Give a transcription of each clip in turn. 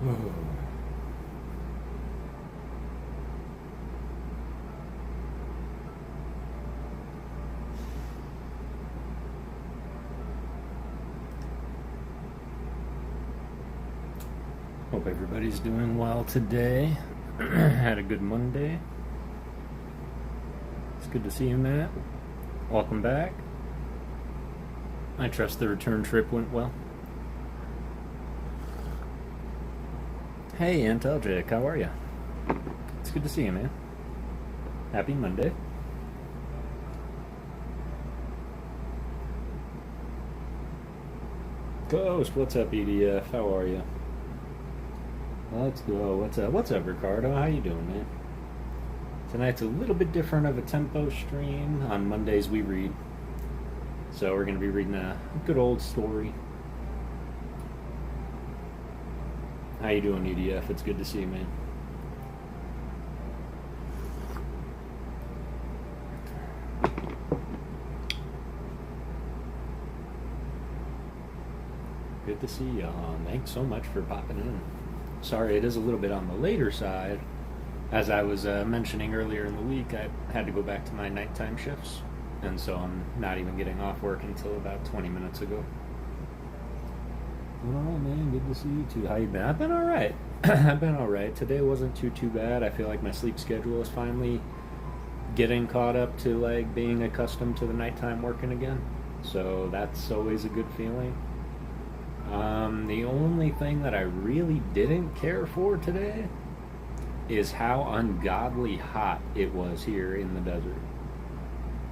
Hope everybody's doing well today. Had a good Monday. It's good to see you, Matt. Welcome back. I trust the return trip went well. Hey, Aunt Elgic, how are you? It's good to see you, man. Happy Monday. Ghost, what's up, EDF? How are you? Let's go. What's up, Ricardo? How you doing, man? Tonight's a little bit different of a tempo stream. On Mondays we read. So we're going to be reading a good old story. How you doing, EDF? It's good to see you, man. Good to see y'all. Thanks so much for popping in. Sorry, it is a little bit on the later side. As I was mentioning earlier in the week, I had to go back to my nighttime shifts, and so I'm not even getting off work until about 20 minutes ago. Oh man, good to see you too. How you been? I've been all right. I've been all right. Today wasn't too bad. I feel like my sleep schedule is finally getting caught up to like being accustomed to the nighttime working again. So that's always a good feeling. The only thing that I really didn't care for today is how ungodly hot it was here in the desert.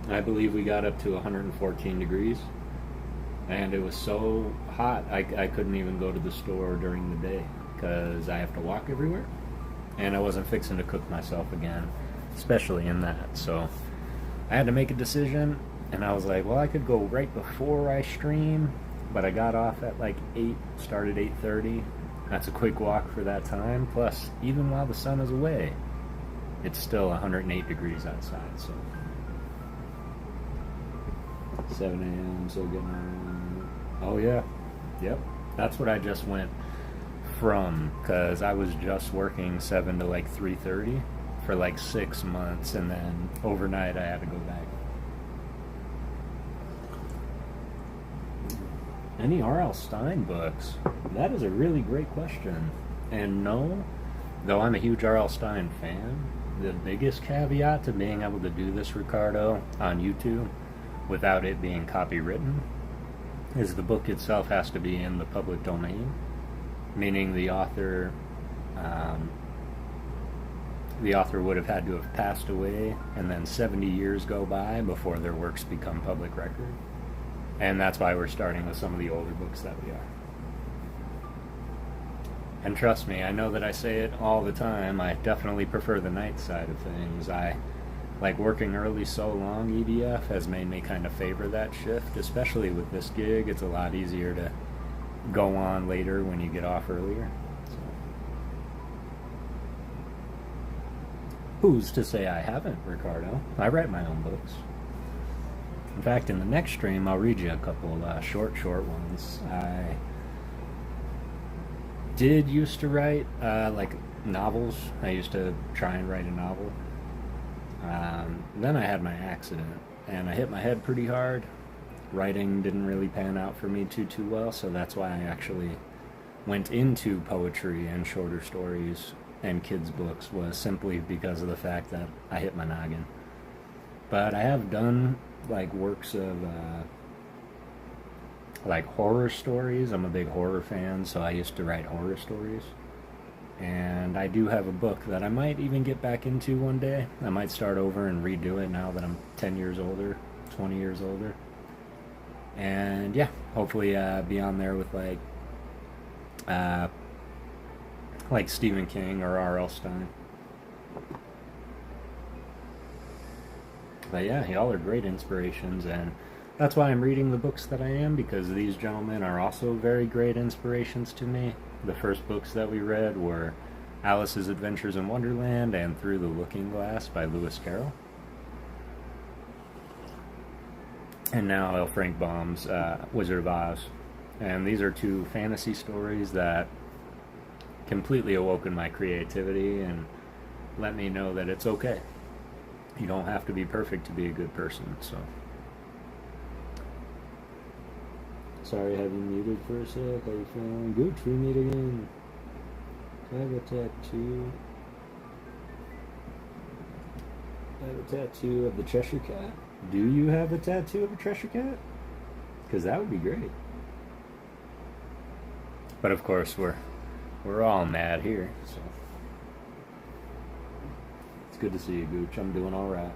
I believe we got up to 114 degrees, and it was so hot I couldn't even go to the store during the day because I have to walk everywhere, and I wasn't fixing to cook myself again, especially in that. So I had to make a decision, and I was like, well, I could go right before I stream, but I got off at like 8, started 8:30. That's a quick walk for that time. Plus, even while the sun is away, it's still 108 degrees outside. So 7 a.m. So getting on. Oh yeah, yep. That's what I just went from, because I was just working 7 to like 3:30 for like 6 months, and then overnight I had to go back. Any R.L. Stine books? That is a really great question. And no, though I'm a huge R.L. Stine fan, the biggest caveat to being able to do this, Ricardo, on YouTube without it being copywritten is the book itself has to be in the public domain, meaning the author would have had to have passed away, and then 70 years go by before their works become public record. And that's why we're starting with some of the older books that we are. And trust me, I know that I say it all the time, I definitely prefer the night side of things. I like working early so long. EDF has made me kind of favor that shift, especially with this gig. It's a lot easier to go on later when you get off earlier. So. Who's to say I haven't, Ricardo? I write my own books. In fact, in the next stream, I'll read you a couple short ones. I did used to write like novels. I used to try and write a novel. Then I had my accident, and I hit my head pretty hard. Writing didn't really pan out for me too well, so that's why I actually went into poetry and shorter stories and kids' books, was simply because of the fact that I hit my noggin. But I have done like works of like horror stories. I'm a big horror fan, so I used to write horror stories. And I do have a book that I might even get back into one day. I might start over and redo it now that I'm 10 years older, 20 years older. And yeah, hopefully be on there with like Stephen King or R.L. Stine. But yeah, y'all are great inspirations, and that's why I'm reading the books that I am, because these gentlemen are also very great inspirations to me. The first books that we read were Alice's Adventures in Wonderland and Through the Looking Glass by Lewis Carroll. And now L. Frank Baum's Wizard of Oz. And these are two fantasy stories that completely awoken my creativity and let me know that it's okay. You don't have to be perfect to be a good person. So, sorry, I have you muted for a sec. How you feeling? Good. We meet again. I have a tattoo. I have a tattoo of the Cheshire Cat. Do you have a tattoo of a Cheshire Cat? Because that would be great. But of course, we're all mad here, so it's good to see you, Gooch. I'm doing all right.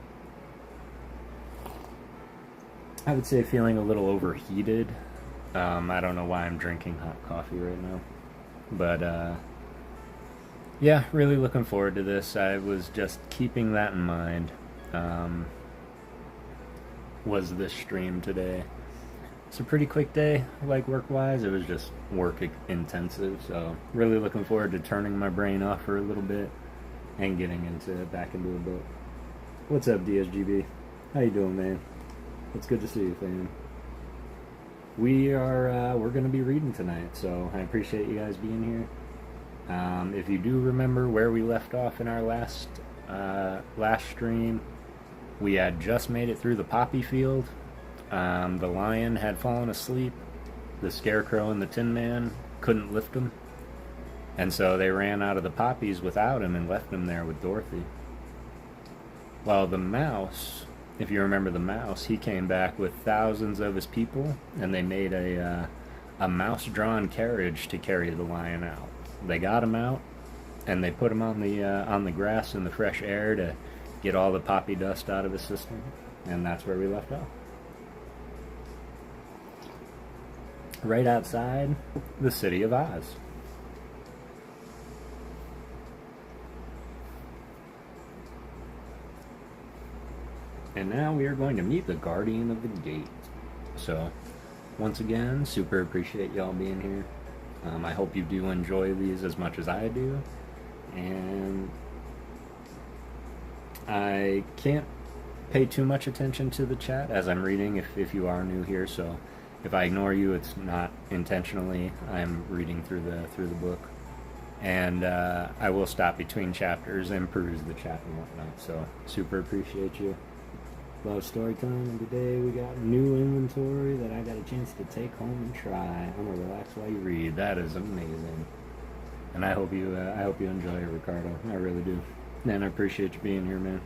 I would say feeling a little overheated. I don't know why I'm drinking hot coffee right now, but yeah, really looking forward to this. I was just keeping that in mind. Was this stream today? It's a pretty quick day, like work-wise. It was just work intensive, so really looking forward to turning my brain off for a little bit and getting back into a book. What's up, DSGB? How you doing, man? It's good to see you, fam. We're going to be reading tonight, so I appreciate you guys being here. If you do remember where we left off in our last stream, we had just made it through the poppy field. The lion had fallen asleep. The scarecrow and the tin man couldn't lift him. And so they ran out of the poppies without him and left him there with Dorothy. Well, the mouse, if you remember the mouse, he came back with thousands of his people, and they made a mouse-drawn carriage to carry the lion out. They got him out, and they put him on the grass in the fresh air to get all the poppy dust out of his system. And that's where we left off. Right outside the city of Oz. And now we are going to meet the guardian of the gate. So, once again, super appreciate y'all being here. I hope you do enjoy these as much as I do. And I can't pay too much attention to the chat as I'm reading if you are new here, so if I ignore you, it's not intentionally. I'm reading through the book, and I will stop between chapters and peruse the chat and whatnot. So super appreciate you. Love story time, and today we got new inventory that I got a chance to take home and try. I'm gonna relax while you read. That is amazing, and I hope you enjoy it, Ricardo. I really do, and I appreciate you being here, man.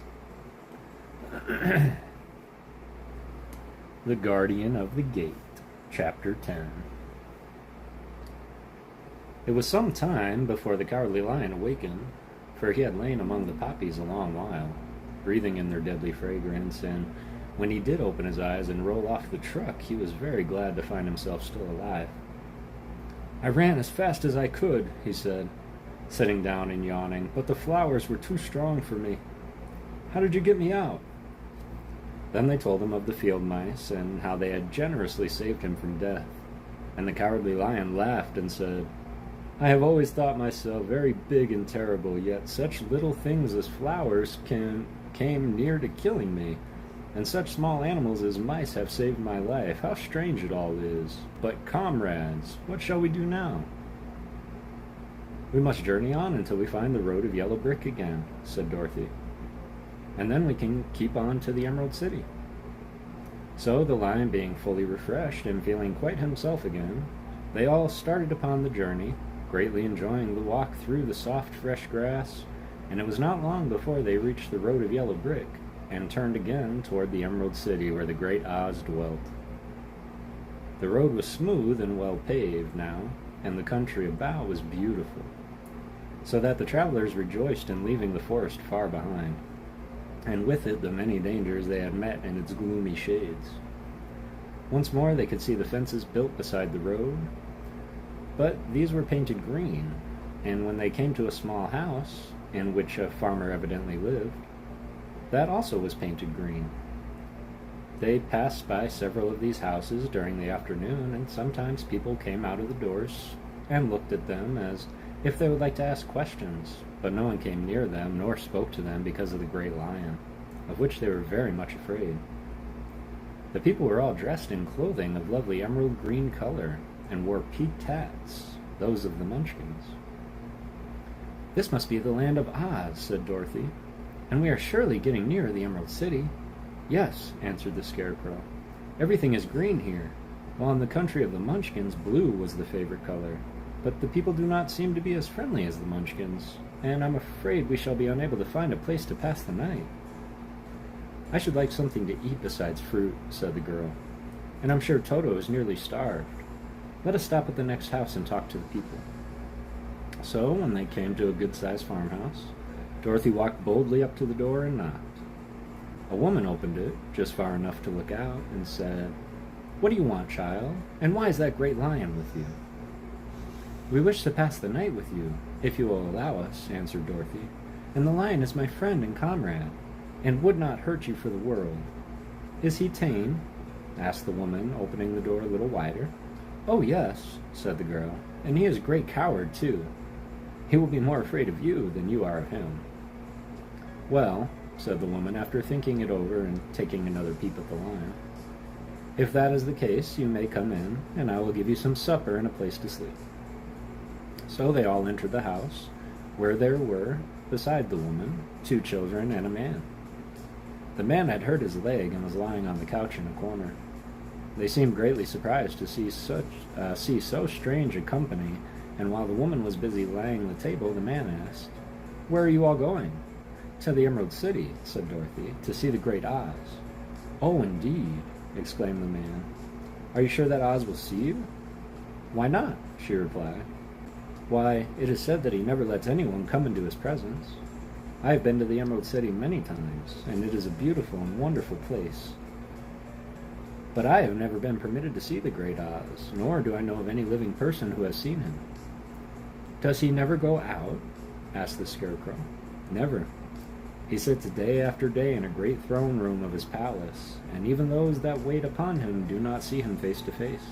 The Guardian of the Gate. Chapter 10. It was some time before the Cowardly Lion awakened, for he had lain among the poppies a long while, breathing in their deadly fragrance, and when he did open his eyes and roll off the truck, he was very glad to find himself still alive. "I ran as fast as I could," he said, sitting down and yawning, "but the flowers were too strong for me. How did you get me out?" Then they told him of the field mice, and how they had generously saved him from death. And the Cowardly Lion laughed and said, "I have always thought myself very big and terrible, yet such little things as flowers came near to killing me, and such small animals as mice have saved my life. How strange it all is. But comrades, what shall we do now?" "We must journey on until we find the road of yellow brick again," said Dorothy. "And then we can keep on to the Emerald City." So, the lion being fully refreshed and feeling quite himself again, they all started upon the journey, greatly enjoying the walk through the soft, fresh grass, and it was not long before they reached the road of yellow brick, and turned again toward the Emerald City where the great Oz dwelt. The road was smooth and well paved now, and the country about was beautiful, so that the travelers rejoiced in leaving the forest far behind, and with it the many dangers they had met in its gloomy shades. Once more they could see the fences built beside the road, but these were painted green, and when they came to a small house, in which a farmer evidently lived, that also was painted green. They passed by several of these houses during the afternoon, and sometimes people came out of the doors and looked at them as if they would like to ask questions, but no one came near them nor spoke to them because of the great lion, of which they were very much afraid. The people were all dressed in clothing of lovely emerald green color, and wore peaked hats, those of the Munchkins. "This must be the land of Oz," said Dorothy. "And we are surely getting near the Emerald City." "Yes," answered the Scarecrow. "Everything is green here, while in the country of the Munchkins blue was the favorite color. But the people do not seem to be as friendly as the Munchkins, and I'm afraid we shall be unable to find a place to pass the night." "I should like something to eat besides fruit," said the girl, "and I'm sure Toto is nearly starved. Let us stop at the next house and talk to the people." So, when they came to a good-sized farmhouse, Dorothy walked boldly up to the door and knocked. A woman opened it, just far enough to look out, and said, "What do you want, child? And why is that great lion with you?" "We wish to pass the night with you, if you will allow us," answered Dorothy. "And the lion is my friend and comrade, and would not hurt you for the world." "Is he tame?" asked the woman, opening the door a little wider. "Oh, yes," said the girl, "and he is a great coward, too. He will be more afraid of you than you are of him." "Well," said the woman, after thinking it over and taking another peep at the lion, "if that is the case, you may come in, and I will give you some supper and a place to sleep." So they all entered the house, where there were, beside the woman, 2 children and a man. The man had hurt his leg and was lying on the couch in a corner. They seemed greatly surprised to see so strange a company, and while the woman was busy laying the table, the man asked, "Where are you all going?" "To the Emerald City," said Dorothy, "to see the great Oz." "Oh, indeed," exclaimed the man. "Are you sure that Oz will see you?" "Why not?" she replied. "Why, it is said that he never lets anyone come into his presence. I have been to the Emerald City many times, and it is a beautiful and wonderful place. But I have never been permitted to see the great Oz, nor do I know of any living person who has seen him." "Does he never go out?" asked the Scarecrow. "Never. He sits day after day in a great throne room of his palace, and even those that wait upon him do not see him face to face."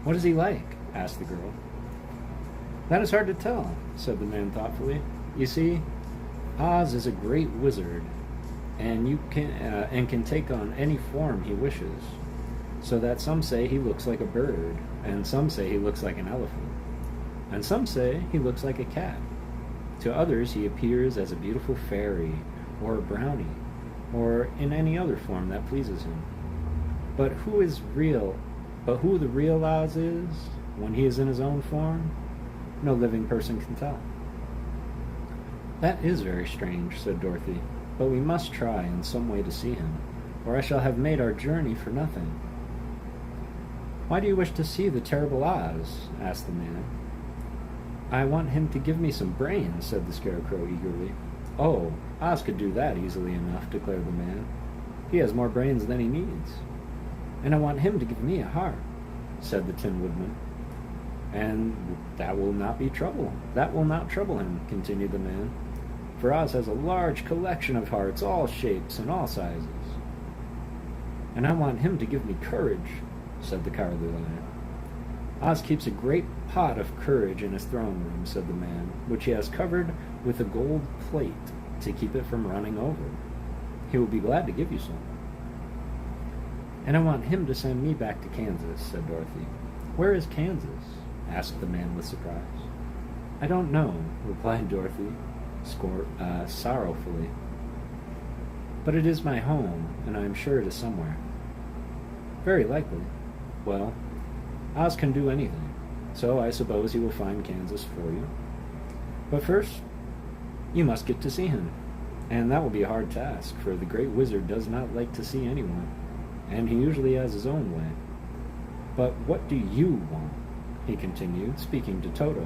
"What is he like?" asked the girl. "That is hard to tell," said the man thoughtfully. "You see, Oz is a great wizard, and can take on any form he wishes, so that some say he looks like a bird, and some say he looks like an elephant, and some say he looks like a cat. To others he appears as a beautiful fairy, or a brownie, or in any other form that pleases him. But who the real Oz is, when he is in his own form, no living person can tell." "That is very strange," said Dorothy, "but we must try in some way to see him, or I shall have made our journey for nothing." "Why do you wish to see the terrible Oz?" asked the man. "I want him to give me some brains," said the Scarecrow eagerly. "Oh, Oz could do that easily enough," declared the man. "He has more brains than he needs." "And I want him to give me a heart," said the Tin Woodman. "And that will not trouble him," continued the man, "for Oz has a large collection of hearts, all shapes and all sizes." "And I want him to give me courage," said the Cowardly Lion. "Oz keeps a great pot of courage in his throne room," said the man, "which he has covered with a gold plate to keep it from running over. He will be glad to give you some." "And I want him to send me back to Kansas," said Dorothy. "Where is Kansas?" asked the man with surprise. "I don't know," replied Dorothy, sorrowfully. "But it is my home, and I am sure it is somewhere." "Very likely. Well, Oz can do anything, so I suppose he will find Kansas for you. But first, you must get to see him, and that will be a hard task, for the great wizard does not like to see anyone, and he usually has his own way. But what do you want?" he continued, speaking to Toto.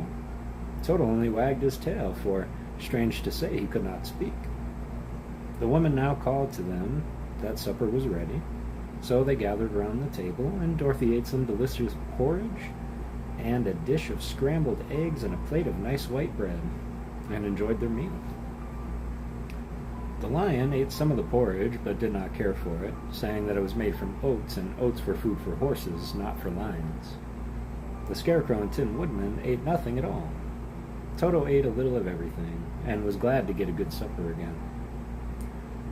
Toto only wagged his tail, for, strange to say, he could not speak. The woman now called to them that supper was ready, so they gathered round the table, and Dorothy ate some delicious porridge, and a dish of scrambled eggs, and a plate of nice white bread, and enjoyed their meal. The lion ate some of the porridge, but did not care for it, saying that it was made from oats, and oats were food for horses, not for lions. The Scarecrow and Tin Woodman ate nothing at all. Toto ate a little of everything, and was glad to get a good supper again.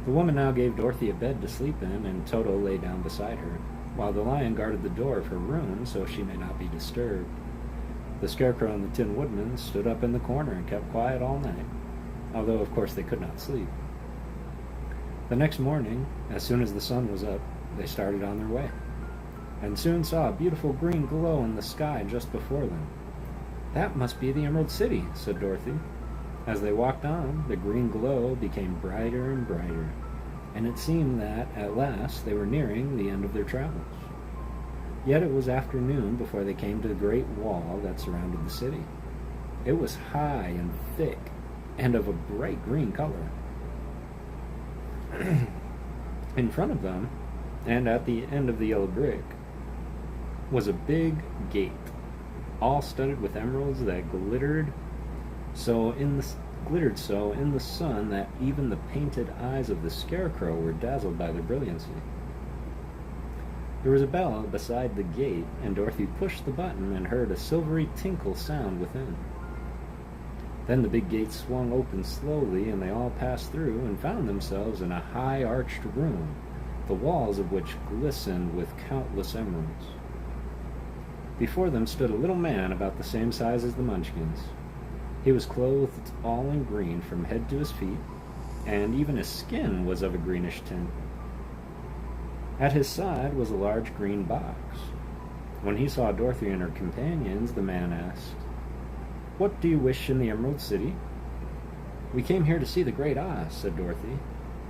The woman now gave Dorothy a bed to sleep in, and Toto lay down beside her, while the lion guarded the door of her room so she may not be disturbed. The Scarecrow and the Tin Woodman stood up in the corner and kept quiet all night, although of course they could not sleep. The next morning, as soon as the sun was up, they started on their way, and soon saw a beautiful green glow in the sky just before them. "That must be the Emerald City," said Dorothy. As they walked on, the green glow became brighter and brighter, and it seemed that, at last, they were nearing the end of their travels. Yet it was afternoon before they came to the great wall that surrounded the city. It was high and thick, and of a bright green color. In front of them, and at the end of the yellow brick, was a big gate, all studded with emeralds that glittered so in the sun that even the painted eyes of the Scarecrow were dazzled by their brilliancy. There was a bell beside the gate, and Dorothy pushed the button and heard a silvery tinkle sound within. Then the big gate swung open slowly, and they all passed through and found themselves in a high arched room, the walls of which glistened with countless emeralds. Before them stood a little man about the same size as the Munchkins. He was clothed all in green from head to his feet, and even his skin was of a greenish tint. At his side was a large green box. When he saw Dorothy and her companions, the man asked, "What do you wish in the Emerald City?" "We came here to see the Great Oz," said Dorothy.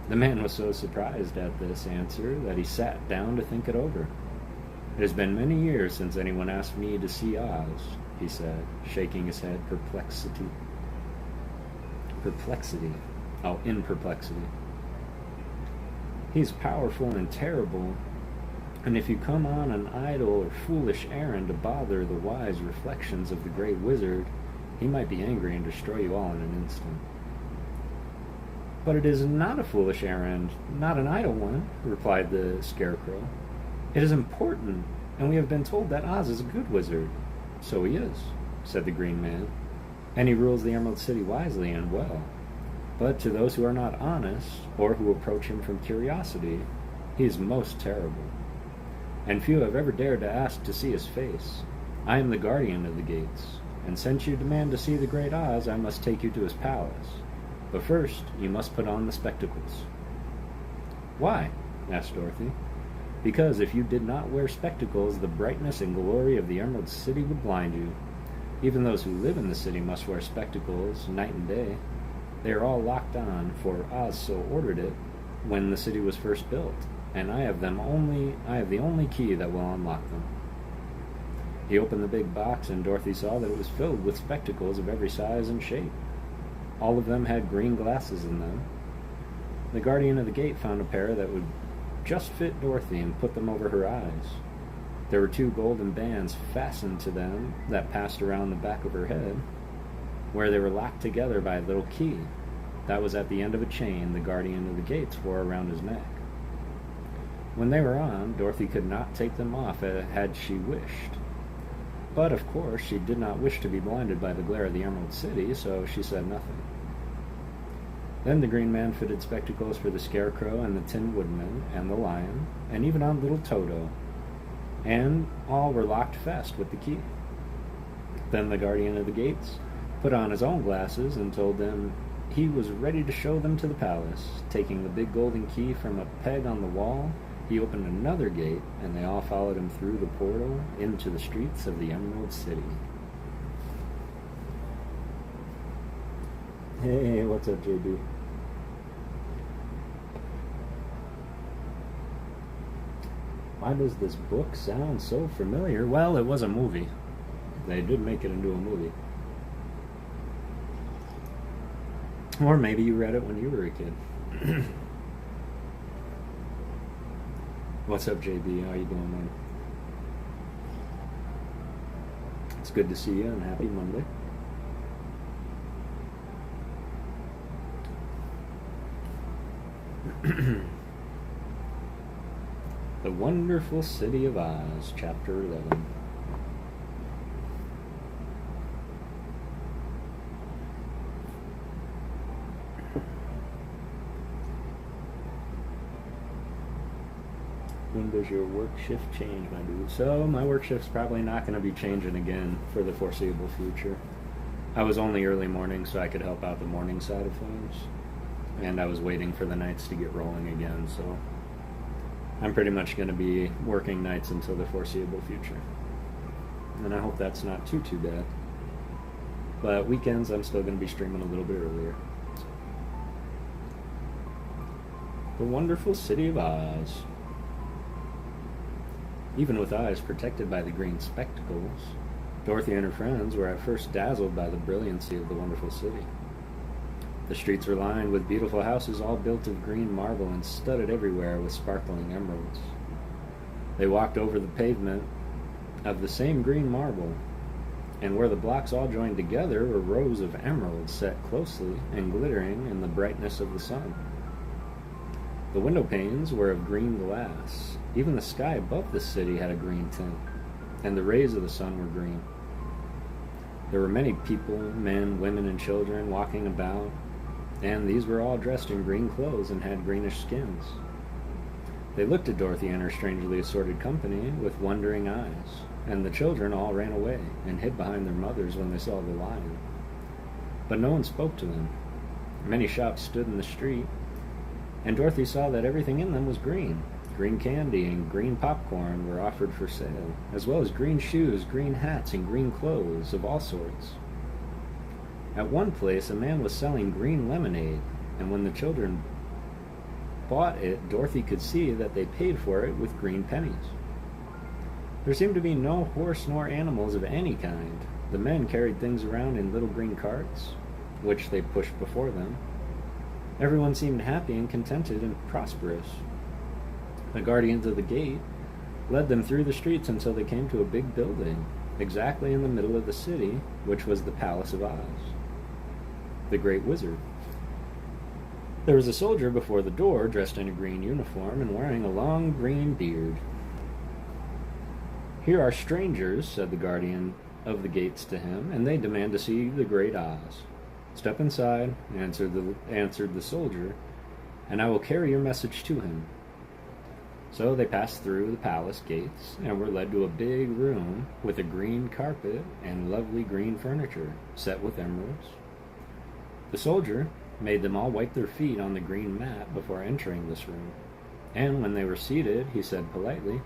The man was so surprised at this answer that he sat down to think it over. "It has been many years since anyone asked me to see Oz," he said, shaking his head in perplexity. "He's powerful and terrible, and if you come on an idle or foolish errand to bother the wise reflections of the great wizard, he might be angry and destroy you all in an instant." "But it is not a foolish errand, not an idle one," replied the Scarecrow. "It is important, and we have been told that Oz is a good wizard." "So he is," said the Green Man, "and he rules the Emerald City wisely and well. But to those who are not honest, or who approach him from curiosity, he is most terrible. And few have ever dared to ask to see his face. I am the guardian of the gates, and since you demand to see the Great Oz, I must take you to his palace. But first, you must put on the spectacles." "Why?" asked Dorothy. "Because if you did not wear spectacles, the brightness and glory of the Emerald City would blind you. Even those who live in the city must wear spectacles night and day. They are all locked on, for Oz so ordered it when the city was first built, and I have the only key that will unlock them." He opened the big box, and Dorothy saw that it was filled with spectacles of every size and shape. All of them had green glasses in them. The guardian of the gate found a pair that would just fit Dorothy and put them over her eyes. There were 2 golden bands fastened to them that passed around the back of her head, where they were locked together by a little key that was at the end of a chain the guardian of the gates wore around his neck. When they were on, Dorothy could not take them off had she wished. But, of course, she did not wish to be blinded by the glare of the Emerald City, so she said nothing. Then the Green Man fitted spectacles for the Scarecrow and the Tin Woodman and the Lion, and even on little Toto, and all were locked fast with the key. Then the guardian of the gates put on his own glasses and told them he was ready to show them to the palace. Taking the big golden key from a peg on the wall, he opened another gate, and they all followed him through the portal into the streets of the Emerald City. Hey, what's up, JB? Why does this book sound so familiar? Well, it was a movie. They did make it into a movie. Or maybe you read it when you were a kid. What's up, JB? How you doing, man? It's good to see you, and happy Monday. The Wonderful City of Oz, Chapter 11. When does your work shift change, my dude? So my work shift's probably not going to be changing again for the foreseeable future. I was only early morning so I could help out the morning side of things. And I was waiting for the nights to get rolling again, so I'm pretty much going to be working nights until the foreseeable future. And I hope that's not too bad. But weekends, I'm still going to be streaming a little bit earlier. The wonderful city of Oz. Even with eyes protected by the green spectacles, Dorothy and her friends were at first dazzled by the brilliancy of the wonderful city. The streets were lined with beautiful houses all built of green marble and studded everywhere with sparkling emeralds. They walked over the pavement of the same green marble, and where the blocks all joined together were rows of emeralds set closely and glittering in the brightness of the sun. The window panes were of green glass. Even the sky above the city had a green tint, and the rays of the sun were green. There were many people, men, women, and children walking about, and these were all dressed in green clothes and had greenish skins. They looked at Dorothy and her strangely assorted company with wondering eyes, and the children all ran away and hid behind their mothers when they saw the lion. But no one spoke to them. Many shops stood in the street, and Dorothy saw that everything in them was green. Green candy and green popcorn were offered for sale, as well as green shoes, green hats, and green clothes of all sorts. At one place, a man was selling green lemonade, and when the children bought it, Dorothy could see that they paid for it with green pennies. There seemed to be no horse nor animals of any kind. The men carried things around in little green carts, which they pushed before them. Everyone seemed happy and contented and prosperous. The guardians of the gate led them through the streets until they came to a big building, exactly in the middle of the city, which was the Palace of Oz. The Great Wizard. There was a soldier before the door, dressed in a green uniform and wearing a long green beard. "Here are strangers," said the guardian of the gates to him, "and they demand to see the Great Oz." "Step inside," answered the soldier, "and I will carry your message to him." So they passed through the palace gates and were led to a big room with a green carpet and lovely green furniture set with emeralds. The soldier made them all wipe their feet on the green mat before entering this room, and when they were seated, he said politely,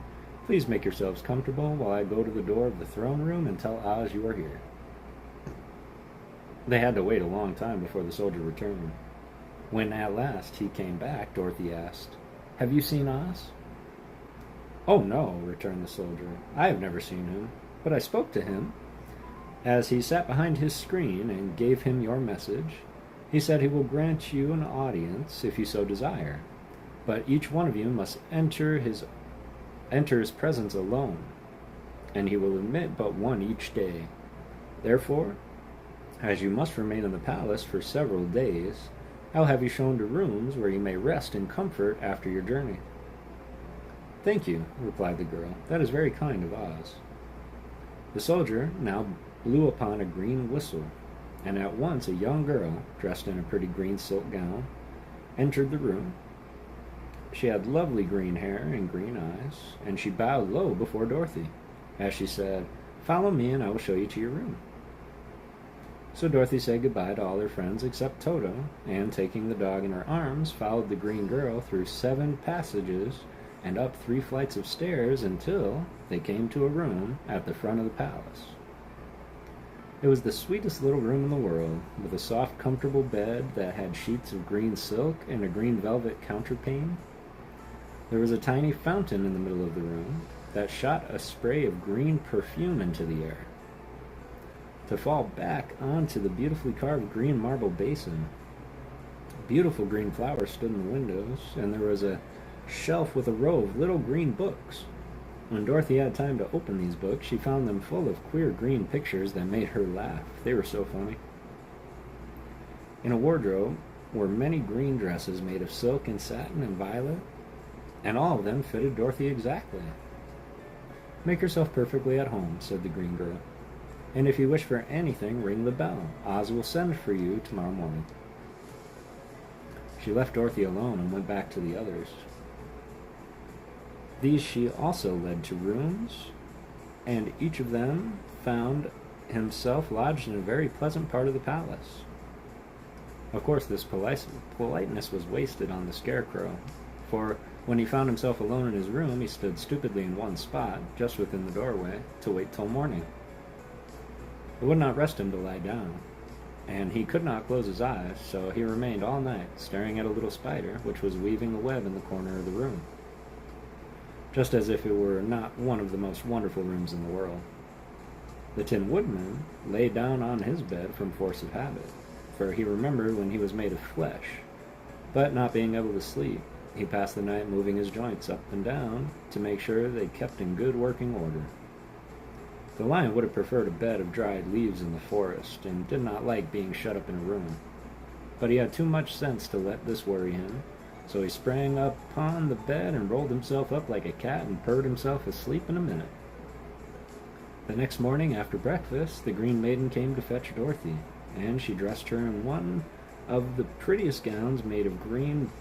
"Please make yourselves comfortable while I go to the door of the throne room and tell Oz you are here." They had to wait a long time before the soldier returned. When at last he came back, Dorothy asked, "Have you seen Oz?" "Oh, no," returned the soldier. "I have never seen him, but I spoke to him as he sat behind his screen and gave him your message. He said he will grant you an audience if you so desire, but each one of you must enter his presence alone, and he will admit but one each day. Therefore, as you must remain in the palace for several days, I'll have you shown to rooms where you may rest in comfort after your journey." "Thank you," replied the girl. "That is very kind of Oz." The soldier now blew upon a green whistle, and at once a young girl, dressed in a pretty green silk gown, entered the room. She had lovely green hair and green eyes, and she bowed low before Dorothy, as she said, "Follow me and I will show you to your room." So Dorothy said goodbye to all her friends except Toto, and taking the dog in her arms, followed the green girl through 7 passages and up 3 flights of stairs until they came to a room at the front of the palace. It was the sweetest little room in the world, with a soft, comfortable bed that had sheets of green silk and a green velvet counterpane. There was a tiny fountain in the middle of the room that shot a spray of green perfume into the air, to fall back onto the beautifully carved green marble basin. Beautiful green flowers stood in the windows, and there was a shelf with a row of little green books. When Dorothy had time to open these books, she found them full of queer green pictures that made her laugh. They were so funny. In a wardrobe were many green dresses made of silk and satin and violet, and all of them fitted Dorothy exactly. "Make yourself perfectly at home," said the green girl, "and if you wish for anything, ring the bell. Oz will send for you tomorrow morning." She left Dorothy alone and went back to the others. These she also led to rooms, and each of them found himself lodged in a very pleasant part of the palace. Of course, this politeness was wasted on the Scarecrow, for when he found himself alone in his room, he stood stupidly in one spot, just within the doorway, to wait till morning. It would not rest him to lie down, and he could not close his eyes, so he remained all night staring at a little spider which was weaving a web in the corner of the room, just as if it were not one of the most wonderful rooms in the world. The Tin Woodman lay down on his bed from force of habit, for he remembered when he was made of flesh, but not being able to sleep, he passed the night moving his joints up and down to make sure they kept in good working order. The Lion would have preferred a bed of dried leaves in the forest, and did not like being shut up in a room, but he had too much sense to let this worry him, so he sprang up upon the bed and rolled himself up like a cat and purred himself asleep in a minute. The next morning after breakfast, the Green Maiden came to fetch Dorothy, and she dressed her in one of the prettiest gowns made of green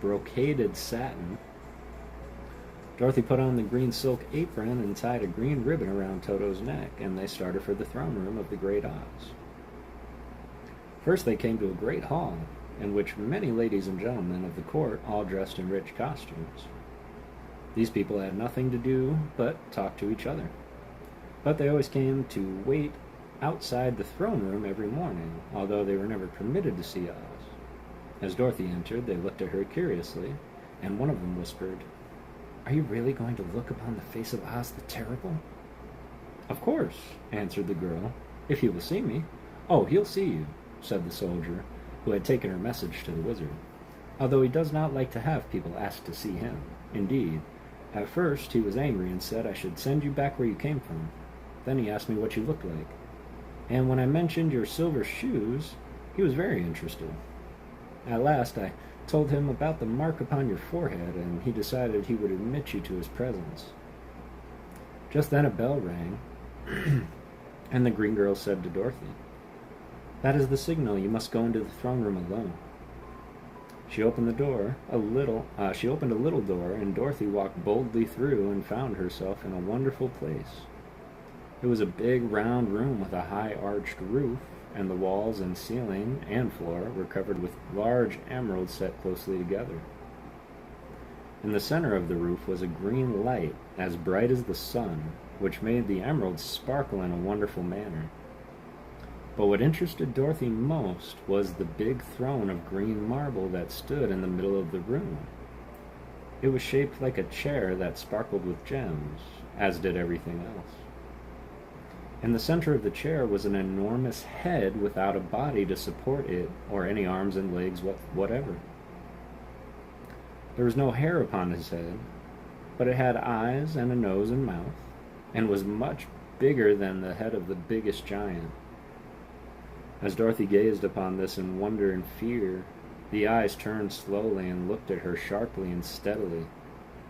brocaded satin. Dorothy put on the green silk apron and tied a green ribbon around Toto's neck, and they started for the throne room of the Great Oz. First they came to a great hall, in which many ladies and gentlemen of the court all dressed in rich costumes. These people had nothing to do but talk to each other, but they always came to wait outside the throne room every morning, although they were never permitted to see Oz. As Dorothy entered, they looked at her curiously, and one of them whispered, "Are you really going to look upon the face of Oz the Terrible?" "Of course," answered the girl, "if he will see me." "Oh, he'll see you," said the soldier, who had taken her message to the wizard, "although he does not like to have people ask to see him. Indeed, at first he was angry and said I should send you back where you came from. Then he asked me what you looked like, and when I mentioned your silver shoes, he was very interested. At last I told him about the mark upon your forehead, and he decided he would admit you to his presence." Just then a bell rang, and the green girl said to Dorothy, "That is the signal. You must go into the throne room alone." She opened a little door, and Dorothy walked boldly through and found herself in a wonderful place. It was a big round room with a high arched roof, and the walls and ceiling and floor were covered with large emeralds set closely together. In the center of the roof was a green light as bright as the sun, which made the emeralds sparkle in a wonderful manner. But what interested Dorothy most was the big throne of green marble that stood in the middle of the room. It was shaped like a chair that sparkled with gems, as did everything else. In the center of the chair was an enormous head without a body to support it, or any arms and legs whatever. There was no hair upon his head, but it had eyes and a nose and mouth, and was much bigger than the head of the biggest giant. As Dorothy gazed upon this in wonder and fear, the eyes turned slowly and looked at her sharply and steadily.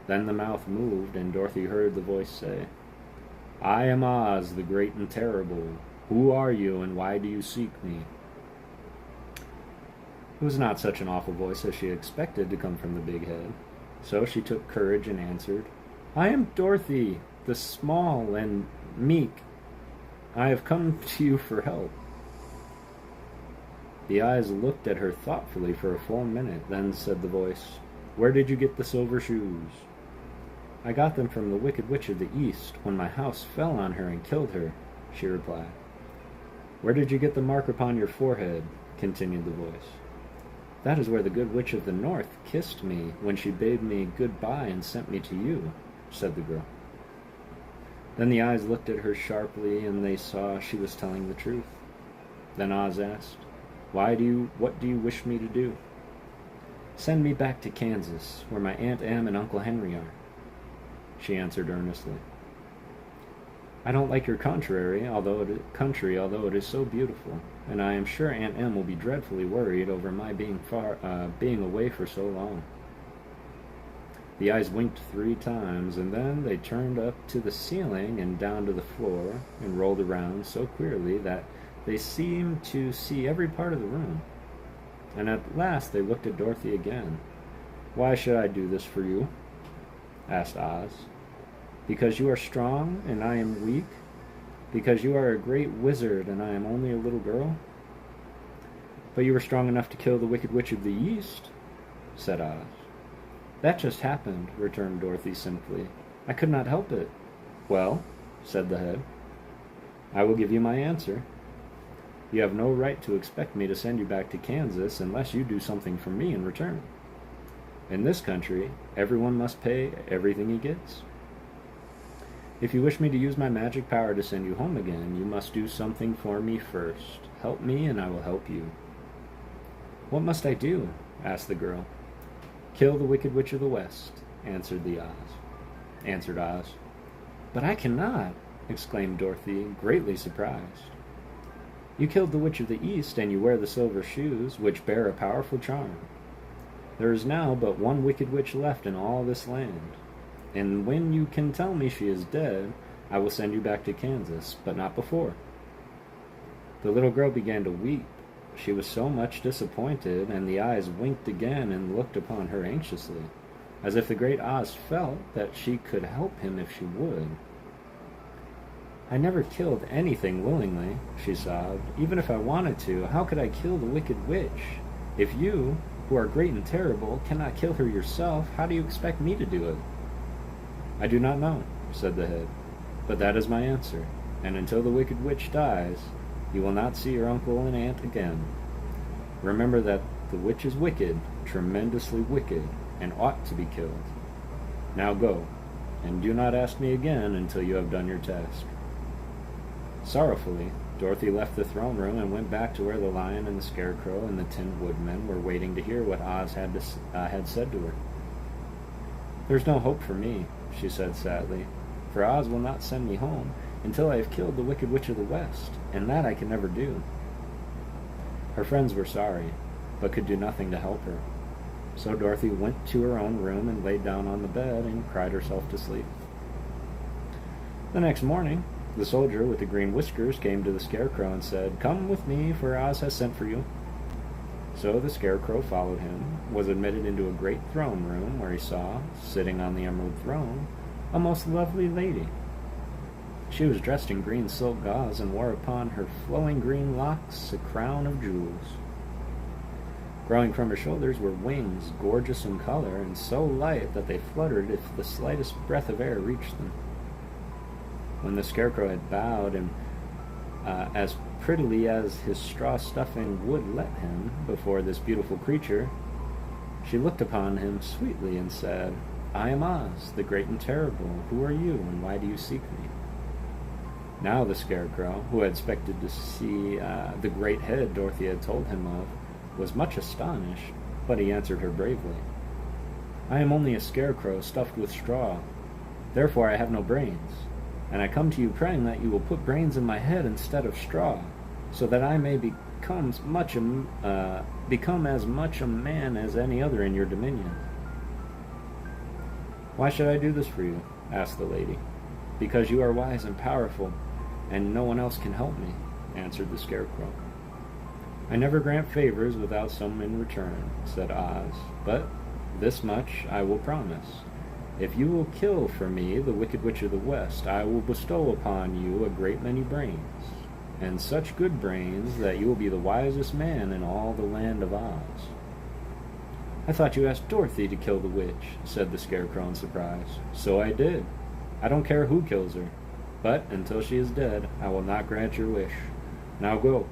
Then the mouth moved, and Dorothy heard the voice say, "I am Oz, the great and terrible. Who are you, and why do you seek me?" It was not such an awful voice as she expected to come from the big head, so she took courage and answered, "I am Dorothy, the small and meek. I have come to you for help." The eyes looked at her thoughtfully for a full minute, then said the voice, "Where did you get the silver shoes?" "I got them from the Wicked Witch of the East, when my house fell on her and killed her," she replied. "Where did you get the mark upon your forehead?" continued the voice. "That is where the Good Witch of the North kissed me when she bade me good-bye and sent me to you," said the girl. Then the eyes looked at her sharply, and they saw she was telling the truth. Then Oz asked, what do you wish me to do?" "Send me back to Kansas, where my Aunt Em and Uncle Henry are," she answered earnestly. "I don't like your country, although it is so beautiful, and I am sure Aunt Em will be dreadfully worried over my being away for so long." The eyes winked 3 times, and then they turned up to the ceiling and down to the floor, and rolled around so queerly that they seemed to see every part of the room. And at last they looked at Dorothy again. "Why should I do this for you?" asked Oz. Because you are strong and I am weak? Because you are a great wizard and I am only a little girl? But you were strong enough to kill the Wicked Witch of the East, said Oz. That just happened, returned Dorothy simply. I could not help it. Well, said the head, I will give you my answer. You have no right to expect me to send you back to Kansas unless you do something for me in return. In this country, everyone must pay everything he gets. If you wish me to use my magic power to send you home again, you must do something for me first. Help me and I will help you. What must I do? Asked the girl. Kill the Wicked Witch of the West, answered Oz. But I cannot, exclaimed Dorothy, greatly surprised. You killed the Witch of the East, and you wear the silver shoes, which bear a powerful charm. There is now but one Wicked Witch left in all this land, and when you can tell me she is dead, I will send you back to Kansas, but not before. The little girl began to weep. She was so much disappointed, and the eyes winked again and looked upon her anxiously, as if the great Oz felt that she could help him if she would. I never killed anything willingly, she sobbed. Even if I wanted to, how could I kill the Wicked Witch? If you, who are great and terrible, cannot kill her yourself, how do you expect me to do it? I do not know, said the head, but that is my answer, and until the Wicked Witch dies, you will not see your uncle and aunt again. Remember that the witch is wicked, tremendously wicked, and ought to be killed. Now go, and do not ask me again until you have done your task. Sorrowfully, Dorothy left the throne room and went back to where the Lion and the Scarecrow and the Tin Woodman were waiting to hear what Oz had said to her. There's no hope for me, she said sadly, for Oz will not send me home until I have killed the Wicked Witch of the West, and that I can never do. Her friends were sorry, but could do nothing to help her. So Dorothy went to her own room and laid down on the bed and cried herself to sleep. The next morning, the soldier with the green whiskers came to the Scarecrow and said, Come with me, for Oz has sent for you. So the Scarecrow followed him, was admitted into a great throne room where he saw, sitting on the emerald throne, a most lovely lady. She was dressed in green silk gauze and wore upon her flowing green locks a crown of jewels. Growing from her shoulders were wings, gorgeous in color, and so light that they fluttered if the slightest breath of air reached them. When the Scarecrow had bowed and as prettily as his straw stuffing would let him before this beautiful creature, she looked upon him sweetly and said, I am Oz, the great and terrible. Who are you, and why do you seek me? Now the Scarecrow, who had expected to see the great head Dorothy had told him of, was much astonished, but he answered her bravely. I am only a scarecrow stuffed with straw. Therefore I have no brains, and I come to you praying that you will put brains in my head instead of straw, so that I may become as much a man as any other in your dominion. Why should I do this for you? Asked the lady. Because you are wise and powerful, and no one else can help me, answered the Scarecrow. I never grant favors without some in return, said Oz, but this much I will promise. If you will kill for me the Wicked Witch of the West, I will bestow upon you a great many brains, and such good brains that you will be the wisest man in all the land of Oz. I thought you asked Dorothy to kill the witch, said the Scarecrow in surprise. So I did. I don't care who kills her, but until she is dead, I will not grant your wish. Now go,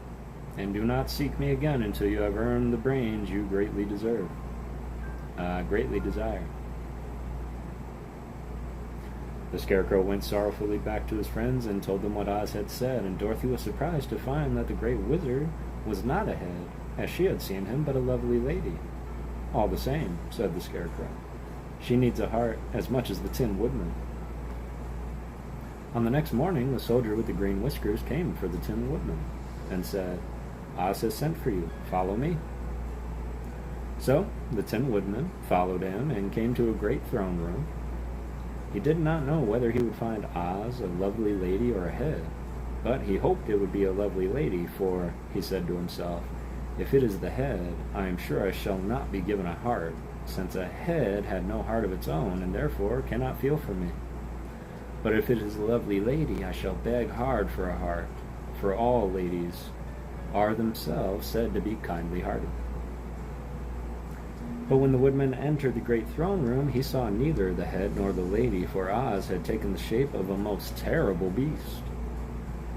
and do not seek me again until you have earned the brains you greatly desire. The Scarecrow went sorrowfully back to his friends and told them what Oz had said, and Dorothy was surprised to find that the great wizard was not a head, as she had seen him, but a lovely lady. All the same, said the Scarecrow, she needs a heart as much as the Tin Woodman. On the next morning, the soldier with the green whiskers came for the Tin Woodman, and said, Oz has sent for you. Follow me. So the Tin Woodman followed him and came to a great throne room. He did not know whether he would find Oz, a lovely lady, or a head, but he hoped it would be a lovely lady, for, he said to himself, if it is the head, I am sure I shall not be given a heart, since a head had no heart of its own, and therefore cannot feel for me. But if it is a lovely lady, I shall beg hard for a heart, for all ladies are themselves said to be kindly-hearted. But when the woodman entered the great throne room, he saw neither the head nor the lady, for Oz had taken the shape of a most terrible beast.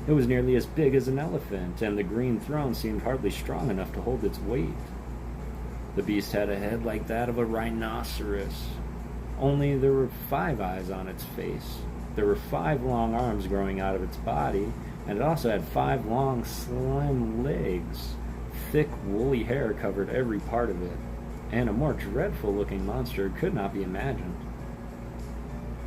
It was nearly as big as an elephant, and the green throne seemed hardly strong enough to hold its weight. The beast had a head like that of a rhinoceros, only there were 5 eyes on its face. There were 5 long arms growing out of its body, and it also had 5 long, slim legs. Thick, woolly hair covered every part of it, and a more dreadful-looking monster could not be imagined.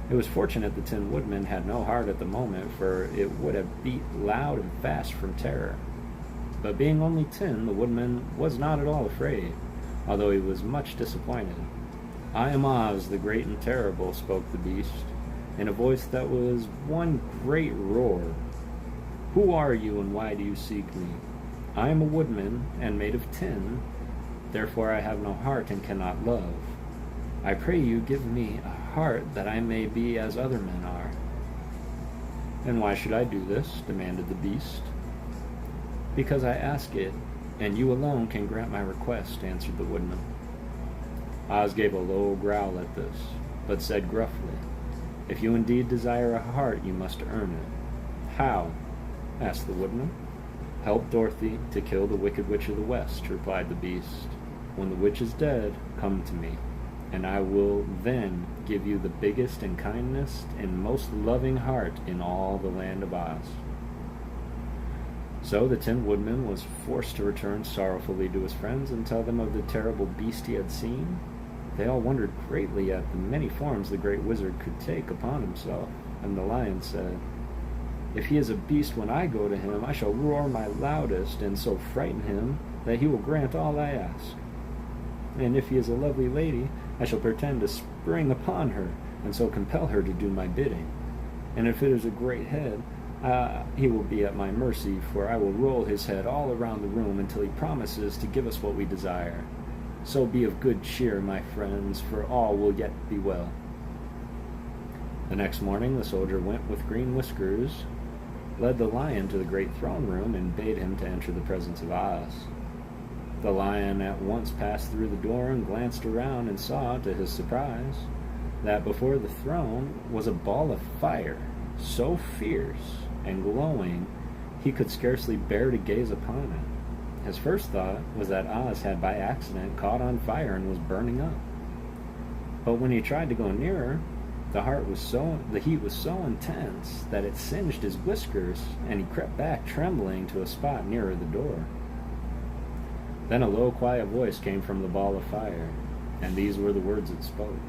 It was fortunate the Tin Woodman had no heart at the moment, for it would have beat loud and fast from terror. But being only tin, the Woodman was not at all afraid, although he was much disappointed. "I am Oz, the great and terrible," spoke the beast, in a voice that was one great roar. "Who are you, and why do you seek me? I am a woodman, and made of tin, therefore I have no heart and cannot love. I pray you give me a heart that I may be as other men are." "And why should I do this?" demanded the beast. "Because I ask it, and you alone can grant my request," answered the woodman. Oz gave a low growl at this, but said gruffly, "If you indeed desire a heart, you must earn it." "How?" asked the woodman. "Help Dorothy to kill the Wicked Witch of the West," replied the beast. "When the witch is dead, come to me, and I will then give you the biggest and kindest and most loving heart in all the land of Oz." So the Tin Woodman was forced to return sorrowfully to his friends and tell them of the terrible beast he had seen. They all wondered greatly at the many forms the great wizard could take upon himself, and the lion said, "If he is a beast when I go to him, I shall roar my loudest, and so frighten him that he will grant all I ask. And if he is a lovely lady, I shall pretend to spring upon her, and so compel her to do my bidding. And if it is a great head, he will be at my mercy, for I will roll his head all around the room until he promises to give us what we desire. So be of good cheer, my friends, for all will yet be well." The next morning the soldier went with Green Whiskers, led the lion to the great throne room, and bade him to enter the presence of Oz. The lion at once passed through the door and glanced around, and saw, to his surprise, that before the throne was a ball of fire, so fierce and glowing he could scarcely bear to gaze upon it. His first thought was that Oz had by accident caught on fire and was burning up. But when he tried to go nearer, the heat was so intense that it singed his whiskers, and he crept back trembling to a spot nearer the door. Then a low, quiet voice came from the ball of fire, and these were the words it spoke.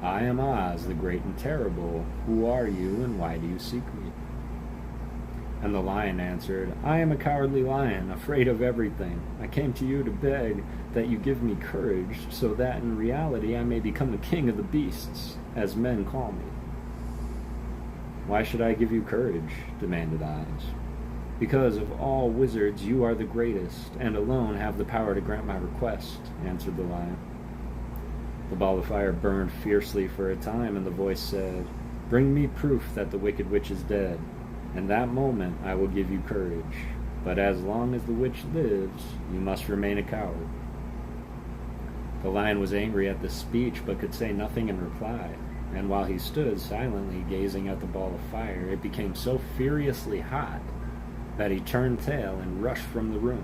"I am Oz, the great and terrible. Who are you, and why do you seek me?" And the lion answered, "I am a cowardly lion, afraid of everything. I came to you to beg that you give me courage, so that in reality I may become the king of the beasts, as men call me." "Why should I give you courage?" demanded Oz. "Because of all wizards you are the greatest, and alone have the power to grant my request," answered the lion. The ball of fire burned fiercely for a time, and the voice said, "Bring me proof that the Wicked Witch is dead. In that moment I will give you courage. But as long as the witch lives, you must remain a coward." The lion was angry at this speech, but could say nothing in reply. And while he stood silently gazing at the ball of fire, it became so furiously hot that he turned tail and rushed from the room.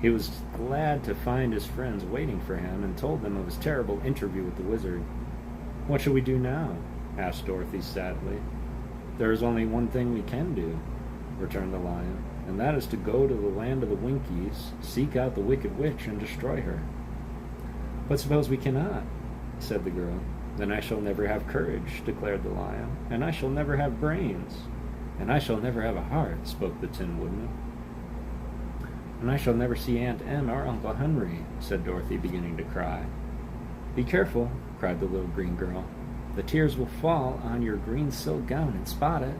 He was glad to find his friends waiting for him, and told them of his terrible interview with the wizard. "What shall we do now?" asked Dorothy sadly. "There is only one thing we can do," returned the lion, "and that is to go to the land of the Winkies, seek out the Wicked Witch, and destroy her." "But suppose we cannot?" said the girl. "Then I shall never have courage," declared the lion, "and I shall never have brains, and I shall never have a heart," spoke the Tin Woodman. "And I shall never see Aunt Em or Uncle Henry," said Dorothy, beginning to cry. "Be careful," cried the little green girl. "The tears will fall on your green silk gown and spot it."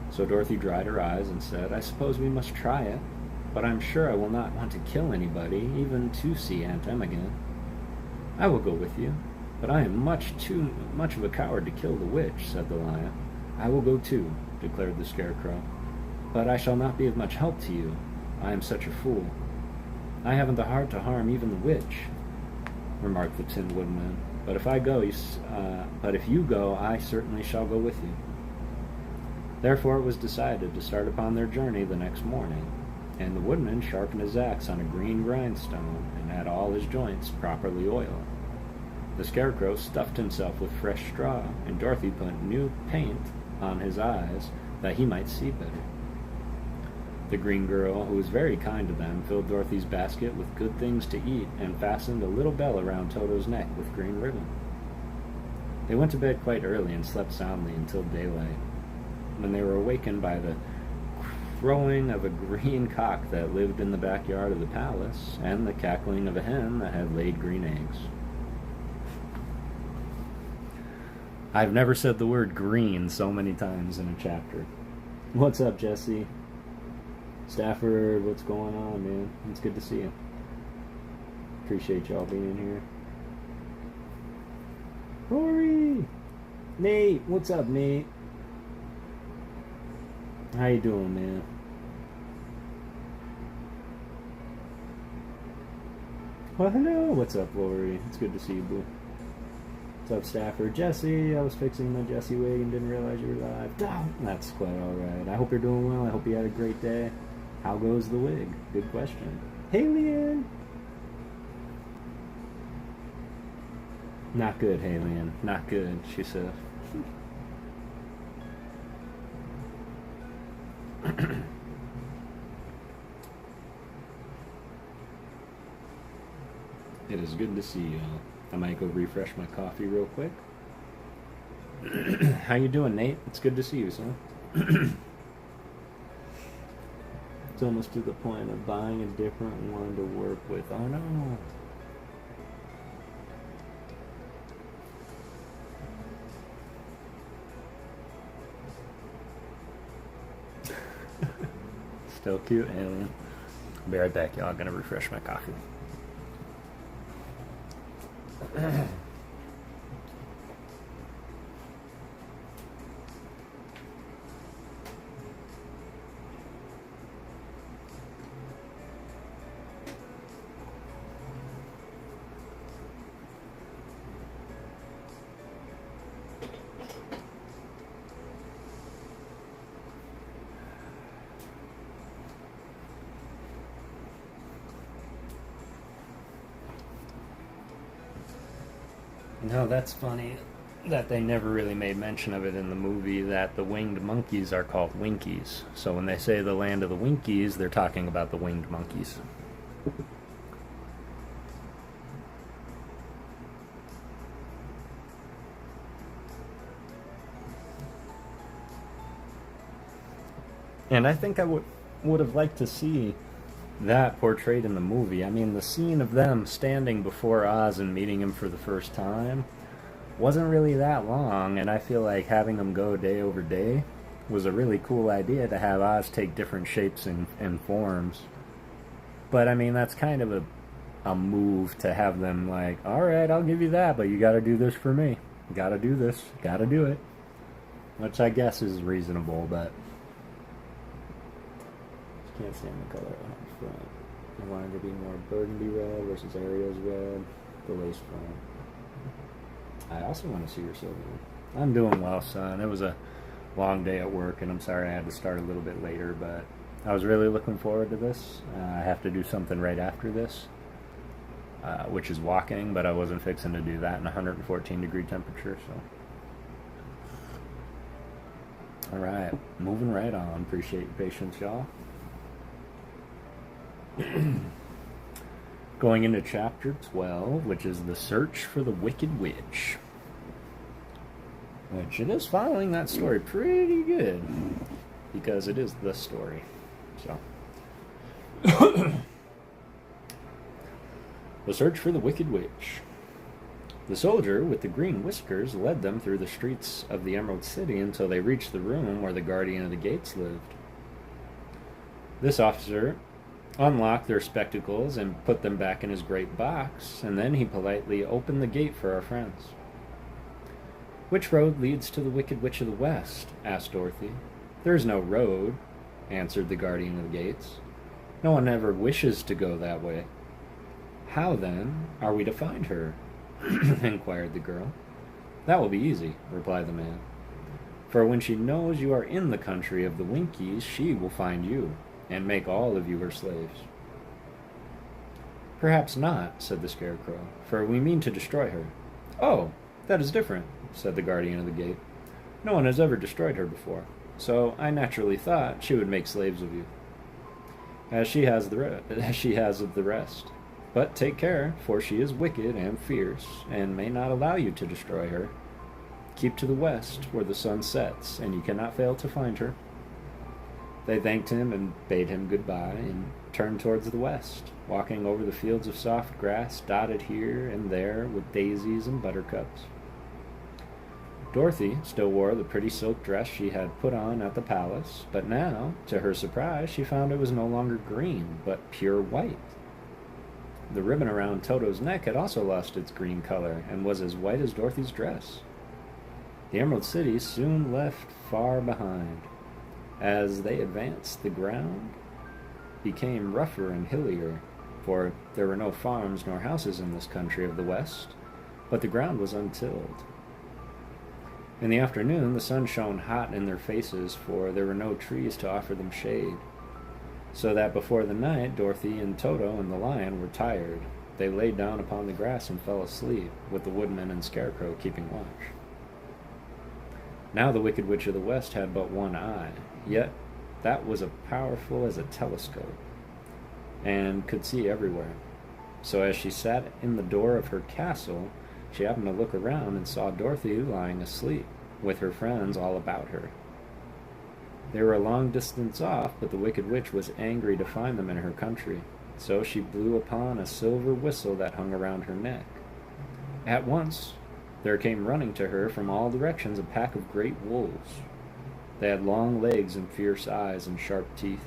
So Dorothy dried her eyes and said, "I suppose we must try it, but I'm sure I will not want to kill anybody, even to see Aunt Em again." I will go with you, but I am too much of a coward to kill the witch, said the lion. I will go too, declared the scarecrow, but I shall not be of much help to you. I am such a fool. I haven't the heart to harm even the witch, remarked the Tin Woodman. But if you go, I certainly shall go with you. Therefore it was decided to start upon their journey the next morning, and the woodman sharpened his axe on a green grindstone and had all his joints properly oiled. The scarecrow stuffed himself with fresh straw, and Dorothy put new paint on his eyes that he might see better. The green girl, who was very kind to them, filled Dorothy's basket with good things to eat and fastened a little bell around Toto's neck with green ribbon. They went to bed quite early and slept soundly until daylight, when they were awakened by the crowing of a green cock that lived in the backyard of the palace and the cackling of a hen that had laid green eggs. I've never said the word green so many times in a chapter. What's up, Jesse? Stafford, what's going on, man? It's good to see you. Appreciate y'all being here. Rory! Nate, what's up, Nate? How you doing, man? Well, hello. What's up, Lori? It's good to see you, boo. What's up, Stafford? Jesse, I was fixing my Jesse wig and didn't realize you were live. Oh, that's quite alright. I hope you're doing well. I hope you had a great day. How goes the wig? Good question. Hey, Leanne! Not good, hey, Leanne. Not good, she said. It is good to see you all. I might go refresh my coffee real quick. How you doing, Nate? It's good to see you, son. It's almost to the point of buying a different one to work with. Oh no. Still cute, alien. I'll be right back, y'all. I'm gonna refresh my coffee. No, that's funny that they never really made mention of it in the movie, that the winged monkeys are called Winkies. So when they say the land of the Winkies, they're talking about the winged monkeys. And I think I would have liked to see that portrayed in the movie. I mean, the scene of them standing before Oz and meeting him for the first time wasn't really that long, and I feel like having them go day over day was a really cool idea, to have Oz take different shapes and forms. But I mean, that's kind of a move to have them like, alright, I'll give you that, but you gotta do this for me. You gotta do this, gotta do it. Which I guess is reasonable, but can't stand the color on the front. I wanted to be more burgundy red versus Ariel's red. The lace front. I also want to see your silver. I'm doing well, son. It was a long day at work, and I'm sorry I had to start a little bit later, but I was really looking forward to this. I have to do something right after this, which is walking, but I wasn't fixing to do that in 114 degree temperature, so. Alright, moving right on. Appreciate your patience, y'all. Going into chapter 12, which is the search for the Wicked Witch. Which it is following that story pretty good, because it is the story. So, the search for the Wicked Witch. The soldier with the green whiskers led them through the streets of the Emerald City until they reached the room where the guardian of the gates lived. This officer unlocked their spectacles, and put them back in his great box, and then he politely opened the gate for our friends. "Which road leads to the Wicked Witch of the West?" asked Dorothy. "There is no road," answered the guardian of the gates. "No one ever wishes to go that way." "How, then, are we to find her?" inquired the girl. "That will be easy," replied the man. "For when she knows you are in the country of the Winkies, she will find you, and make all of you her slaves." "Perhaps not," said the Scarecrow, "for we mean to destroy her." "Oh, that is different," said the guardian of the gate. "No one has ever destroyed her before, so I naturally thought she would make slaves of you, as she has of the rest. But take care, for she is wicked and fierce, and may not allow you to destroy her. Keep to the west, where the sun sets, and you cannot fail to find her." They thanked him and bade him goodbye, and turned towards the west, walking over the fields of soft grass dotted here and there with daisies and buttercups. Dorothy still wore the pretty silk dress she had put on at the palace, but now, to her surprise, she found it was no longer green, but pure white. The ribbon around Toto's neck had also lost its green color, and was as white as Dorothy's dress. The Emerald City soon left far behind. As they advanced, the ground became rougher and hillier, for there were no farms nor houses in this country of the West, but the ground was untilled. In the afternoon, the sun shone hot in their faces, for there were no trees to offer them shade. So that before the night, Dorothy and Toto and the lion were tired. They lay down upon the grass and fell asleep, with the woodman and Scarecrow keeping watch. Now the Wicked Witch of the West had but one eye, yet that was as powerful as a telescope, and could see everywhere. So as she sat in the door of her castle, she happened to look around and saw Dorothy lying asleep, with her friends all about her. They were a long distance off, but the Wicked Witch was angry to find them in her country, so she blew upon a silver whistle that hung around her neck. At once there came running to her from all directions a pack of great wolves. They had long legs and fierce eyes and sharp teeth.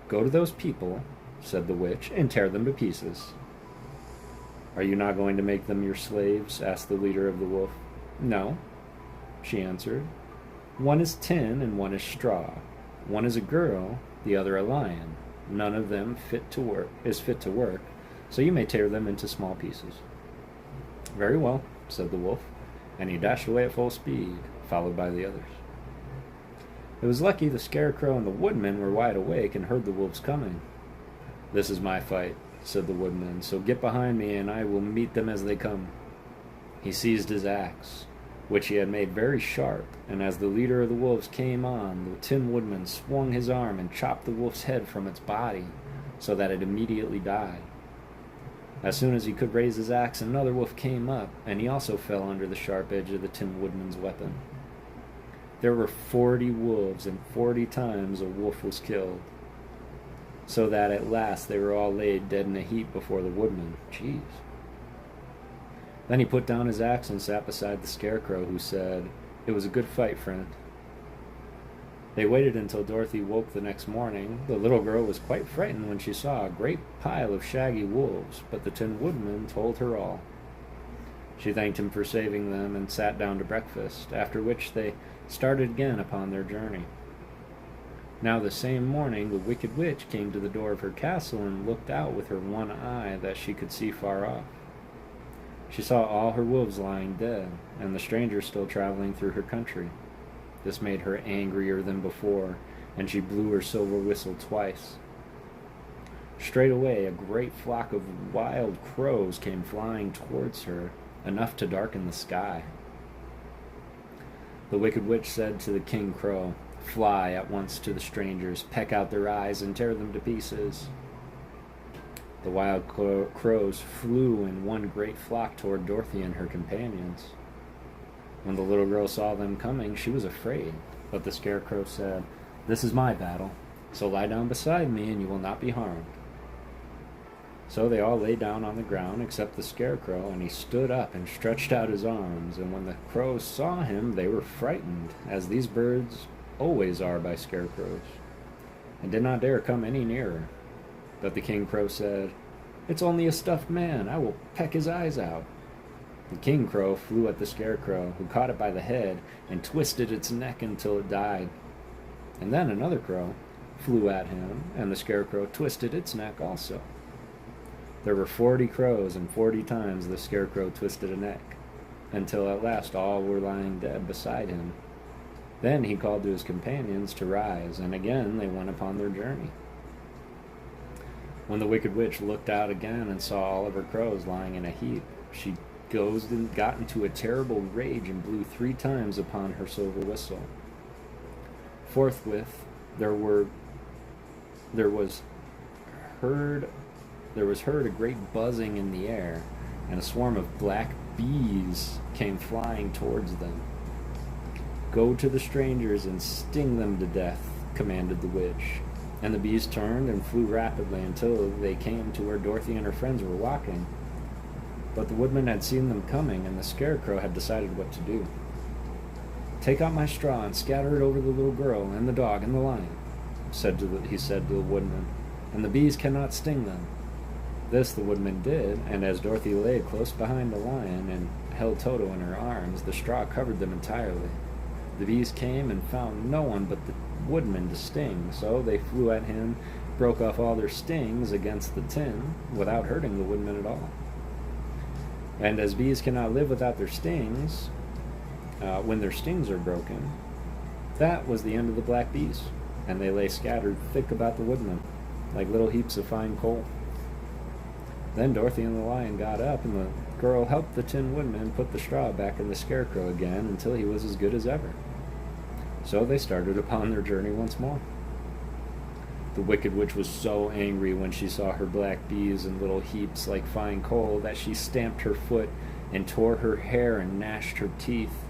"Go to those people," said the witch, "and tear them to pieces." "Are you not going to make them your slaves?" asked the leader of the wolf. "No," she answered. "One is tin and one is straw. One is a girl, the other a lion. None of them is fit to work, so you may tear them into small pieces." "Very well," said the wolf, and he dashed away at full speed, followed by the others. It was lucky the Scarecrow and the Woodman were wide awake and heard the wolves coming. "This is my fight," said the Woodman, "so get behind me and I will meet them as they come." He seized his axe, which he had made very sharp, and as the leader of the wolves came on, the Tin Woodman swung his arm and chopped the wolf's head from its body, so that it immediately died. As soon as he could raise his axe, another wolf came up, and he also fell under the sharp edge of the Tin Woodman's weapon. There were 40 wolves, and 40 times a wolf was killed, so that at last they were all laid dead in a heap before the Woodman. Jeez. Then he put down his axe and sat beside the Scarecrow, who said, "It was a good fight, friend." They waited until Dorothy woke the next morning. The little girl was quite frightened when she saw a great pile of shaggy wolves, but the Tin Woodman told her all. She thanked him for saving them and sat down to breakfast, after which they started again upon their journey. Now the same morning the Wicked Witch came to the door of her castle and looked out with her one eye that she could see far off. She saw all her wolves lying dead, and the strangers still traveling through her country. This made her angrier than before, and she blew her silver whistle twice. Straightway a great flock of wild crows came flying towards her, enough to darken the sky. The Wicked Witch said to the King Crow, "Fly at once to the strangers, peck out their eyes, and tear them to pieces." The wild crows flew in one great flock toward Dorothy and her companions. When the little girl saw them coming, she was afraid, but the Scarecrow said, "This is my battle, so lie down beside me and you will not be harmed." So they all lay down on the ground except the Scarecrow, and he stood up and stretched out his arms, and when the crows saw him they were frightened, as these birds always are by scarecrows, and did not dare come any nearer. But the king crow said, "It's only a stuffed man. I will peck his eyes out." The king crow flew at the scarecrow, who caught it by the head and twisted its neck until it died. And then another crow flew at him, and the scarecrow twisted its neck also. There were 40 crows, and 40 times the scarecrow twisted a neck, until at last all were lying dead beside him. Then he called to his companions to rise, and again they went upon their journey. When the Wicked Witch looked out again and saw all of her crows lying in a heap, she got into a terrible rage and blew 3 times upon her silver whistle. Forthwith there was heard a great buzzing in the air, and a swarm of black bees came flying towards them. "Go to the strangers and sting them to death," commanded the witch. And the bees turned and flew rapidly until they came to where Dorothy and her friends were walking. But the woodman had seen them coming, and the scarecrow had decided what to do. "Take out my straw and scatter it over the little girl and the dog and the lion," he said to the woodman, "and the bees cannot sting them." This the woodman did, and as Dorothy lay close behind the lion and held Toto in her arms, the straw covered them entirely. The bees came and found no one but the woodman to sting, so they flew at him, broke off all their stings against the tin, without hurting the woodman at all. And as bees cannot live without their stings, when their stings are broken, that was the end of the black bees, and they lay scattered thick about the woodman, like little heaps of fine coal. Then Dorothy and the lion got up, and the girl helped the Tin Woodman put the straw back in the scarecrow again until he was as good as ever. So they started upon their journey once more. The Wicked Witch was so angry when she saw her black bees in little heaps like fine coal that she stamped her foot and tore her hair and gnashed her teeth.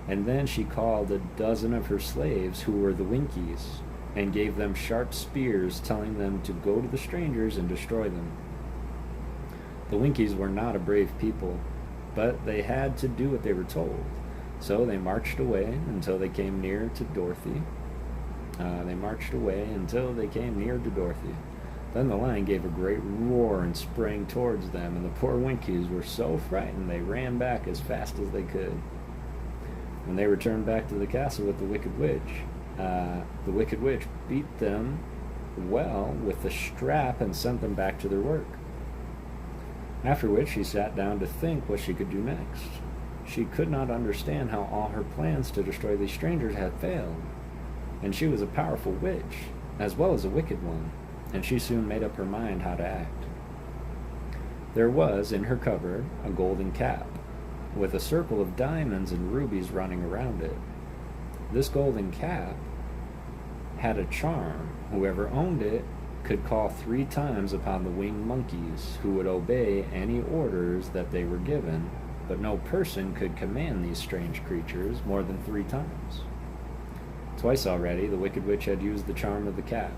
And then she called a dozen of her slaves, who were the Winkies, and gave them sharp spears, telling them to go to the strangers and destroy them. The Winkies were not a brave people, but they had to do what they were told. So they marched away until they came near to Dorothy. Then the lion gave a great roar and sprang towards them, and the poor Winkies were so frightened they ran back as fast as they could. When they returned back to the castle with the Wicked Witch beat them well with the strap and sent them back to their work. After which she sat down to think what she could do next. She could not understand how all her plans to destroy these strangers had failed, and she was a powerful witch, as well as a wicked one, and she soon made up her mind how to act. There was in her cupboard a golden cap, with a circle of diamonds and rubies running around it. This golden cap had a charm. Whoever owned it could call 3 times upon the winged monkeys, who would obey any orders that they were given, but no person could command these strange creatures more than 3 times. Twice already the Wicked Witch had used the charm of the cap.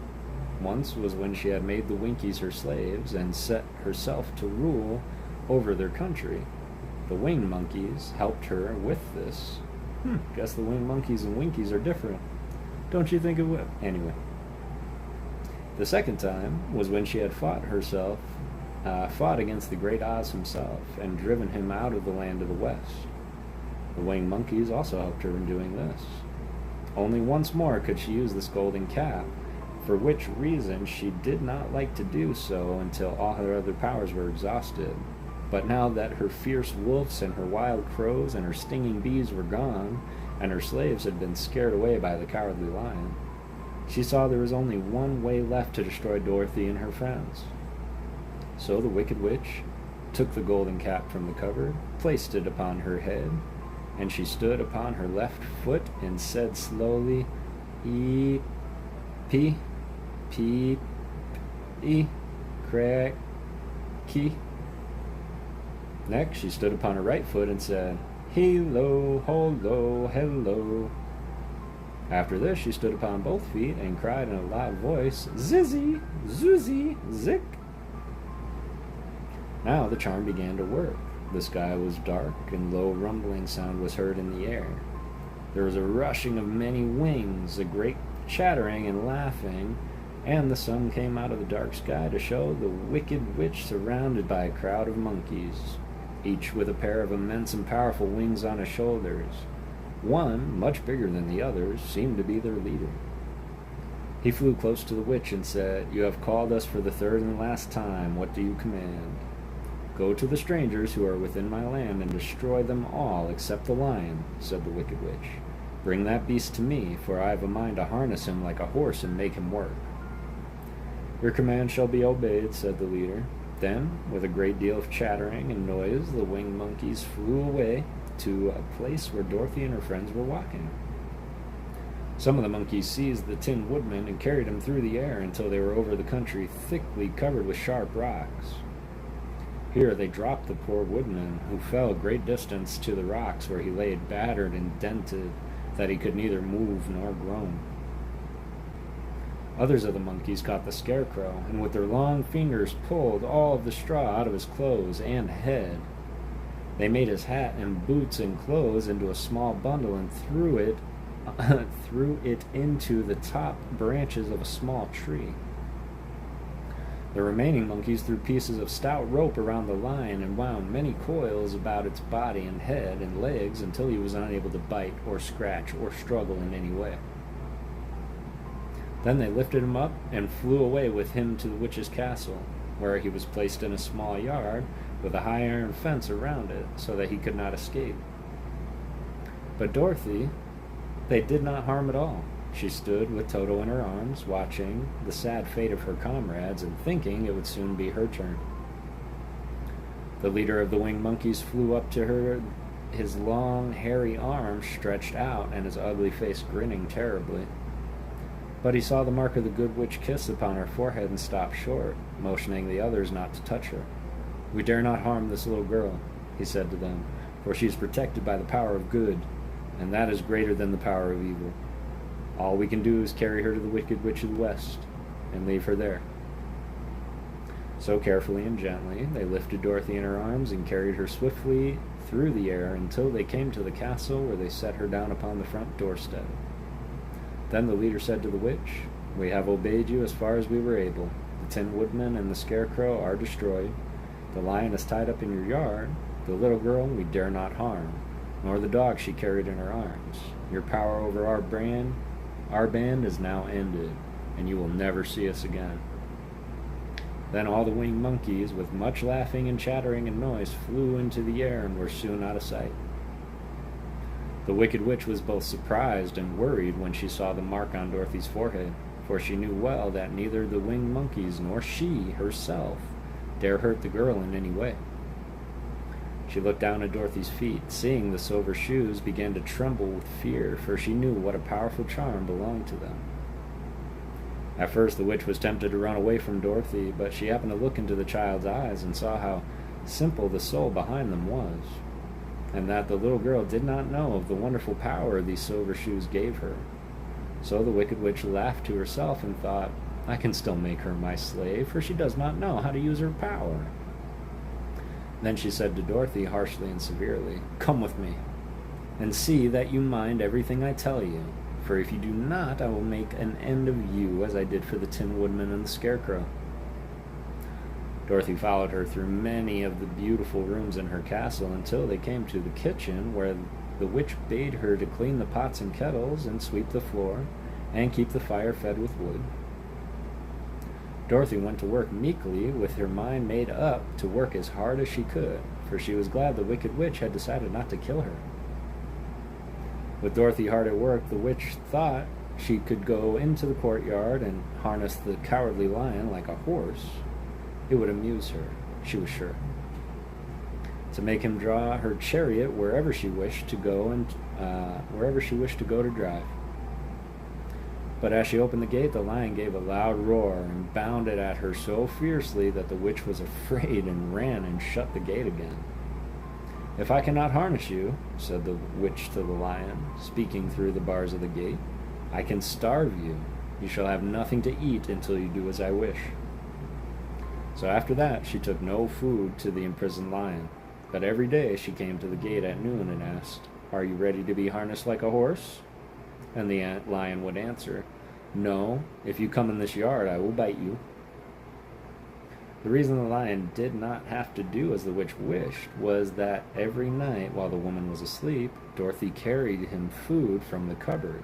Once was when she had made the Winkies her slaves and set herself to rule over their country. The winged monkeys helped her with this. Guess the winged monkeys and Winkies are different. Don't you think it would? Anyway. The second time was when she had fought against the great Oz himself, and driven him out of the land of the West. The winged monkeys also helped her in doing this. Only once more could she use this golden cap, for which reason she did not like to do so until all her other powers were exhausted. But now that her fierce wolves and her wild crows and her stinging bees were gone, and her slaves had been scared away by the cowardly lion, she saw there was only one way left to destroy Dorothy and her friends. So the Wicked Witch took the golden cap from the cupboard, placed it upon her head, and she stood upon her left foot and said slowly, "Eep, pee, peep, e, crack, key." Next, she stood upon her right foot and said, "Hello, holo, hello." After this, she stood upon both feet and cried in a loud voice, "Zizzy, zoozy, zick." Now the charm began to work. The sky was dark, and low rumbling sound was heard in the air. There was a rushing of many wings, a great chattering and laughing, and the sun came out of the dark sky to show the wicked witch surrounded by a crowd of monkeys, each with a pair of immense and powerful wings on his shoulders. One, much bigger than the others, seemed to be their leader. He flew close to the witch and said, "You have called us for the third and last time. What do you command?" "Go to the strangers who are within my land and destroy them all except the lion," said the wicked witch. "Bring that beast to me, for I have a mind to harness him like a horse and make him work." "Your command shall be obeyed," said the leader. Then, with a great deal of chattering and noise, the winged monkeys flew away to a place where Dorothy and her friends were walking. Some of the monkeys seized the Tin Woodman and carried him through the air until they were over the country thickly covered with sharp rocks. Here they dropped the poor woodman, who fell a great distance to the rocks, where he lay battered and dented, that he could neither move nor groan. Others of the monkeys caught the Scarecrow, and with their long fingers pulled all of the straw out of his clothes and head. They made his hat and boots and clothes into a small bundle and threw it into the top branches of a small tree. The remaining monkeys threw pieces of stout rope around the lion and wound many coils about its body and head and legs until he was unable to bite or scratch or struggle in any way. Then they lifted him up and flew away with him to the witch's castle, where he was placed in a small yard with a high iron fence around it so that he could not escape. But Dorothy they did not harm at all. She stood with Toto in her arms, watching the sad fate of her comrades and thinking it would soon be her turn. The leader of the winged monkeys flew up to her, his long, hairy arms stretched out and his ugly face grinning terribly. But he saw the mark of the good witch kiss upon her forehead and stopped short, motioning the others not to touch her. "We dare not harm this little girl," he said to them, "for she is protected by the power of good, and that is greater than the power of evil. All we can do is carry her to the Wicked Witch of the West and leave her there." So carefully and gently they lifted Dorothy in her arms and carried her swiftly through the air until they came to the castle, where they set her down upon the front doorstep. Then the leader said to the witch, "We have obeyed you as far as we were able. The Tin Woodman and the Scarecrow are destroyed. The lion is tied up in your yard. The little girl we dare not harm, nor the dog she carried in her arms. Your power over our band is now ended, and you will never see us again." Then all the winged monkeys, with much laughing and chattering and noise, flew into the air and were soon out of sight. The Wicked Witch was both surprised and worried when she saw the mark on Dorothy's forehead, for she knew well that neither the winged monkeys nor she herself dare hurt the girl in any way. She looked down at Dorothy's feet. Seeing the silver shoes, began to tremble with fear, for she knew what a powerful charm belonged to them. At first the witch was tempted to run away from Dorothy, but she happened to look into the child's eyes and saw how simple the soul behind them was, and that the little girl did not know of the wonderful power these silver shoes gave her. So the Wicked Witch laughed to herself and thought, "I can still make her my slave, for she does not know how to use her power." Then she said to Dorothy harshly and severely, "Come with me, and see that you mind everything I tell you, for if you do not, I will make an end of you as I did for the Tin Woodman and the Scarecrow." Dorothy followed her through many of the beautiful rooms in her castle until they came to the kitchen, where the witch bade her to clean the pots and kettles and sweep the floor and keep the fire fed with wood. Dorothy went to work meekly, with her mind made up to work as hard as she could, for she was glad the Wicked Witch had decided not to kill her. With Dorothy hard at work, the witch thought she could go into the courtyard and harness the cowardly lion like a horse. It would amuse her, she was sure, to make him draw her chariot wherever she wished to go to drive. But as she opened the gate, the lion gave a loud roar and bounded at her so fiercely that the witch was afraid and ran and shut the gate again. "If I cannot harness you," said the witch to the lion, speaking through the bars of the gate, "I can starve you. You shall have nothing to eat until you do as I wish." So after that she took no food to the imprisoned lion, but every day she came to the gate at noon and asked, "Are you ready to be harnessed like a horse?" And the lion would answer, "No, if you come in this yard, I will bite you." The reason the lion did not have to do as the witch wished was that every night while the woman was asleep, Dorothy carried him food from the cupboard.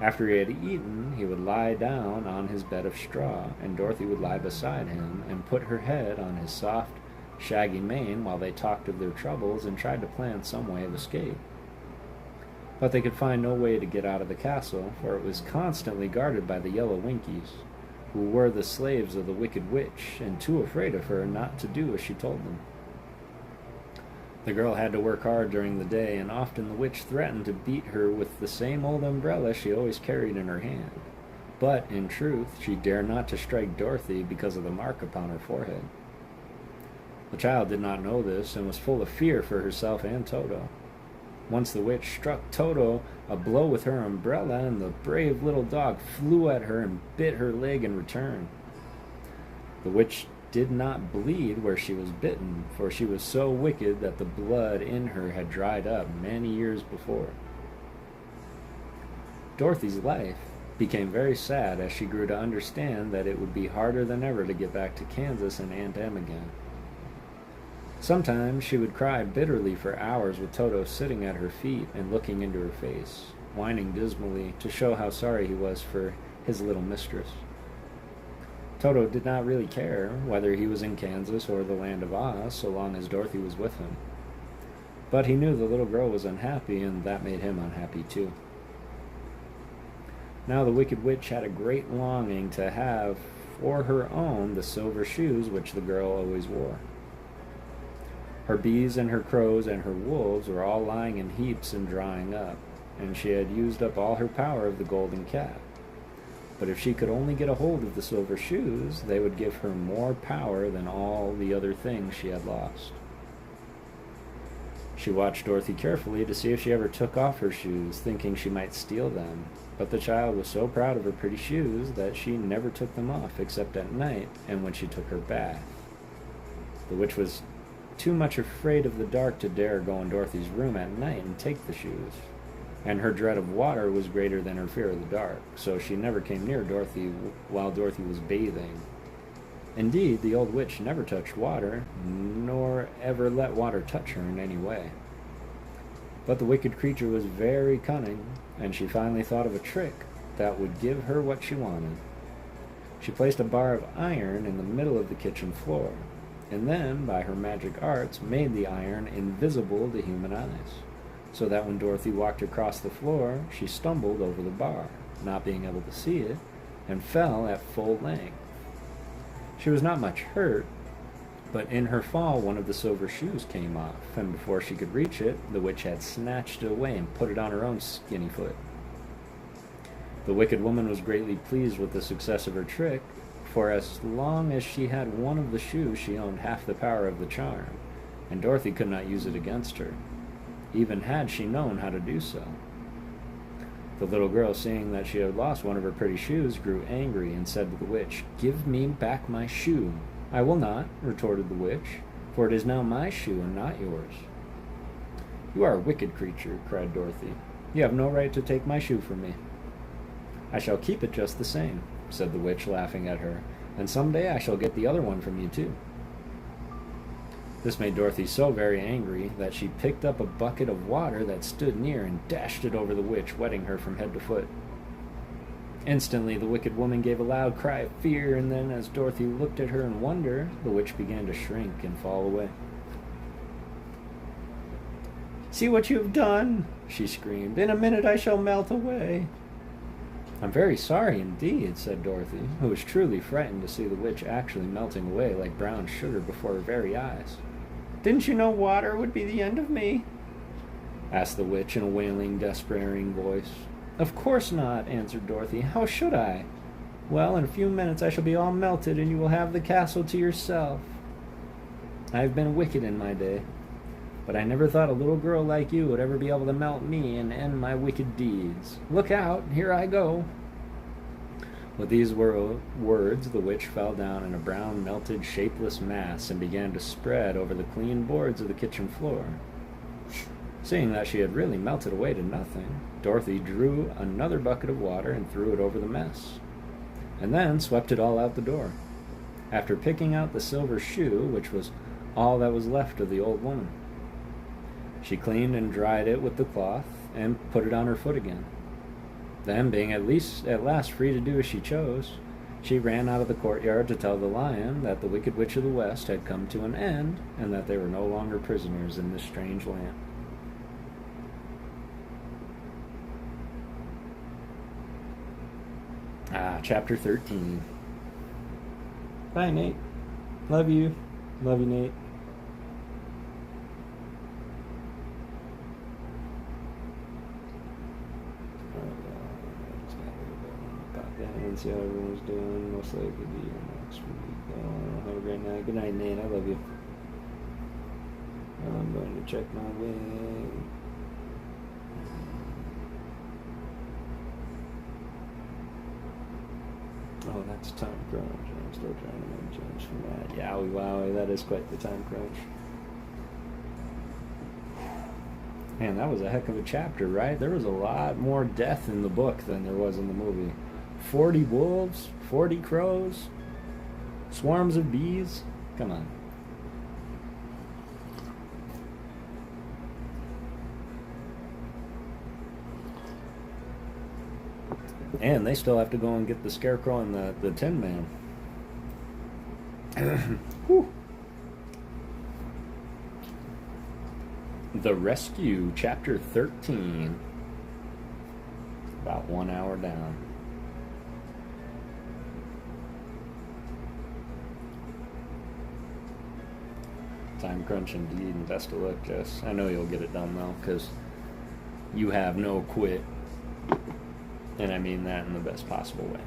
After he had eaten, he would lie down on his bed of straw, and Dorothy would lie beside him and put her head on his soft, shaggy mane while they talked of their troubles and tried to plan some way of escape. But they could find no way to get out of the castle, for it was constantly guarded by the yellow Winkies, who were the slaves of the wicked witch, and too afraid of her not to do as she told them. The girl had to work hard during the day, and often the witch threatened to beat her with the same old umbrella she always carried in her hand. But, in truth, she dared not to strike Dorothy because of the mark upon her forehead. The child did not know this, and was full of fear for herself and Toto. Once the witch struck Toto a blow with her umbrella, and the brave little dog flew at her and bit her leg in return. The witch did not bleed where she was bitten, for she was so wicked that the blood in her had dried up many years before. Dorothy's life became very sad as she grew to understand that it would be harder than ever to get back to Kansas and Aunt Em again. Sometimes she would cry bitterly for hours with Toto sitting at her feet and looking into her face, whining dismally to show how sorry he was for his little mistress. Toto did not really care whether he was in Kansas or the land of Oz, so long as Dorothy was with him. But he knew the little girl was unhappy, and that made him unhappy too. Now the wicked witch had a great longing to have for her own the silver shoes which the girl always wore. Her bees and her crows and her wolves were all lying in heaps and drying up, and she had used up all her power of the golden cap. But if she could only get a hold of the silver shoes, they would give her more power than all the other things she had lost. She watched Dorothy carefully to see if she ever took off her shoes, thinking she might steal them. But the child was so proud of her pretty shoes that she never took them off except at night and when she took her bath. The witch was too much afraid of the dark to dare go in Dorothy's room at night and take the shoes, and her dread of water was greater than her fear of the dark, so she never came near Dorothy while Dorothy was bathing. Indeed, the old witch never touched water, nor ever let water touch her in any way. But the wicked creature was very cunning, and she finally thought of a trick that would give her what she wanted. She placed a bar of iron in the middle of the kitchen floor, and then, by her magic arts, made the iron invisible to human eyes, so that when Dorothy walked across the floor, she stumbled over the bar, not being able to see it, and fell at full length. She was not much hurt, but in her fall one of the silver shoes came off, and before she could reach it, the witch had snatched it away and put it on her own skinny foot. The wicked woman was greatly pleased with the success of her trick, for as long as she had one of the shoes, she owned half the power of the charm, and Dorothy could not use it against her, even had she known how to do so. The little girl, seeing that she had lost one of her pretty shoes, grew angry and said to the witch, "Give me back my shoe." "I will not," retorted the witch, "for it is now my shoe and not yours." "You are a wicked creature," cried Dorothy. "You have no right to take my shoe from me." "I shall keep it just the same," said the witch, laughing at her, "and someday I shall get the other one from you too." This made Dorothy so very angry that she picked up a bucket of water that stood near and dashed it over the witch, wetting her from head to foot. Instantly the wicked woman gave a loud cry of fear, and then, as Dorothy looked at her in wonder, the witch began to shrink and fall away. "See what you have done!" she screamed. "In a minute I shall melt away." "I'm very sorry indeed," said Dorothy, who was truly frightened to see the witch actually melting away like brown sugar before her very eyes. "Didn't you know water would be the end of me?" asked the witch in a wailing, despairing voice. "Of course not," answered Dorothy. "How should I?" "Well, in a few minutes I shall be all melted, and you will have the castle to yourself. I have been wicked in my day, but I never thought a little girl like you would ever be able to melt me and end my wicked deeds. Look out, here I go." With these words, the witch fell down in a brown, melted, shapeless mass and began to spread over the clean boards of the kitchen floor. Seeing that she had really melted away to nothing, Dorothy drew another bucket of water and threw it over the mess, and then swept it all out the door, after picking out the silver shoe, which was all that was left of the old woman. She cleaned and dried it with the cloth, and put it on her foot again. Then, being at last free to do as she chose, she ran out of the courtyard to tell the lion that the Wicked Witch of the West had come to an end, and that they were no longer prisoners in this strange land. Chapter 13. Bye, Nate. Love you. Love you, Nate. And see how everyone's doing. Most likely be here next week. Have a great night. Good night, Nate. I love you. I'm going to check my wing. Oh, that's time crunch. I'm still trying to make change from that. Yowie wowie, that is quite the time crunch. Man, that was a heck of a chapter, right? There was a lot more death in the book than there was in the movie. 40 wolves, 40 crows, swarms of bees. Come on. And they still have to go and get the Scarecrow and the Tin Man. Whew. The Rescue, Chapter 13. About 1 hour down. Time crunch indeed, and best of luck, Jess. I know you'll get it done, though, because you have no quit. And I mean that in the best possible way.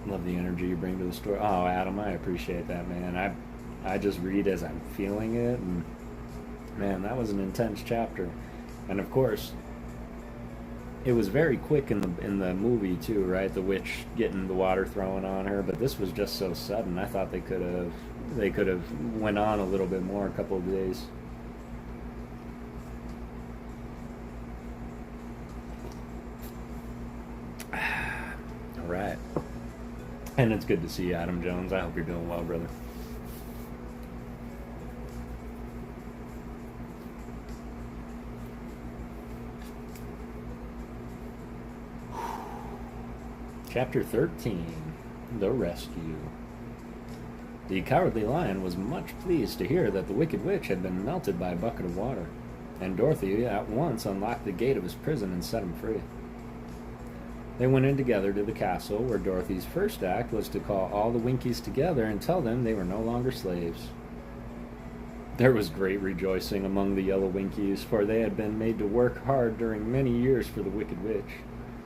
Love the energy you bring to the story. Oh, Adam, I appreciate that, man. I just read as I'm feeling it, and man, that was an intense chapter. And of course, it was very quick in the movie too, right? The witch getting the water thrown on her, but this was just so sudden. I thought they could have went on a little bit more, a couple of days. All right. And it's good to see you, Adam Jones. I hope you're doing well, brother. Chapter 13, The Rescue. The Cowardly Lion was much pleased to hear that the Wicked Witch had been melted by a bucket of water, and Dorothy at once unlocked the gate of his prison and set him free. They went in together to the castle, where Dorothy's first act was to call all the Winkies together and tell them they were no longer slaves. There was great rejoicing among the yellow Winkies, for they had been made to work hard during many years for the Wicked Witch,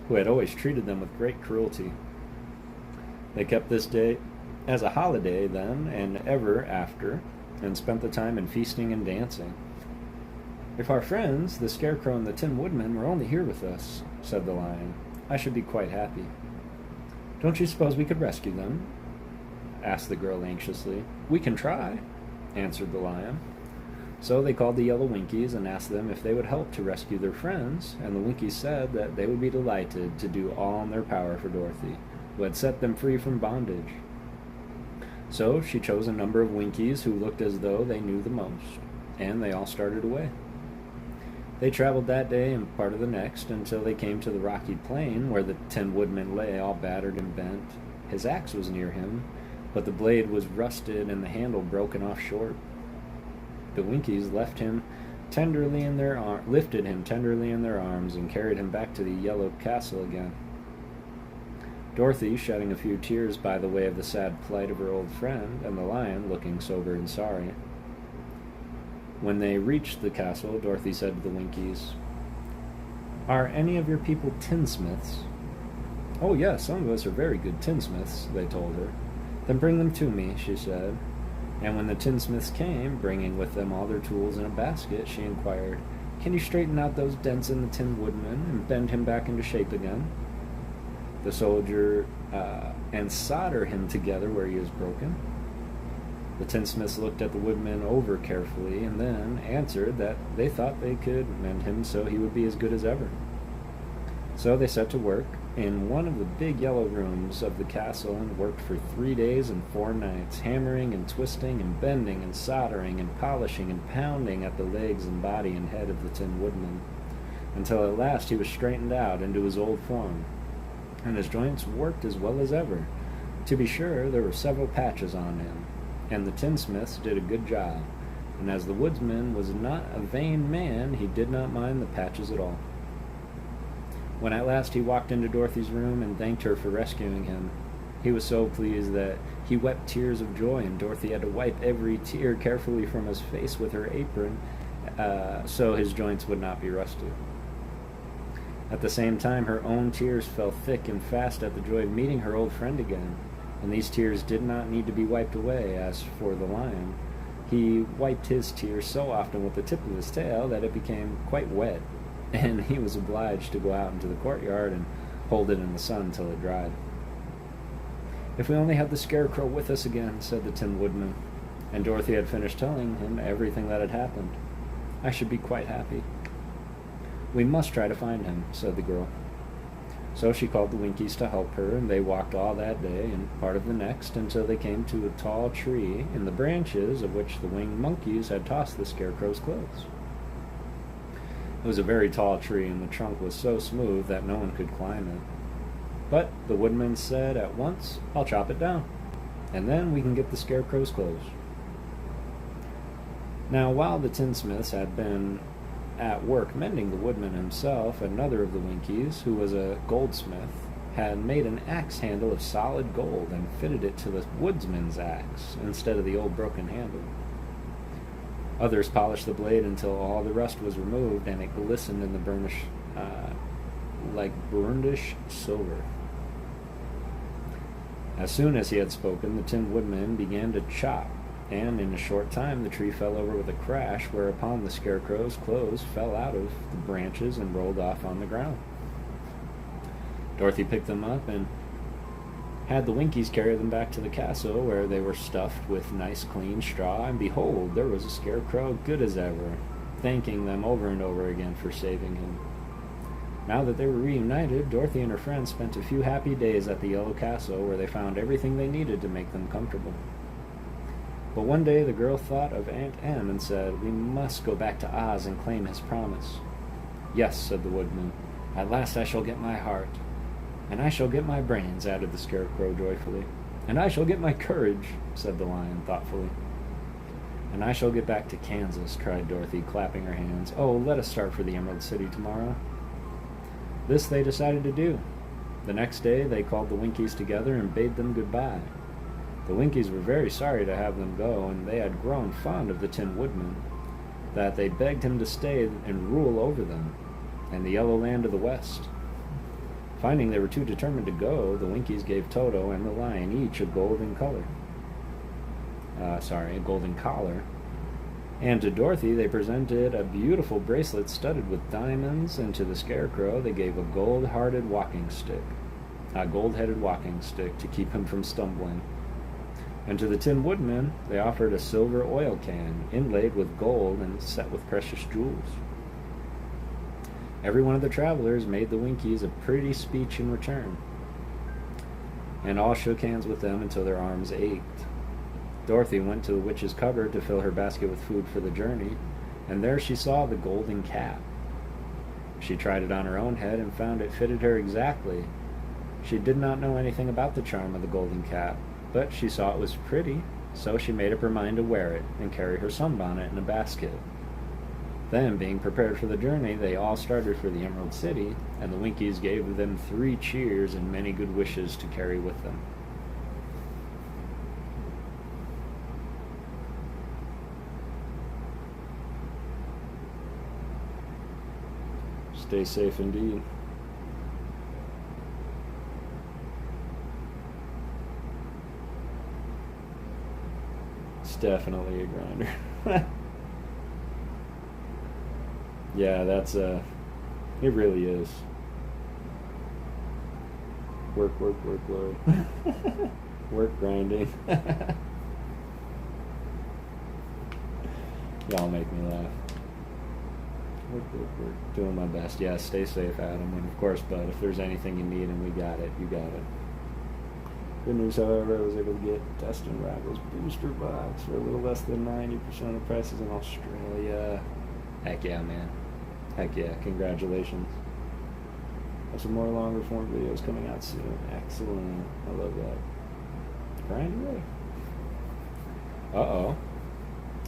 who had always treated them with great cruelty. They kept this day as a holiday then and ever after, and spent the time in feasting and dancing. "If our friends, the Scarecrow and the Tin Woodman, were only here with us," said the Lion, "I should be quite happy." "Don't you suppose we could rescue them?" asked the girl anxiously. "We can try," answered the Lion. So they called the yellow Winkies and asked them if they would help to rescue their friends, and the Winkies said that they would be delighted to do all in their power for Dorothy, who had set them free from bondage. So she chose a number of Winkies who looked as though they knew the most, and they all started away. They traveled that day and part of the next until they came to the rocky plain where the Tin Woodman lay all battered and bent. His axe was near him, but the blade was rusted and the handle broken off short. The Winkies lifted him tenderly in their arms and carried him back to the yellow castle again. Dorothy shedding a few tears by the way of the sad plight of her old friend, and the Lion looking sober and sorry. When they reached the castle, Dorothy said to the Winkies, "Are any of your people tinsmiths?" "Oh yes, some of us are very good tinsmiths," they told her. "Then bring them to me," she said. And when the tinsmiths came, bringing with them all their tools in a basket, she inquired, "Can you straighten out those dents in the Tin Woodman and bend him back into shape again?" the soldier and solder him together where he is broken. The tinsmiths looked at the woodman over carefully and then answered that they thought they could mend him so he would be as good as ever. So they set to work in one of the big yellow rooms of the castle and worked for 3 days and 4 nights, hammering and twisting and bending and soldering and polishing and pounding at the legs and body and head of the Tin Woodman, until at last he was straightened out into his old form, and his joints worked as well as ever. To be sure, there were several patches on him, and the tinsmiths did a good job, and as the woodsman was not a vain man, he did not mind the patches at all. When at last he walked into Dorothy's room and thanked her for rescuing him, he was so pleased that he wept tears of joy, and Dorothy had to wipe every tear carefully from his face with her apron so his joints would not be rusted. At the same time, her own tears fell thick and fast at the joy of meeting her old friend again, and these tears did not need to be wiped away. As for the lion, he wiped his tears so often with the tip of his tail that it became quite wet, and he was obliged to go out into the courtyard and hold it in the sun till it dried. "If we only had the Scarecrow with us again," said the Tin Woodman, and Dorothy had finished telling him everything that had happened. "I should be quite happy." "We must try to find him," said the girl. So she called the Winkies to help her, and they walked all that day and part of the next until they came to a tall tree, in the branches of which the winged monkeys had tossed the Scarecrow's clothes. It was a very tall tree, and the trunk was so smooth that no one could climb it. But the woodman said at once, "I'll chop it down, and then we can get the Scarecrow's clothes." Now, while the tinsmiths had been at work mending the woodman himself, another of the Winkies, who was a goldsmith, had made an axe handle of solid gold and fitted it to the woodsman's axe instead of the old broken handle. Others polished the blade until all the rust was removed, and it glistened in the burnish like burnished silver. As soon as he had spoken, the Tin Woodman began to chop, and in a short time the tree fell over with a crash, whereupon the Scarecrow's clothes fell out of the branches and rolled off on the ground. Dorothy picked them up and had the Winkies carry them back to the castle, where they were stuffed with nice clean straw, and behold, there was a Scarecrow good as ever, thanking them over and over again for saving him. Now that they were reunited, Dorothy and her friends spent a few happy days at the Yellow Castle, where they found everything they needed to make them comfortable. But one day the girl thought of Aunt Em and said, "We must go back to Oz and claim his promise." "Yes," said the Woodman, "at last I shall get my heart." "And I shall get my brains," added the Scarecrow joyfully. "And I shall get my courage," said the Lion thoughtfully. "And I shall get back to Kansas," cried Dorothy, clapping her hands. "Oh, let us start for the Emerald City tomorrow." This they decided to do. The next day they called the Winkies together and bade them goodbye. The Winkies were very sorry to have them go, and they had grown fond of the Tin Woodman, that they begged him to stay and rule over them, and the yellow land of the West. Finding they were too determined to go, the Winkies gave Toto and the Lion each a golden collar. A golden collar. And to Dorothy they presented a beautiful bracelet studded with diamonds, and to the Scarecrow they gave a gold-headed walking stick to keep him from stumbling. And to the Tin Woodman they offered a silver oil can, inlaid with gold and set with precious jewels. Every one of the travelers made the Winkies a pretty speech in return, and all shook hands with them until their arms ached. Dorothy went to the witch's cupboard to fill her basket with food for the journey, and there she saw the golden cap. She tried it on her own head and found it fitted her exactly. She did not know anything about the charm of the golden cap, but she saw it was pretty, so she made up her mind to wear it and carry her sunbonnet in a basket. Then, being prepared for the journey, they all started for the Emerald City, and the Winkies gave them 3 cheers and many good wishes to carry with them. Stay safe indeed. It's definitely a grinder. Yeah, it really is. Work, work, work, work. Work grinding. Y'all make me laugh. Work, work, work. Doing my best. Yeah, stay safe, Adam. And of course, bud, if there's anything you need and we got it, you got it. Good news, however, I was able to get Dustin Rivals booster box for a little less than 90% of prices in Australia. Heck yeah, man. Heck yeah. Congratulations. Have some more longer form videos coming out soon. Excellent. I love that. Grind away. Uh-oh.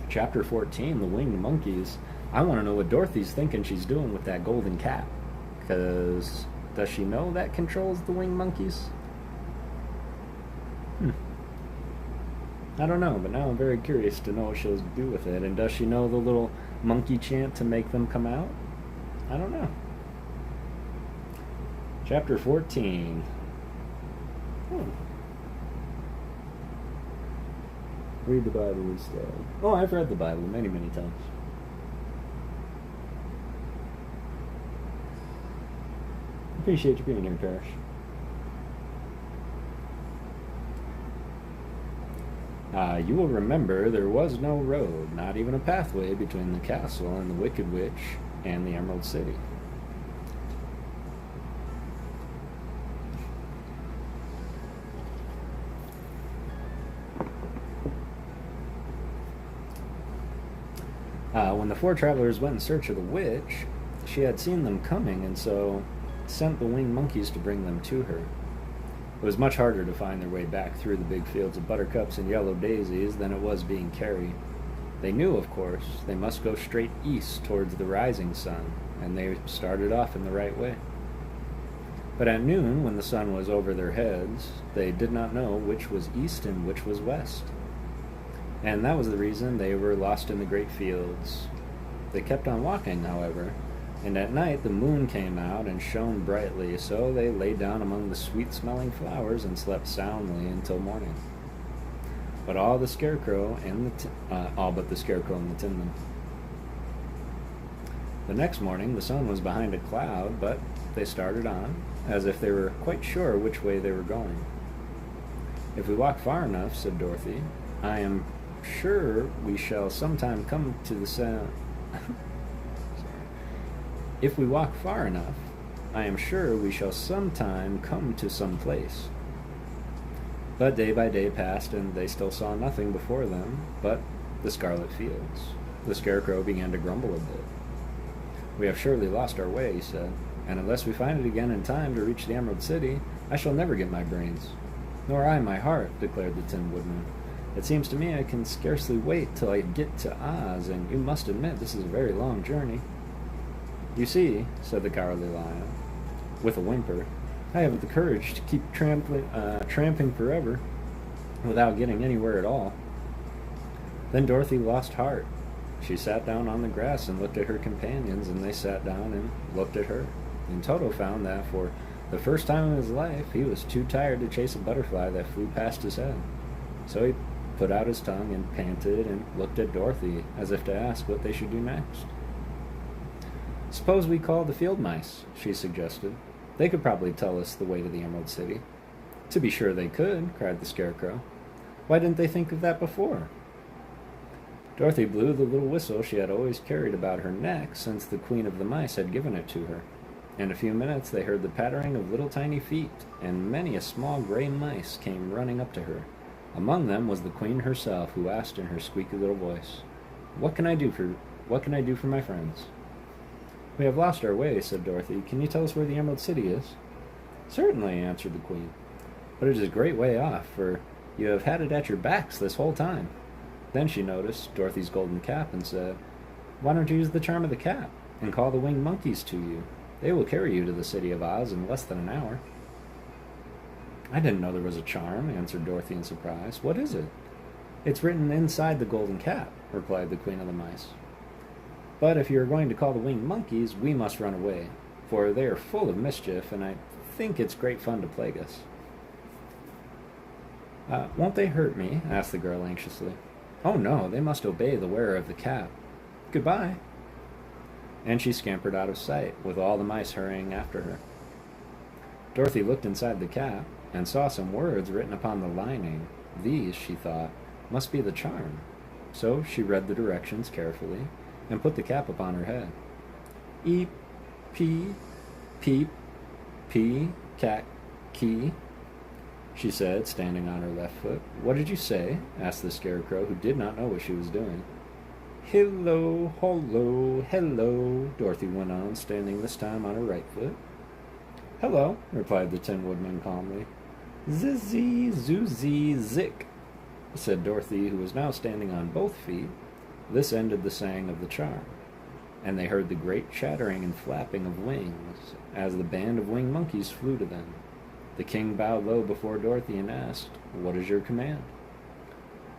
Chapter 14, The Winged Monkeys. I want to know what Dorothy's thinking she's doing with that golden cap. Because does she know that controls the winged monkeys? I don't know, but now I'm very curious to know what she'll do with it. And does she know the little monkey chant to make them come out? I don't know. Chapter 14. Read the Bible instead. Oh, I've read the Bible many, many times. Appreciate you being here, Parrish. You will remember there was no road, not even a pathway between the castle and the Wicked Witch and the Emerald City. When the four travelers went in search of the witch, she had seen them coming and so sent the winged monkeys to bring them to her. It was much harder to find their way back through the big fields of buttercups and yellow daisies than it was being carried. They knew, of course, they must go straight east towards the rising sun, and they started off in the right way. But at noon, when the sun was over their heads, they did not know which was east and which was west. And that was the reason they were lost in the great fields. They kept on walking, however, and at night the moon came out and shone brightly, so they lay down among the sweet-smelling flowers and slept soundly until morning. But all but the Scarecrow and the Tin Man. The next morning the sun was behind a cloud, but they started on, as if they were quite sure which way they were going. "If we walk far enough," said Dorothy, "I am sure we shall sometime come to the If we walk far enough, I am sure we shall sometime come to some place." But day by day passed, and they still saw nothing before them but the scarlet fields. The Scarecrow began to grumble a bit. "We have surely lost our way," he said, "and unless we find it again in time to reach the Emerald City, I shall never get my brains." "Nor I my heart," declared the Tin Woodman. "It seems to me I can scarcely wait till I get to Oz, and you must admit this is a very long journey." "You see," said the Cowardly Lion, with a whimper, "I have the courage to keep tramping forever without getting anywhere at all." Then Dorothy lost heart. She sat down on the grass and looked at her companions, and they sat down and looked at her. And Toto found that for the first time in his life he was too tired to chase a butterfly that flew past his head. So he put out his tongue and panted and looked at Dorothy as if to ask what they should do next. "Suppose we call the field mice," she suggested. "They could probably tell us the way to the Emerald City." "To be sure they could," cried the Scarecrow. "Why didn't they think of that before?" Dorothy blew the little whistle she had always carried about her neck since the Queen of the Mice had given it to her. In a few minutes they heard the pattering of little tiny feet, and many a small gray mice came running up to her. Among them was the Queen herself, who asked in her squeaky little voice, What can I do for my friends?" "We have lost our way," said Dorothy. "Can you tell us where the Emerald City is?" "Certainly," answered the Queen. "But it is a great way off, for you have had it at your backs this whole time." Then she noticed Dorothy's golden cap and said, "Why don't you use the charm of the cap and call the winged monkeys to you? They will carry you to the city of Oz in less than an hour." "I didn't know there was a charm," answered Dorothy in surprise. "What is it?" "It's written inside the golden cap," replied the Queen of the Mice. "But if you are going to call the winged monkeys, we must run away, for they are full of mischief, and I think it's great fun to plague us." Won't they hurt me?" asked the girl anxiously. "Oh no, they must obey the wearer of the cap. Goodbye." And she scampered out of sight, with all the mice hurrying after her. Dorothy looked inside the cap and saw some words written upon the lining. These, she thought, must be the charm. So she read the directions carefully and put the cap upon her head. Eep, pee, peep, pee, cat, key, she said, standing on her left foot. What did you say? Asked the Scarecrow, who did not know what she was doing. Hello, hello, hello, Dorothy went on, standing this time on her right foot. Hello, replied the Tin Woodman calmly. Zizzy, zoozy, zick, said Dorothy, who was now standing on both feet. This ended the saying of the charm, and they heard the great chattering and flapping of wings as the band of winged monkeys flew to them. The king bowed low before Dorothy and asked, What is your command?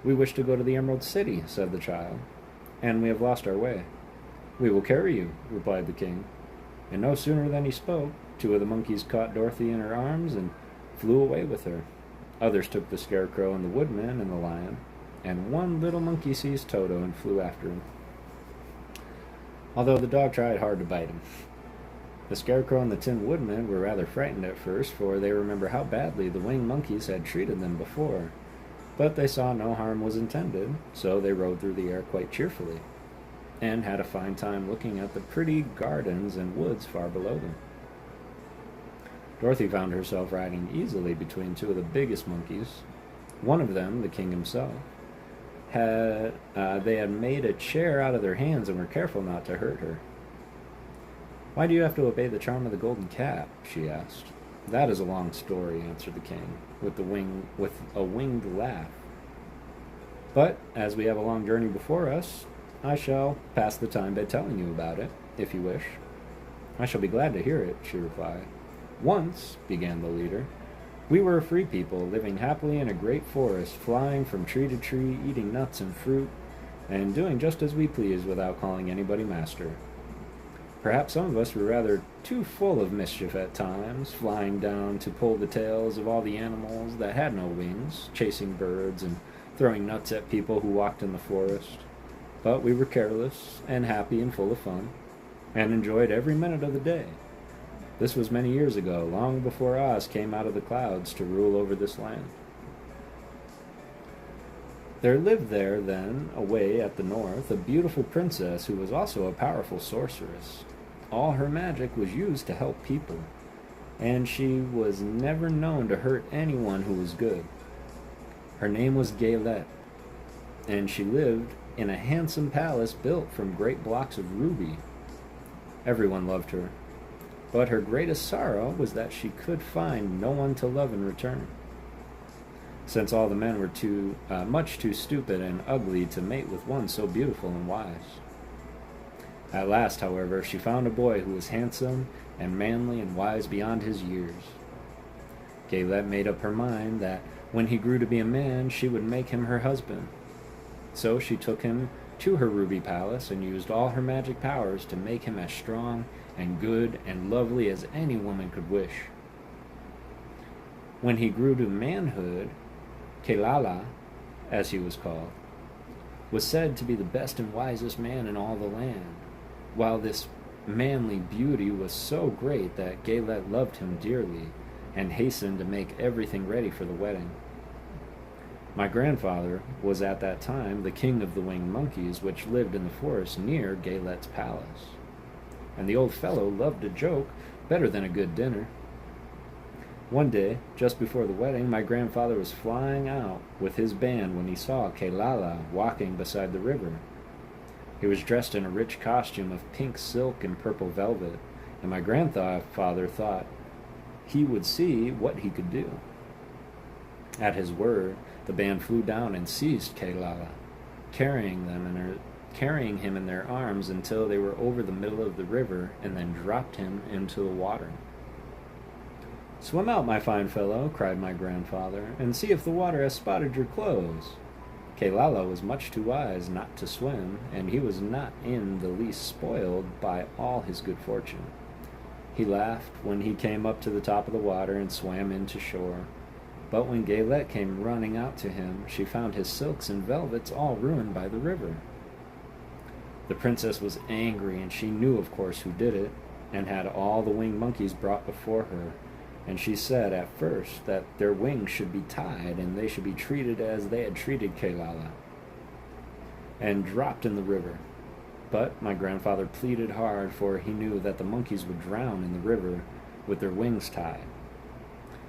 We wish to go to the Emerald City, said the child, and we have lost our way. We will carry you, replied the king. And no sooner than he spoke, two of the monkeys caught Dorothy in her arms and flew away with her. Others took the Scarecrow and the Woodman and the Lion, and one little monkey seized Toto and flew after him, although the dog tried hard to bite him. The Scarecrow and the Tin Woodman were rather frightened at first, for they remember how badly the winged monkeys had treated them before. But they saw no harm was intended, so they rode through the air quite cheerfully, and had a fine time looking at the pretty gardens and woods far below them. Dorothy found herself riding easily between two of the biggest monkeys. One of them, the king himself, they had made a chair out of their hands and were careful not to hurt her. Why do you have to obey the charm of the golden cap? She asked. That is a long story, answered the king, with a winged laugh. But, as we have a long journey before us, I shall pass the time by telling you about it, if you wish. I shall be glad to hear it, she replied. Once, began the leader, we were a free people, living happily in a great forest, flying from tree to tree, eating nuts and fruit, and doing just as we pleased without calling anybody master. Perhaps some of us were rather too full of mischief at times, flying down to pull the tails of all the animals that had no wings, chasing birds and throwing nuts at people who walked in the forest. But we were careless and happy and full of fun, and enjoyed every minute of the day. This was many years ago, long before Oz came out of the clouds to rule over this land. There lived there then, away at the north, a beautiful princess who was also a powerful sorceress. All her magic was used to help people, and she was never known to hurt anyone who was good. Her name was Gaylette, and she lived in a handsome palace built from great blocks of ruby. Everyone loved her, but her greatest sorrow was that she could find no one to love in return, since all the men were much too stupid and ugly to mate with one so beautiful and wise. At last, however, she found a boy who was handsome and manly and wise beyond his years. Gaylette made up her mind that when he grew to be a man, she would make him her husband. So she took him to her ruby palace and used all her magic powers to make him as strong and good and lovely as any woman could wish. When he grew to manhood, Kelala, as he was called, was said to be the best and wisest man in all the land, while this manly beauty was so great that Gaylette loved him dearly and hastened to make everything ready for the wedding. My grandfather was at that time the king of the winged monkeys, which lived in the forest near Gaylette's palace, and the old fellow loved a joke better than a good dinner. One day, just before the wedding, my grandfather was flying out with his band when he saw Kelala walking beside the river. He was dressed in a rich costume of pink silk and purple velvet, and my grandfather thought he would see what he could do. At his word, the band flew down and seized Kelala, carrying him in their arms until they were over the middle of the river, and then dropped him into the water. "Swim out, my fine fellow," cried my grandfather, "and see if the water has spotted your clothes." Kelala was much too wise not to swim, and he was not in the least spoiled by all his good fortune. He laughed when he came up to the top of the water and swam in to shore. But when Gaylette came running out to him, she found his silks and velvets all ruined by the river. The princess was angry, and she knew, of course, who did it, and had all the winged monkeys brought before her. and she said at first that their wings should be tied and they should be treated as they had treated Kailala, and dropped in the river. But my grandfather pleaded hard, for he knew that the monkeys would drown in the river with their wings tied.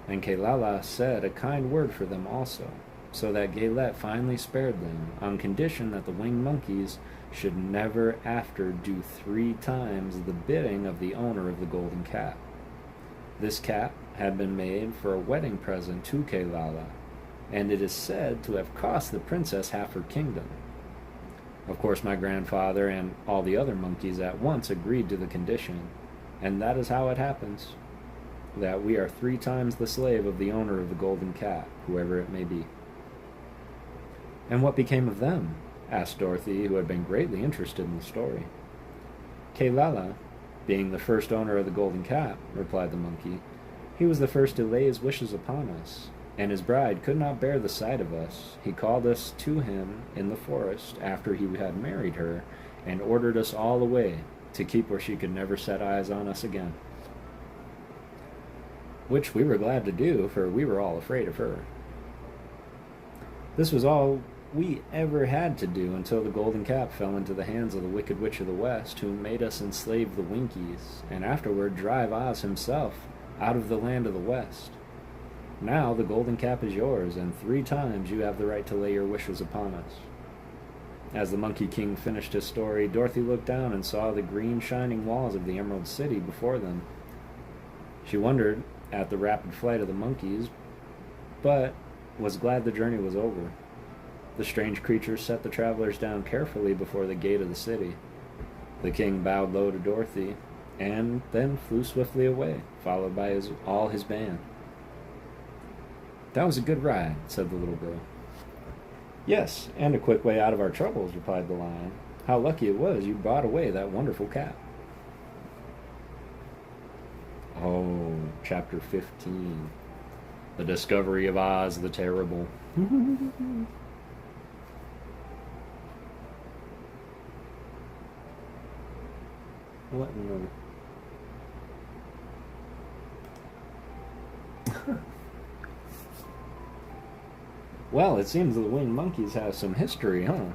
And Kailala said a kind word for them also, so that Gaylet finally spared them, on condition that the winged monkeys should never after do 3 times the bidding of the owner of the golden cap. This cap had been made for a wedding present to Kailala, and it is said to have cost the princess half her kingdom. Of course, my grandfather and all the other monkeys at once agreed to the condition, and that is how it happens, that we are 3 times the slave of the owner of the golden cap, whoever it may be. And what became of them? Asked Dorothy, who had been greatly interested in the story. Kailala, being the first owner of the golden cap, replied the monkey, he was the first to lay his wishes upon us, and his bride could not bear the sight of us. He called us to him in the forest after he had married her, and ordered us all away to keep where she could never set eyes on us again. Which we were glad to do, for we were all afraid of her. This was all we ever had to do until the golden cap fell into the hands of the Wicked Witch of the West, who made us enslave the Winkies, and afterward drive Oz himself out of the land of the West. Now the golden cap is yours, and 3 times you have the right to lay your wishes upon us. As the Monkey King finished his story, Dorothy looked down and saw the green shining walls of the Emerald City before them. She wondered at the rapid flight of the monkeys, but was glad the journey was over. The strange creatures set the travelers down carefully before the gate of the city. The king bowed low to Dorothy, and then flew swiftly away, followed by all his band. "That was a good ride," said the little girl. "Yes, and a quick way out of our troubles," replied the lion. "How lucky it was you brought away that wonderful cap." Oh, Chapter 15. The Discovery of Oz the Terrible. What in the... Well, it seems the winged monkeys have some history, huh?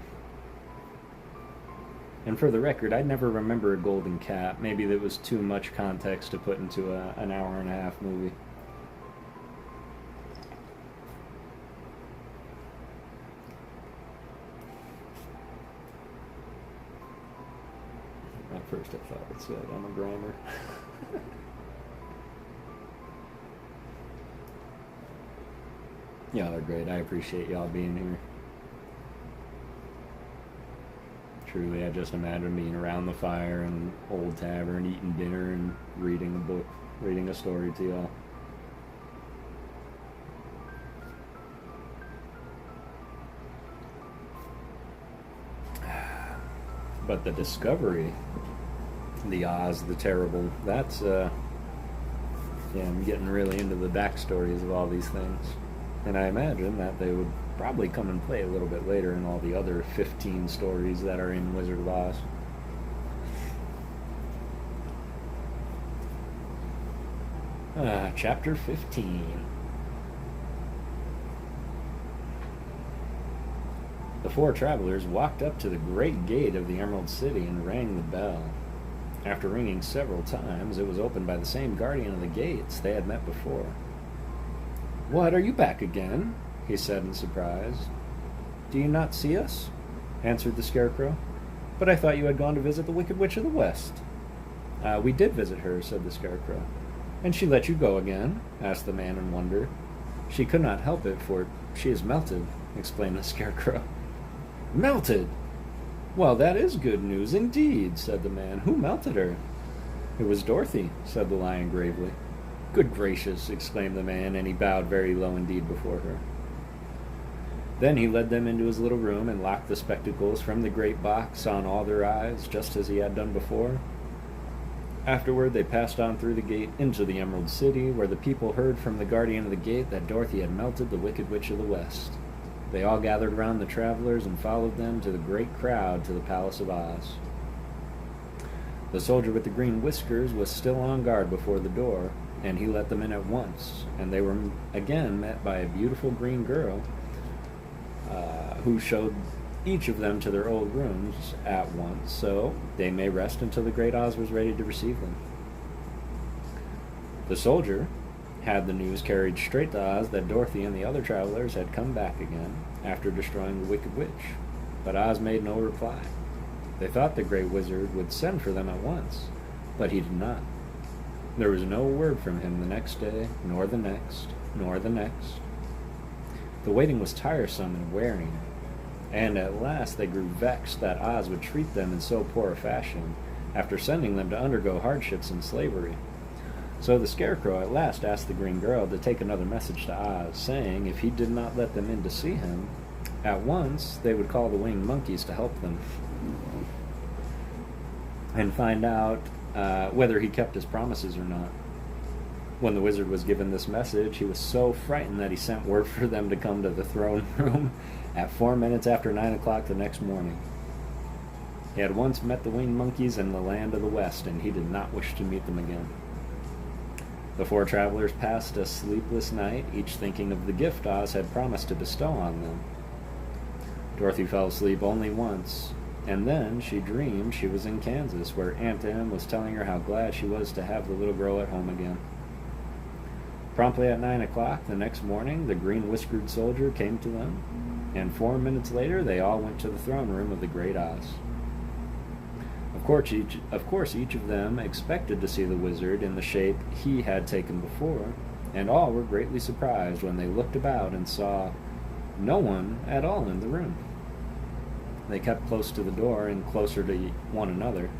And for the record, I'd never remember a golden cap. Maybe there was too much context to put into an hour-and-a-half movie. At first I thought it said I'm a grammar. Y'all are great. I appreciate y'all being here. Truly, I just imagine being around the fire in an old tavern, eating dinner and reading a book, reading a story to y'all. But the discovery, the Oz the Terrible, that's, yeah, I'm getting really into the backstories of all these things. And I imagine that they would probably come and play a little bit later in all the other 15 stories that are in Wizard of Oz. Chapter 15. The 4 travelers walked up to the great gate of the Emerald City and rang the bell. After ringing several times, it was opened by the same guardian of the gates they had met before. "What, are you back again?" he said in surprise. "Do you not see us?" answered the Scarecrow. "But I thought you had gone to visit the Wicked Witch of the West." We did visit her," said the Scarecrow. "And she let you go again?" asked the man in wonder. "She could not help it, for she is melted," explained the Scarecrow. "Melted? Well, that is good news indeed," said the man. "Who melted her?" "It was Dorothy," said the lion gravely. "Good gracious," exclaimed the man, and he bowed very low indeed before her. Then he led them into his little room and locked the spectacles from the great box on all their eyes, just as he had done before. Afterward they passed on through the gate into the Emerald City, where the people heard from the guardian of the gate that Dorothy had melted the Wicked Witch of the West. They all gathered around the travelers and followed them to the great crowd to the Palace of Oz. The soldier with the green whiskers was still on guard before the door, and he let them in at once, and they were again met by a beautiful green girl who showed each of them to their old rooms at once, so they may rest until the great Oz was ready to receive them. The soldier had the news carried straight to Oz that Dorothy and the other travelers had come back again after destroying the Wicked Witch, but Oz made no reply. They thought the Great Wizard would send for them at once, but he did not. There was no word from him the next day, nor the next, nor the next. The waiting was tiresome and wearing, and at last they grew vexed that Oz would treat them in so poor a fashion after sending them to undergo hardships and slavery. So the Scarecrow at last asked the Green Girl to take another message to Oz, saying if he did not let them in to see him, at once they would call the winged monkeys to help them and find out whether he kept his promises or not. When the wizard was given this message, he was so frightened that he sent word for them to come to the throne room at 4 minutes after 9 o'clock the next morning. He had once met the winged monkeys in the land of the West, and he did not wish to meet them again. The four travelers passed a sleepless night, each thinking of the gift Oz had promised to bestow on them. Dorothy fell asleep only once, and then she dreamed she was in Kansas, where Aunt Em was telling her how glad she was to have the little girl at home again. Promptly at 9 o'clock the next morning, the green-whiskered soldier came to them, and 4 minutes later they all went to the throne room of the great Oz. Of course, each of them expected to see the wizard in the shape he had taken before, and all were greatly surprised when they looked about and saw no one at all in the room. They kept close to the door and closer to one another,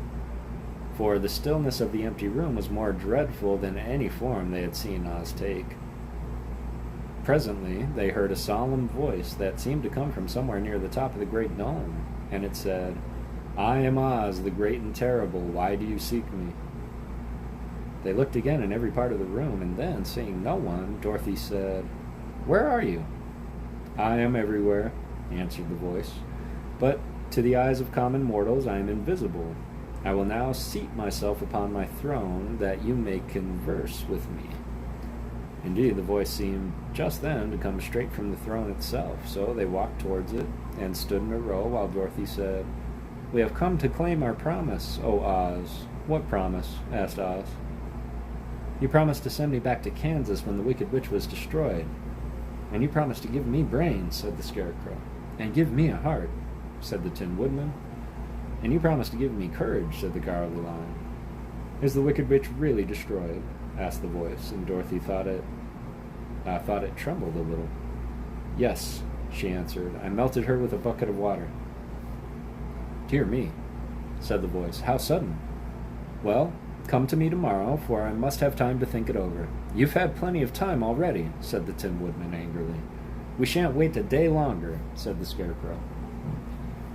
for the stillness of the empty room was more dreadful than any form they had seen Oz take. Presently, they heard a solemn voice that seemed to come from somewhere near the top of the great dome, and it said, "I am Oz, the great and terrible. Why do you seek me?" They looked again in every part of the room, and then, seeing no one, Dorothy said, "Where are you?" "I am everywhere," answered the voice, "but to the eyes of common mortals I am invisible. I will now seat myself upon my throne, that you may converse with me." Indeed, the voice seemed just then to come straight from the throne itself, so they walked towards it and stood in a row while Dorothy said, "We have come to claim our promise, O Oz." "What promise?" asked Oz. "You promised to send me back to Kansas when the Wicked Witch was destroyed. And you promised to give me brains," said the Scarecrow. "And give me a heart," said the Tin Woodman. "And you promised to give me courage," said the Cowardly Lion. "Is the Wicked Witch really destroyed?" asked the voice, and Dorothy thought it trembled a little. "Yes," she answered. "I melted her with a bucket of water." "Dear me," said the voice. "How sudden." "Well, come to me tomorrow, for I must have time to think it over." "You've had plenty of time already," said the Tin Woodman angrily. "We shan't wait a day longer," said the Scarecrow.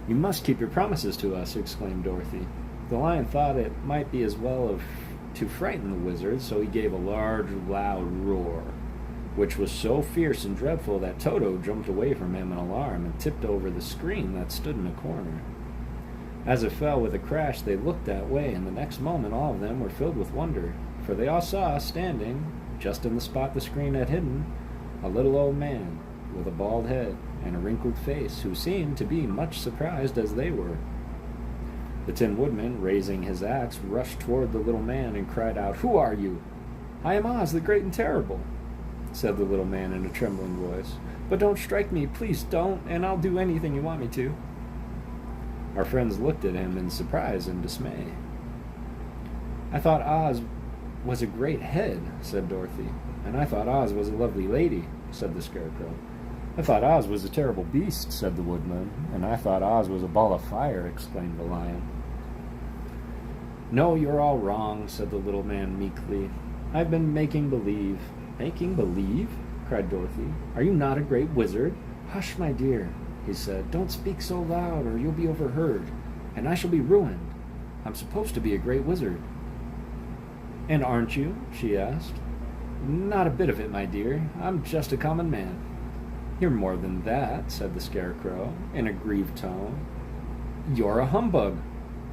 "You must keep your promises to us," exclaimed Dorothy. The lion thought it might be as well to frighten the wizard, so he gave a large, loud roar, which was so fierce and dreadful that Toto jumped away from him in alarm and tipped over the screen that stood in a corner. As it fell with a crash, they looked that way, and the next moment all of them were filled with wonder, for they all saw, standing, just in the spot the screen had hidden, a little old man with a bald head and a wrinkled face, who seemed to be much surprised as they were. The Tin Woodman, raising his axe, rushed toward the little man and cried out, "Who are you?" "I am Oz, the Great and Terrible," said the little man in a trembling voice. "But don't strike me, please don't, and I'll do anything you want me to." Our friends looked at him in surprise and dismay. "I thought Oz was a great head," said Dorothy. "And I thought Oz was a lovely lady," said the Scarecrow. "I thought Oz was a terrible beast," said the Woodman. "And I thought Oz was a ball of fire," exclaimed the Lion. "No, you're all wrong," said the little man meekly. "I've been making believe." "Making believe?" cried Dorothy. "Are you not a great wizard?" "Hush, my dear," he said. "Don't speak so loud, or you'll be overheard, and I shall be ruined. I'm supposed to be a great wizard." "And aren't you?" she asked. "Not a bit of it, my dear. I'm just a common man." "You're more than that," said the Scarecrow, in a grieved tone. "You're a humbug."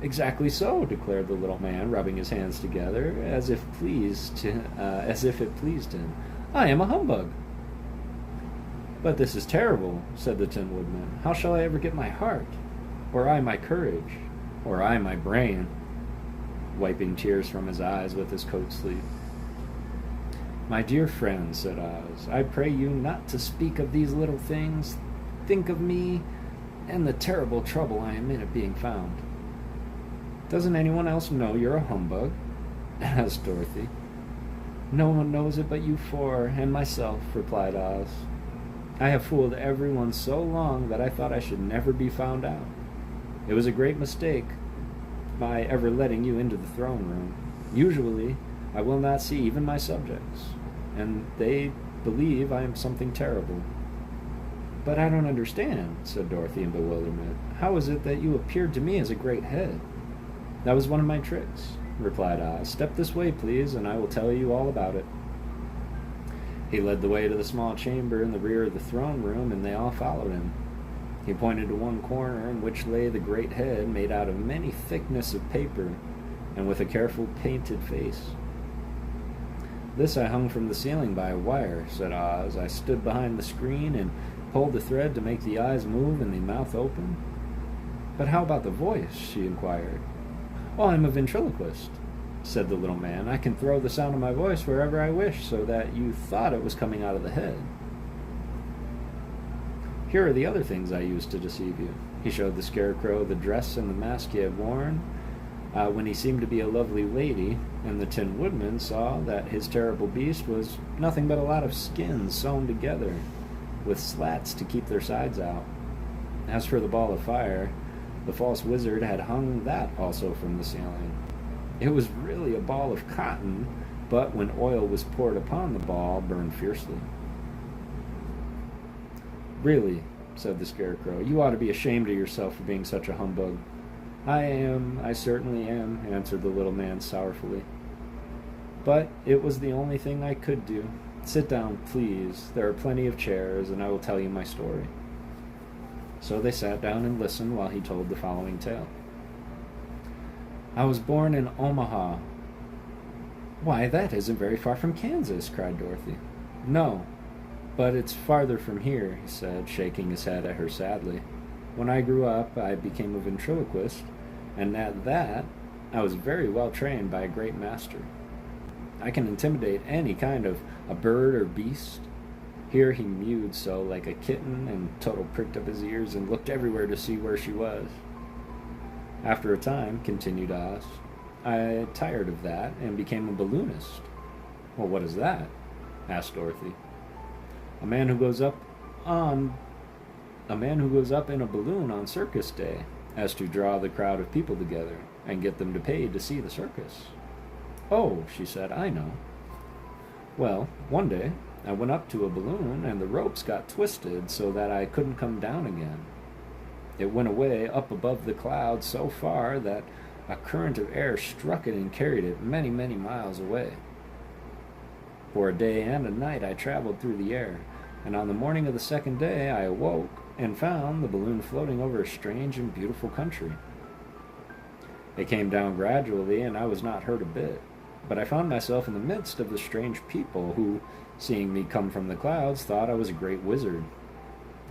Exactly so, declared the little man, rubbing his hands together, as if it pleased him. I am a humbug. But this is terrible, said the Tin Woodman. How shall I ever get my heart? Or I my courage? Or I my brain? Wiping tears from his eyes with his coat sleeve. My dear friend, said Oz, I pray you not to speak of these little things. Think of me and the terrible trouble I am in at being found. Doesn't anyone else know you're a humbug? Asked Dorothy. No one knows it but you four and myself, replied Oz. I have fooled everyone so long that I thought I should never be found out. It was a great mistake by ever letting you into the throne room. Usually, I will not see even my subjects, and they believe I am something terrible. But I don't understand, said Dorothy in bewilderment. How is it that you appeared to me as a great head? That was one of my tricks, replied Oz. Step this way, please, and I will tell you all about it. He led the way to the small chamber in the rear of the throne room, and they all followed him. He pointed to one corner in which lay the great head made out of many thickness of paper and with a careful painted face. This I hung from the ceiling by a wire, said Oz. I stood behind the screen and pulled the thread to make the eyes move and the mouth open. But how about the voice? She inquired. Oh, I'm a ventriloquist, said the little man. I can throw the sound of my voice wherever I wish so that you thought it was coming out of the head. Here are the other things I used to deceive you. He showed the Scarecrow the dress and the mask he had worn when he seemed to be a lovely lady, and the Tin Woodman saw that his terrible beast was nothing but a lot of skins sewn together with slats to keep their sides out. As for the ball of fire, the false wizard had hung that also from the ceiling. It was really a ball of cotton, but when oil was poured upon the ball, burned fiercely. Really, said the Scarecrow, you ought to be ashamed of yourself for being such a humbug. I certainly am, answered the little man sorrowfully. But it was the only thing I could do. Sit down, please. There are plenty of chairs, and I will tell you my story. So they sat down and listened while he told the following tale. I was born in Omaha. Why, that isn't very far from Kansas, cried Dorothy. No, but it's farther from here, he said, shaking his head at her sadly. When I grew up, I became a ventriloquist, and at that, I was very well trained by a great master. I can intimidate any kind of a bird or beast. Here he mewed so like a kitten, and Toto pricked up his ears and looked everywhere to see where she was. After a time, continued Oz, I tired of that and became a balloonist. Well, what is that? Asked Dorothy. A man who goes up in a balloon on circus day, as to draw the crowd of people together and get them to pay to see the circus. Oh, she said, I know. Well, one day I went up to a balloon and the ropes got twisted so that I couldn't come down again. It went away up above the clouds so far that a current of air struck it and carried it many, many miles away. For a day and a night I traveled through the air, and on the morning of the second day I awoke and found the balloon floating over a strange and beautiful country. It came down gradually, and I was not hurt a bit, but I found myself in the midst of the strange people who, seeing me come from the clouds, thought I was a great wizard.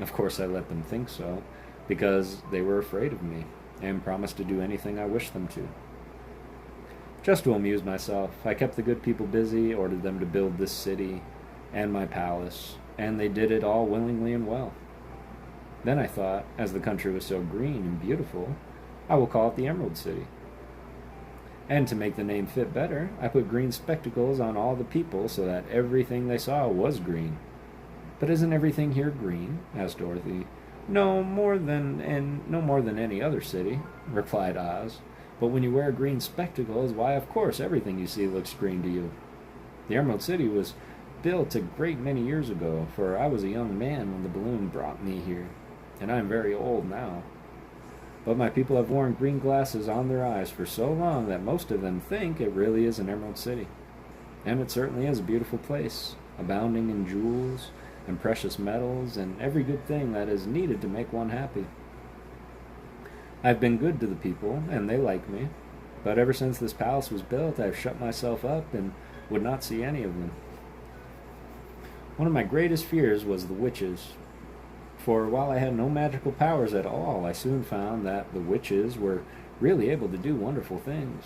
Of course I let them think so, because they were afraid of me, and promised to do anything I wished them to. Just to amuse myself, I kept the good people busy, ordered them to build this city and my palace, and they did it all willingly and well. Then I thought, as the country was so green and beautiful, I will call it the Emerald City. And to make the name fit better, I put green spectacles on all the people so that everything they saw was green. But isn't everything here green? Asked Dorothy. No more than any other city, replied Oz. But when you wear green spectacles, why, of course, everything you see looks green to you. The Emerald City was built a great many years ago, for I was a young man when the balloon brought me here, and I am very old now. But my people have worn green glasses on their eyes for so long that most of them think it really is an Emerald City. And it certainly is a beautiful place, abounding in jewels and precious metals and every good thing that is needed to make one happy. I've been good to the people, and they like me. But ever since this palace was built, I've shut myself up and would not see any of them. One of my greatest fears was the witches, for while I had no magical powers at all, I soon found that the witches were really able to do wonderful things.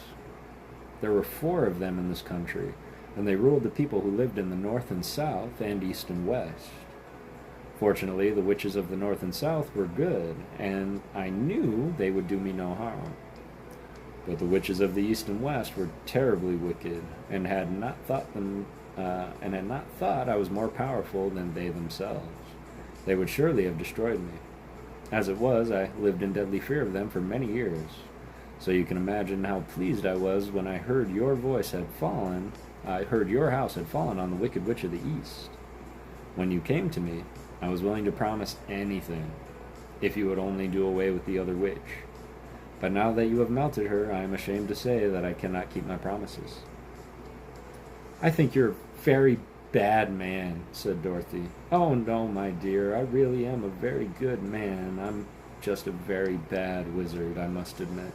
There were 4 of them in this country, and they ruled the people who lived in the north and south, and east and west. Fortunately, the witches of the north and south were good, and I knew they would do me no harm. But the witches of the east and west were terribly wicked, and had not thought I was more powerful than they themselves. They would surely have destroyed me. As it was, I lived in deadly fear of them for many years. So you can imagine how pleased I was when I heard your house had fallen on the wicked witch of the east. When you came to me, I was willing to promise anything, if you would only do away with the other witch. But now that you have melted her, I am ashamed to say that I cannot keep my promises. I think you're a very bad man, said Dorothy. Oh no, my dear, I really am a very good man. I'm just a very bad wizard, I must admit.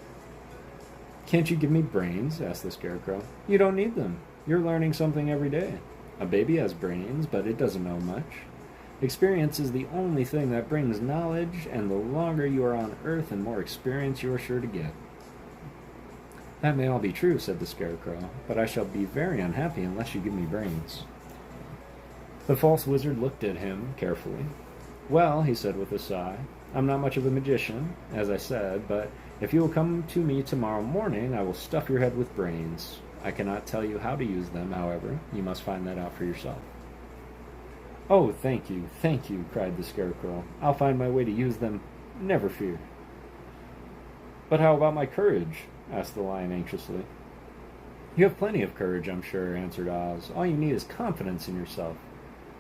Can't you give me brains? Asked the Scarecrow. You don't need them. You're learning something every day. A baby has brains, but it doesn't know much. Experience is the only thing that brings knowledge, and the longer you are on Earth and more experience you are sure to get. That may all be true, said the Scarecrow, but I shall be very unhappy unless you give me brains. The false wizard looked at him carefully. Well, he said with a sigh, I'm not much of a magician, as I said, but if you will come to me tomorrow morning, I will stuff your head with brains. I cannot tell you how to use them, however. You must find that out for yourself. Oh, thank you, cried the Scarecrow. I'll find my way to use them, never fear. But how about my courage? Asked the Lion anxiously. You have plenty of courage, I'm sure, answered Oz. All you need is confidence in yourself.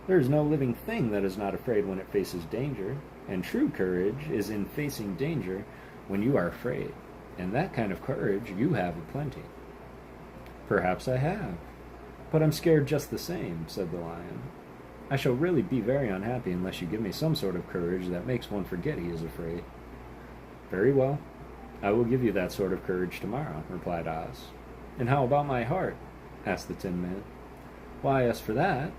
There is no living thing that is not afraid when it faces danger, and true courage is in facing danger when you are afraid, and that kind of courage you have aplenty. Perhaps I have, but I'm scared just the same, said the Lion. I shall really be very unhappy unless you give me some sort of courage that makes one forget he is afraid. Very well. I will give you that sort of courage tomorrow, replied Oz. And how about my heart? Asked the Tin Man. Why, as for that,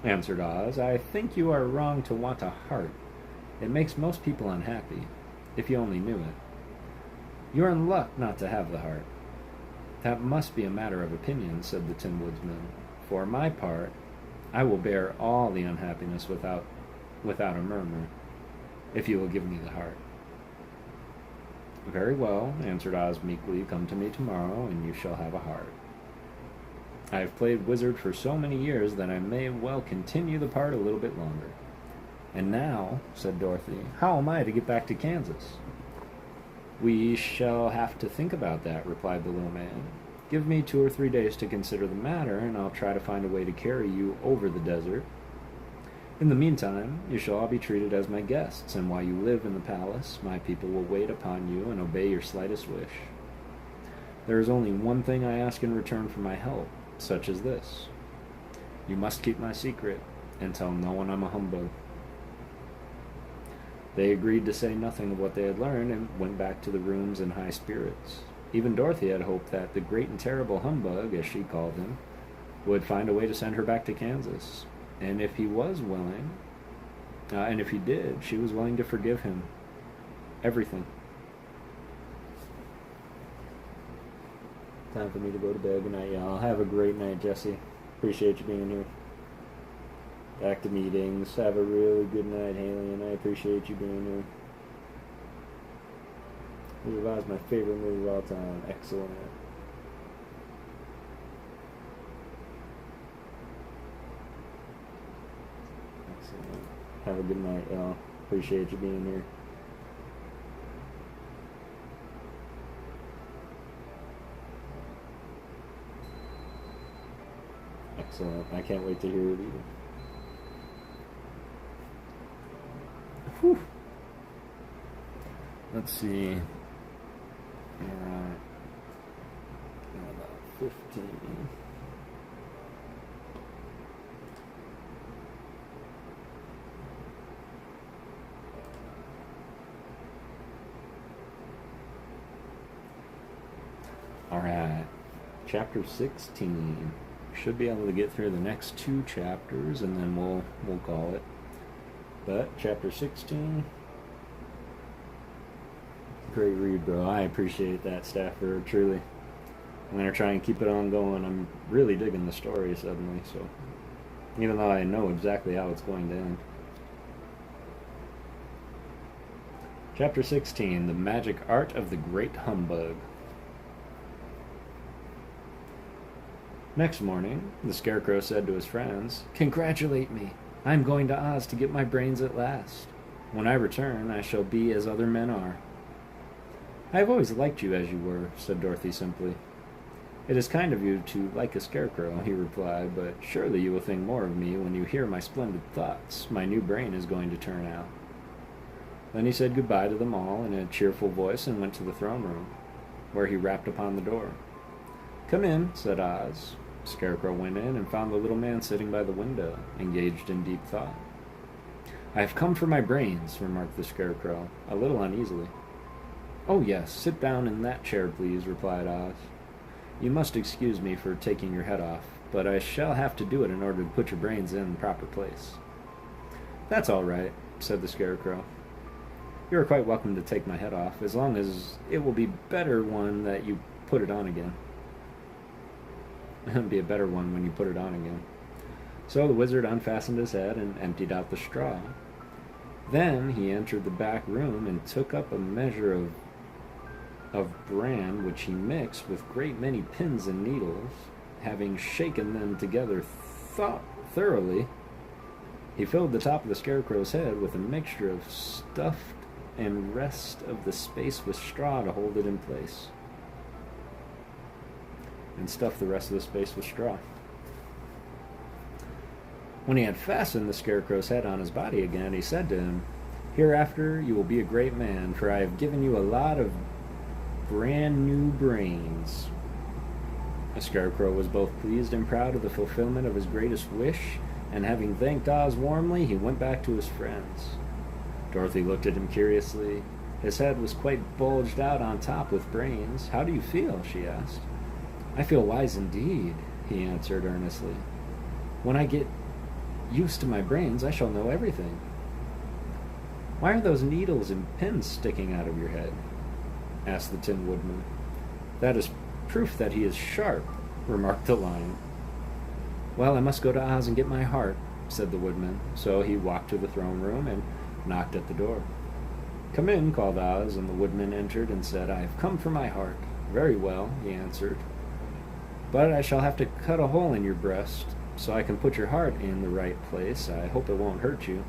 answered Oz, I think you are wrong to want a heart. It makes most people unhappy, if you only knew it. You're in luck not to have the heart. That must be a matter of opinion, said the Tin Woodsman. For my part, I will bear all the unhappiness without a murmur, if you will give me the heart. Very well, answered Oz meekly. Come to me tomorrow, and you shall have a heart. I have played wizard for so many years that I may well continue the part a little bit longer. And now, said Dorothy, how am I to get back to Kansas? We shall have to think about that, replied the little man. Give me 2 or 3 days to consider the matter, and I'll try to find a way to carry you over the desert. In the meantime, you shall all be treated as my guests, and while you live in the palace, my people will wait upon you and obey your slightest wish. There is only one thing I ask in return for my help, such as this. You must keep my secret, and tell no one I'm a humbug. They agreed to say nothing of what they had learned, and went back to the rooms in high spirits. Even Dorothy had hoped that the great and terrible humbug, as she called him, would find a way to send her back to Kansas. And if he was willing, and if he did, she was willing to forgive him everything. Time for me to go to bed. Good night, y'all. Have a great night, Jesse. Appreciate you being here. Back to meetings. Have a really good night, Haley, and I appreciate you being here. Wizard of Oz is my favorite movie of all time. Excellent. Excellent. Have a good night, y'all. Appreciate you being here. Excellent. I can't wait to hear it either. Whew. Let's see. Alright. About 15. Alright, chapter 16. Should be able to get through the next 2 chapters and then we'll call it. But chapter 16, great read, bro. I appreciate that, Stafford, truly. I'm going to try and keep it on going. I'm really digging the story suddenly, so even though I know exactly how it's going to end. Chapter 16, The Magic Art of the Great Humbug. Next morning, the Scarecrow said to his friends, "Congratulate me. I am going to Oz to get my brains at last. When I return, I shall be as other men are." "I have always liked you as you were," said Dorothy simply. "It is kind of you to like a scarecrow," he replied, "but surely you will think more of me when you hear my splendid thoughts my new brain is going to turn out." Then he said goodbye to them all in a cheerful voice and went to the throne room, where he rapped upon the door. "Come in," said Oz. Scarecrow went in and found the little man sitting by the window, engaged in deep thought. "I have come for my brains," remarked the Scarecrow, a little uneasily. "Oh yes, sit down in that chair, please," replied Oz. "You must excuse me for taking your head off, but I shall have to do it in order to put your brains in the proper place." "That's all right," said the Scarecrow. "You are quite welcome to take my head off, as long as it will be better one that you put it on again." It'll be a better one when you put it on again. So the wizard unfastened his head and emptied out the straw. Then he entered the back room and took up a measure of bran, which he mixed with great many pins and needles. Having shaken them together thoroughly, he filled the top of the Scarecrow's head with a mixture of stuff and rest of the space with straw to hold it in place. And stuffed the rest of the space with straw. When he had fastened the Scarecrow's head on his body again, he said to him, "Hereafter you will be a great man, for I have given you a lot of brand new brains." The Scarecrow was both pleased and proud of the fulfillment of his greatest wish, and having thanked Oz warmly, he went back to his friends. Dorothy looked at him curiously. His head was quite bulged out on top with brains. "How do you feel?" she asked. "I feel wise indeed," he answered earnestly. "When I get used to my brains, I shall know everything." "Why are those needles and pins sticking out of your head?" asked the Tin Woodman. "That is proof that he is sharp," remarked the Lion. "Well, I must go to Oz and get my heart," said the Woodman. So he walked to the throne room and knocked at the door. "Come in," called Oz, and the Woodman entered and said, "I have come for my heart." "Very well," he answered. "But I shall have to cut a hole in your breast so I can put your heart in the right place. I hope it won't hurt you."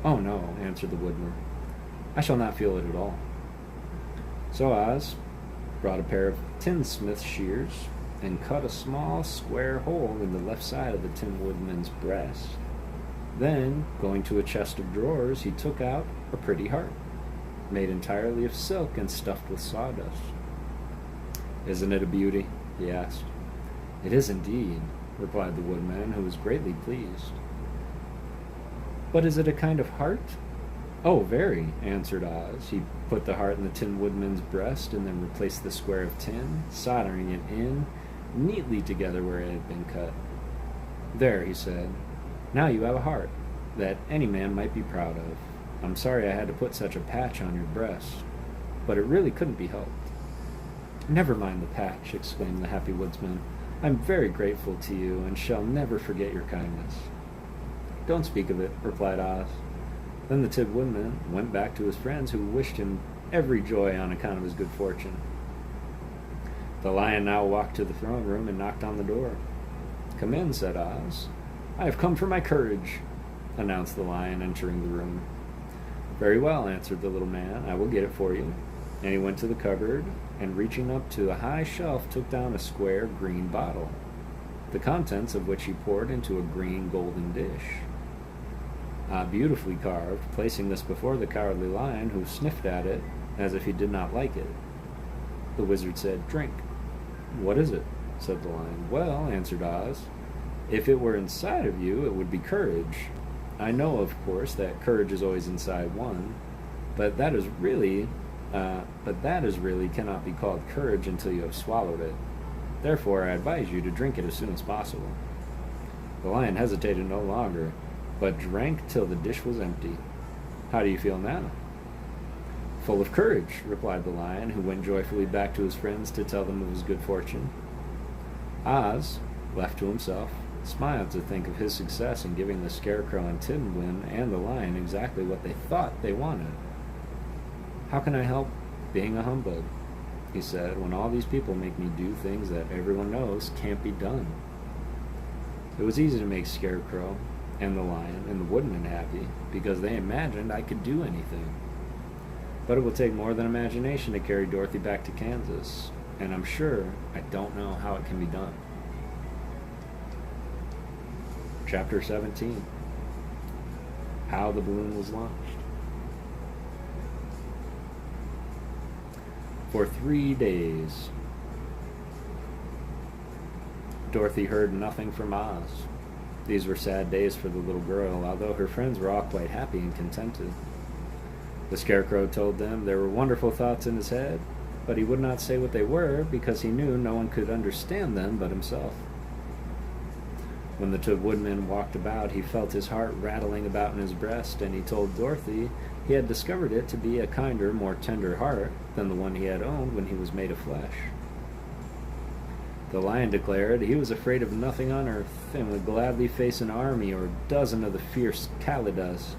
"Oh no," answered the Woodman. "I shall not feel it at all." So Oz brought a pair of tinsmith's shears and cut a small square hole in the left side of the Tin Woodman's breast. Then, going to a chest of drawers, he took out a pretty heart, made entirely of silk and stuffed with sawdust. "Isn't it a beauty?" he asked. "It is indeed," replied the Woodman, who was greatly pleased. "But is it a kind of heart?" "Oh, very," answered Oz. He put the heart in the Tin Woodman's breast and then replaced the square of tin, soldering it in neatly together where it had been cut. "There," he said. "Now you have a heart that any man might be proud of. I'm sorry I had to put such a patch on your breast, but it really couldn't be helped." "Never mind the patch," exclaimed the happy woodsman. "I'm very grateful to you and shall never forget your kindness." "Don't speak of it," replied Oz. Then the Tin Woodman went back to his friends, who wished him every joy on account of his good fortune. The Lion now walked to the throne room and knocked on the door. "Come in," said Oz. "I have come for my courage," announced the Lion, entering the room. "Very well," answered the little man. "I will get it for you." And he went to the cupboard, and reaching up to a high shelf, took down a square green bottle, the contents of which he poured into a green golden dish. Beautifully carved, placing this before the Cowardly Lion, who sniffed at it as if he did not like it. The wizard said, "Drink." "What is it?" said the Lion. "Well," answered Oz, "if it were inside of you, it would be courage. I know, of course, that courage is always inside one, but that is really But that is really cannot be called courage until you have swallowed it. Therefore, I advise you to drink it as soon as possible." The lion hesitated no longer, but drank till the dish was empty. "How do you feel now?" "Full of courage," replied the lion, who went joyfully back to his friends to tell them of his good fortune. Oz, left to himself, smiled to think of his success in giving the Scarecrow and Tin Win and the lion exactly what they thought they wanted. "How can I help being a humbug?" he said, "when all these people make me do things that everyone knows can't be done." It was easy to make Scarecrow and the lion and the woodman happy because they imagined I could do anything. But it will take more than imagination to carry Dorothy back to Kansas, and I'm sure I don't know how it can be done. Chapter 17. How the balloon was launched. For 3 days, Dorothy heard nothing from Oz. These were sad days for the little girl, although her friends were all quite happy and contented. The Scarecrow told them there were wonderful thoughts in his head, but he would not say what they were because he knew no one could understand them but himself. When the Tin Woodman walked about, he felt his heart rattling about in his breast, and he told Dorothy he had discovered it to be a kinder, more tender heart than the one he had owned when he was made of flesh. The lion declared he was afraid of nothing on earth, and would gladly face an army or a dozen of the fierce Kalidas.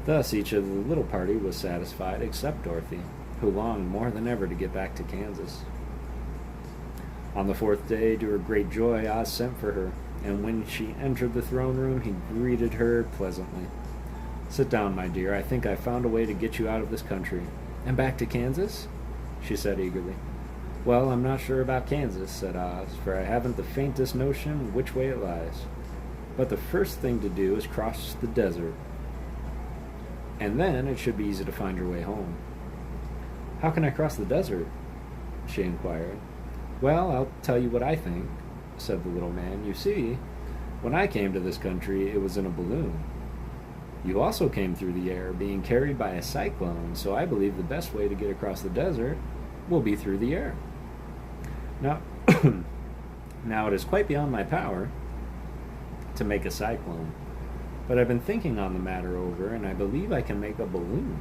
Thus each of the little party was satisfied except Dorothy, who longed more than ever to get back to Kansas. On the 4th day, to her great joy, Oz sent for her, and when she entered the throne room, he greeted her pleasantly. "Sit down, my dear. I think I've found a way to get you out of this country." "And back to Kansas?" she said eagerly. "Well, I'm not sure about Kansas," said Oz, "for I haven't the faintest notion which way it lies. But the first thing to do is cross the desert, and then it should be easy to find your way home." "How can I cross the desert?" she inquired. "Well, I'll tell you what I think," said the little man. "You see, when I came to this country, it was in a balloon. You also came through the air, being carried by a cyclone, so I believe the best way to get across the desert will be through the air. Now, now it is quite beyond my power to make a cyclone, but I've been thinking on the matter over, and I believe I can make a balloon."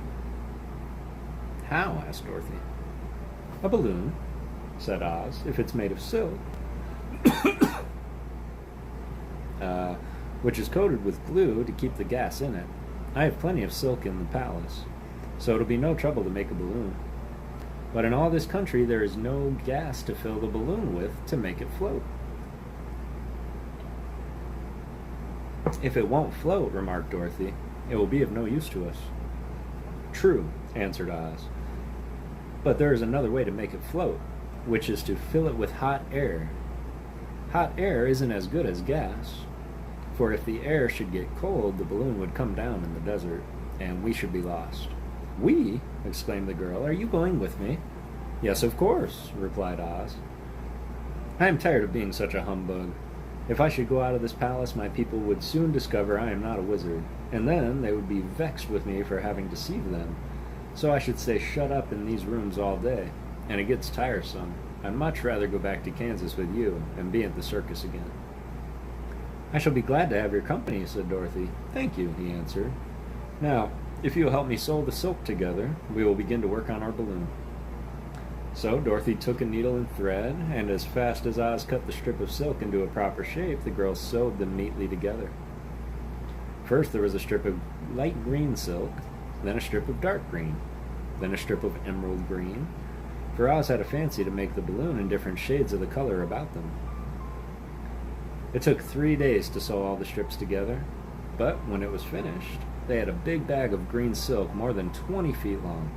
"How?" asked Dorothy. "A balloon," said Oz, "if it's made of silk, which is coated with glue to keep the gas in it. I have plenty of silk in the palace, so it'll be no trouble to make a balloon. But in all this country there is no gas to fill the balloon with to make it float." "If it won't float," remarked Dorothy, "it will be of no use to us." "True," answered Oz, "but there is another way to make it float, which is to fill it with hot air. Hot air isn't as good as gas, for if the air should get cold, the balloon would come down in the desert, and we should be lost." "We?" exclaimed the girl. "Are you going with me?" "Yes, of course," replied Oz. "I am tired of being such a humbug. If I should go out of this palace, my people would soon discover I am not a wizard, and then they would be vexed with me for having deceived them. So I should stay shut up in these rooms all day, and it gets tiresome. I'd much rather go back to Kansas with you and be at the circus again." "I shall be glad to have your company," said Dorothy. "Thank you," he answered. "Now, if you will help me sew the silk together, we will begin to work on our balloon." So Dorothy took a needle and thread, and as fast as Oz cut the strip of silk into a proper shape, the girls sewed them neatly together. First there was a strip of light green silk, then a strip of dark green, then a strip of emerald green, for Oz had a fancy to make the balloon in different shades of the color about them. It took 3 days to sew all the strips together, but when it was finished, they had a big bag of green silk more than 20 feet long.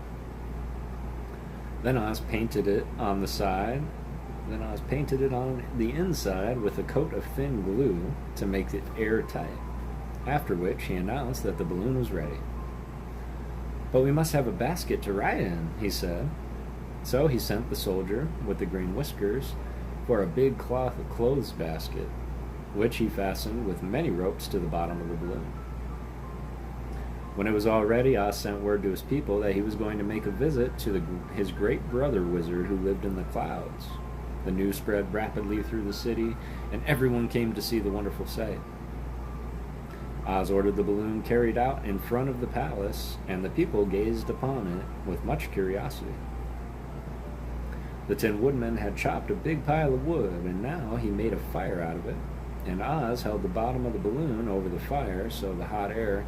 Then Oz painted it on the side. Then Oz painted it on the inside with a coat of thin glue to make it airtight, after which he announced that the balloon was ready. "But we must have a basket to ride in," he said. So he sent the soldier with the green whiskers for a big cloth clothes basket, which he fastened with many ropes to the bottom of the balloon. When it was all ready, Oz sent word to his people that he was going to make a visit to his great brother wizard who lived in the clouds. The news spread rapidly through the city, and everyone came to see the wonderful sight. Oz ordered the balloon carried out in front of the palace, and the people gazed upon it with much curiosity. The Tin Woodman had chopped a big pile of wood, and now he made a fire out of it, and Oz held the bottom of the balloon over the fire so the hot air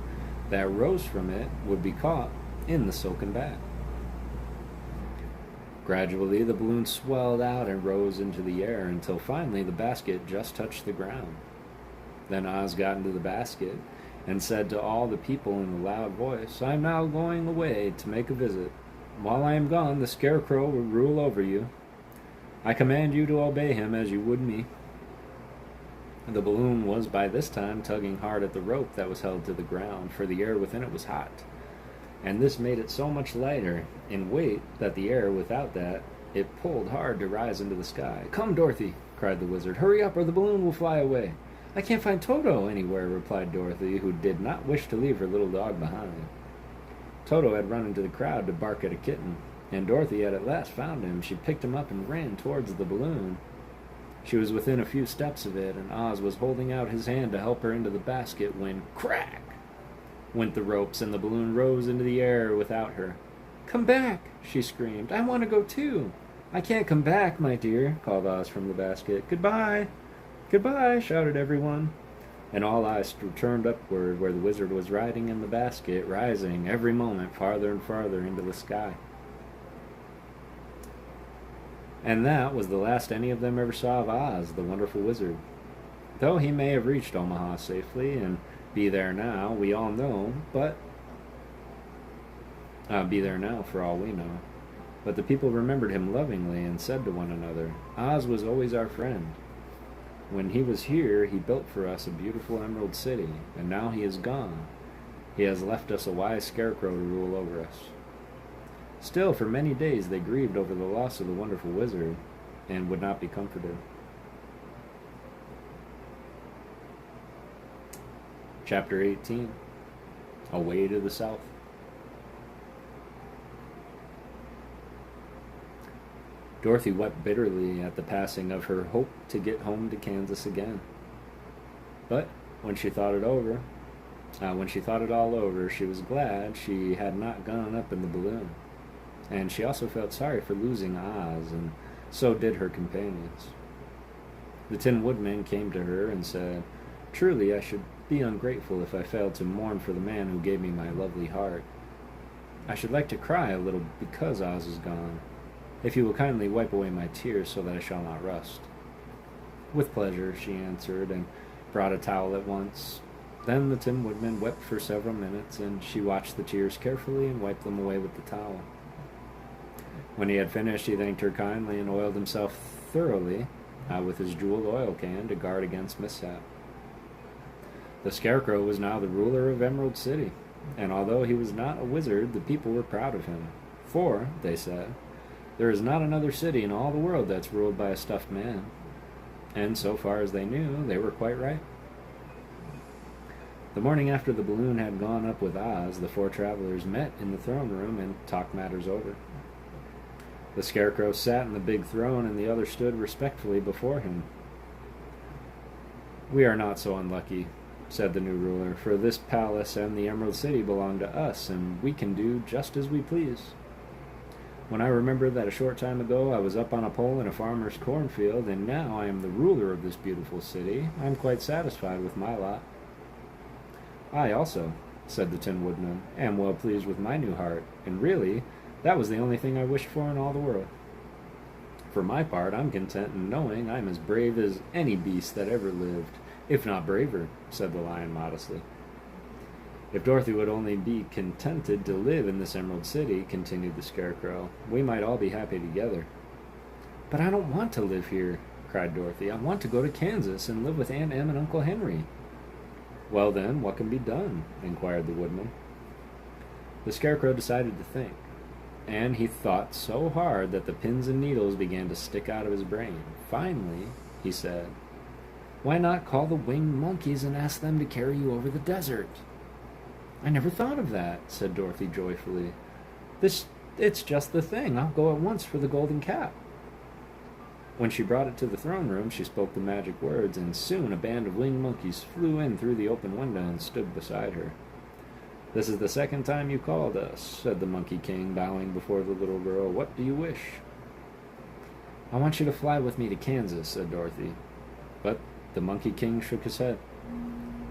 that rose from it would be caught in the silken bag. Gradually, the balloon swelled out and rose into the air until finally the basket just touched the ground. Then Oz got into the basket and said to all the people in a loud voice, "I am now going away to make a visit. While I am gone, the Scarecrow will rule over you. I command you to obey him as you would me." The balloon was by this time tugging hard at the rope that was held to the ground, for the air within it was hot, and this made it so much lighter in weight that the air without that it pulled hard to rise into the sky. "Come, Dorothy," cried the wizard. "Hurry up or the balloon will fly away." "I can't find Toto anywhere," replied Dorothy, who did not wish to leave her little dog behind. Toto had run into the crowd to bark at a kitten, and Dorothy had at last found him. She picked him up and ran towards the balloon. She was within a few steps of it, and Oz was holding out his hand to help her into the basket when, crack, went the ropes, and the balloon rose into the air without her. "Come back!" she screamed. "I want to go too." "I can't come back, my dear," called Oz from the basket. "Goodbye!" "Goodbye!" shouted everyone, and all eyes turned upward where the wizard was riding in the basket, rising every moment farther and farther into the sky. And that was the last any of them ever saw of Oz, the wonderful wizard. Though he may have reached Omaha safely and be there now, we all know, but be there now for all we know. But the people remembered him lovingly and said to one another, "Oz was always our friend. When he was here, he built for us a beautiful emerald city, and now he is gone. He has left us a wise scarecrow to rule over us." Still, for many days they grieved over the loss of the wonderful wizard and would not be comforted. Chapter 18. Away to the South. Dorothy wept bitterly at the passing of her hope to get home to Kansas again. But when she thought it all over, she was glad she had not gone up in the balloon. And she also felt sorry for losing Oz, and so did her companions. The Tin Woodman came to her and said, "Truly, I should be ungrateful if I failed to mourn for the man who gave me my lovely heart. I should like to cry a little because Oz is gone. If you will kindly wipe away my tears so that I shall not rust." "With pleasure," she answered, and brought a towel at once. Then the Tin Woodman wept for several minutes, and she watched the tears carefully and wiped them away with the towel. When he had finished, he thanked her kindly and oiled himself thoroughly with his jeweled oil can to guard against mishap. The Scarecrow was now the ruler of Emerald City, and although he was not a wizard, the people were proud of him. For, they said, there is not another city in all the world that's ruled by a stuffed man. And so far as they knew, they were quite right. The morning after the balloon had gone up with Oz, the four travelers met in the throne room and talked matters over. The Scarecrow sat in the big throne, and the others stood respectfully before him. "We are not so unlucky," said the new ruler, "for this palace and the Emerald City belong to us, and we can do just as we please. When I remember that a short time ago I was up on a pole in a farmer's cornfield, and now I am the ruler of this beautiful city, I am quite satisfied with my lot." "I also," said the Tin Woodman, "am well pleased with my new heart, and really, that was the only thing I wished for in all the world. For my part, I'm content in knowing I'm as brave as any beast that ever lived, if not braver," said the Lion modestly. "If Dorothy would only be contented to live in this Emerald City," continued the Scarecrow, "we might all be happy together." "But I don't want to live here," cried Dorothy. "I want to go to Kansas and live with Aunt Em and Uncle Henry." "Well then, what can be done?" inquired the Woodman. The Scarecrow decided to think, and he thought so hard that the pins and needles began to stick out of his brain. Finally, he said, "Why not call the winged monkeys and ask them to carry you over the desert?" I never thought of that, said Dorothy joyfully. This, it's just the thing. I'll go at once for the golden cap. When she brought it to the throne room, she spoke the magic words, and soon a band of winged monkeys flew in through the open window and stood beside her. This is the second time you called us, said the Monkey King, bowing before the little girl. What do you wish? I want you to fly with me to Kansas, said Dorothy. But the Monkey King shook his head.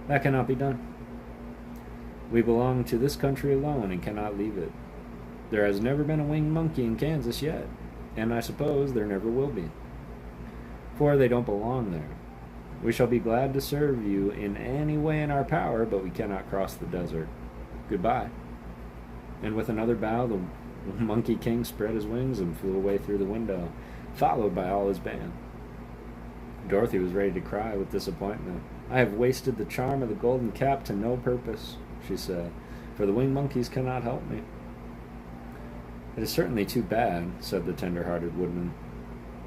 That cannot be done. We belong to this country alone and cannot leave it. There has never been a winged monkey in Kansas yet, and I suppose there never will be. For they don't belong there. We shall be glad to serve you in any way in our power, but we cannot cross the desert. Goodbye. And with another bow, the Monkey King spread his wings and flew away through the window, followed by all his band. Dorothy was ready to cry with disappointment. I have wasted the charm of the golden cap to no purpose, she said, for the winged monkeys cannot help me. It is certainly too bad, said the tender-hearted woodman.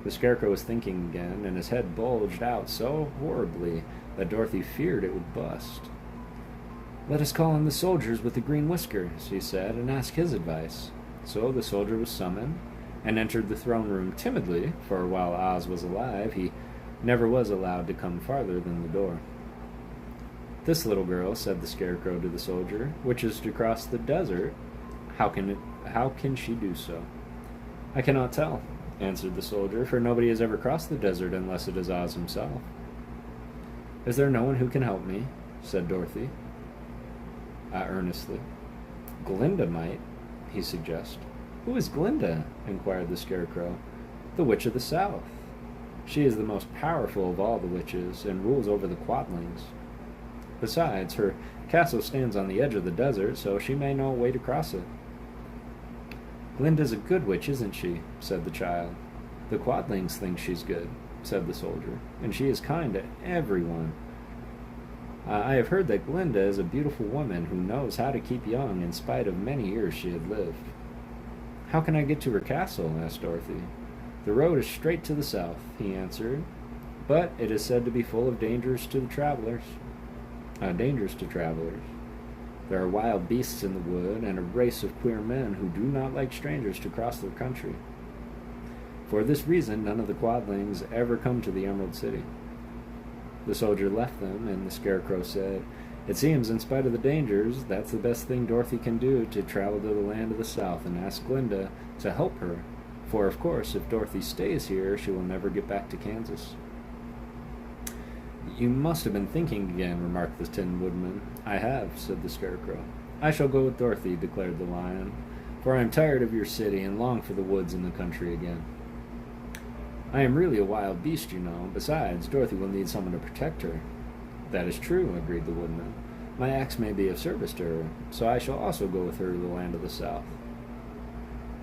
The Scarecrow was thinking again, and his head bulged out so horribly that Dorothy feared it would bust. Let us call in the soldiers with the green whiskers, he said, and ask his advice. So the soldier was summoned, and entered the throne room timidly, for while Oz was alive, he never was allowed to come farther than the door. This little girl, said the Scarecrow to the soldier, wishes to cross the desert. How can she do so? I cannot tell, answered the soldier, for nobody has ever crossed the desert unless it is Oz himself. Is there no one who can help me? Said Dorothy. Earnestly. Glinda might, he suggested. Who is Glinda? Inquired the Scarecrow. The Witch of the South. She is the most powerful of all the witches, and rules over the Quadlings. Besides, her castle stands on the edge of the desert, so she may know a way to cross it. Glinda's a good witch, isn't she? Said the child. The Quadlings think she's good, said the soldier, and she is kind to everyone. I have heard that Glinda is a beautiful woman who knows how to keep young in spite of many years she had lived. How can I get to her castle? Asked Dorothy. The road is straight to the south, he answered, but it is said to be full of dangers to travelers. There are wild beasts in the wood, and a race of queer men who do not like strangers to cross their country. For this reason, none of the Quadlings ever come to the Emerald City. The soldier left them, and the Scarecrow said, It seems, in spite of the dangers, that's the best thing Dorothy can do, to travel to the land of the South and ask Glinda to help her. For, of course, if Dorothy stays here, she will never get back to Kansas. You must have been thinking again, remarked the Tin Woodman. I have, said the Scarecrow. I shall go with Dorothy, declared the Lion, for I am tired of your city and long for the woods and the country again. I am really a wild beast, you know. Besides, Dorothy will need someone to protect her. That is true, agreed the Woodman. My axe may be of service to her, so I shall also go with her to the land of the South.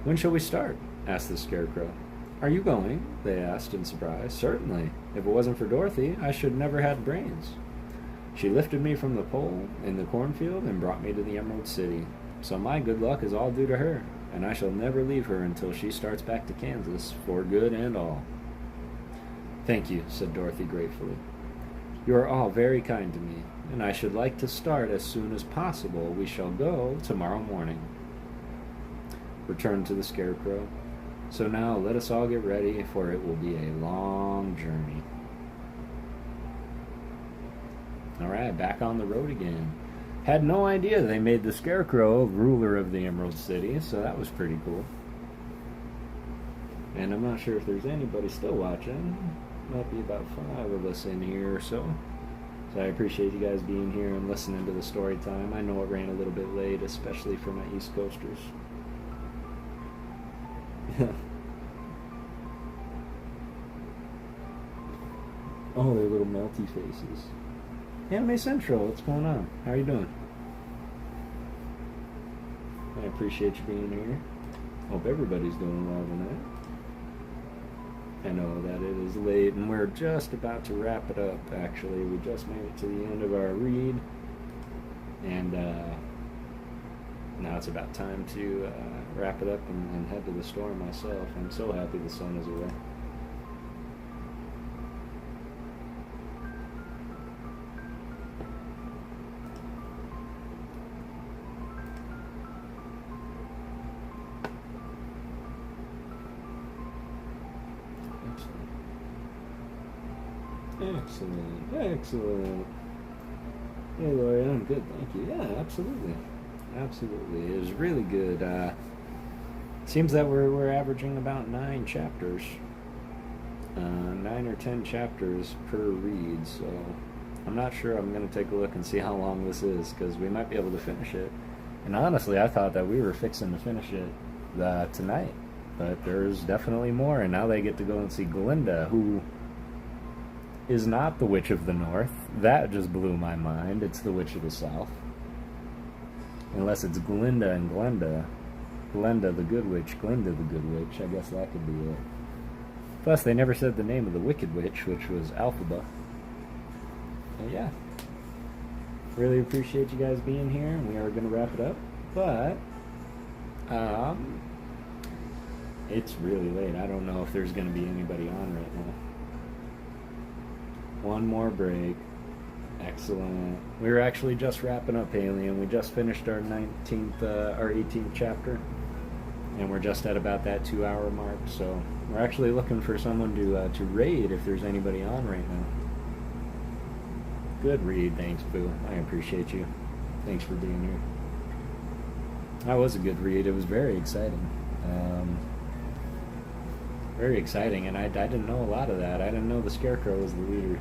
When shall we start? Asked the Scarecrow. Are you going? They asked in surprise. Certainly. If it wasn't for Dorothy, I should never had brains. She lifted me from the pole in the cornfield and brought me to the Emerald City. So my good luck is all due to her, and I shall never leave her until she starts back to Kansas, for good and all. Thank you, said Dorothy gratefully. You are all very kind to me, and I should like to start as soon as possible. We shall go tomorrow morning. Returned to the Scarecrow. So now let us all get ready, for it will be a long journey. Alright, back on the road again. Had no idea they made the Scarecrow ruler of the Emerald City, so that was pretty cool. And I'm not sure if there's anybody still watching. Might be about 5 of us in here or so. So I appreciate you guys being here and listening to the story time. I know it ran a little bit late, especially for my East Coasters. Oh, they're little melty faces. Anime Central, what's going on? How are you doing? I appreciate you being here. Hope everybody's doing well tonight. I know that it is late, and we're just about to wrap it up, actually. We just made it to the end of our read, and now it's about time to wrap it up and head to the store myself. I'm so happy the sun is away. Excellent. Excellent. Hey, Lori, I'm good, thank you. Yeah, absolutely. Absolutely. It was really good. Seems that we're averaging about 9 chapters. 9 or 10 chapters per read, so I'm not sure. I'm going to take a look and see how long this is, because we might be able to finish it. And honestly, I thought that we were fixing to finish it tonight, but there's definitely more, and now they get to go and see Glinda, who is not the Witch of the North. That just blew my mind. It's the Witch of the South. Unless it's Glinda and Glenda. Glenda the Good Witch, Glinda the Good Witch. I guess that could be it. Plus, they never said the name of the Wicked Witch, which was Alphaba. And yeah. Really appreciate you guys being here, and we are going to wrap it up. But, it's really late. I don't know if there's going to be anybody on right now. One more break. Excellent. We were actually just wrapping up Alien. We just finished our 18th chapter, and we're just at about that 2-hour mark. So we're actually looking for someone to raid if there's anybody on right now. Good read, thanks, Boo. I appreciate you. Thanks for being here. That was a good read. It was very exciting. Very exciting, and I didn't know a lot of that. I didn't know the Scarecrow was the leader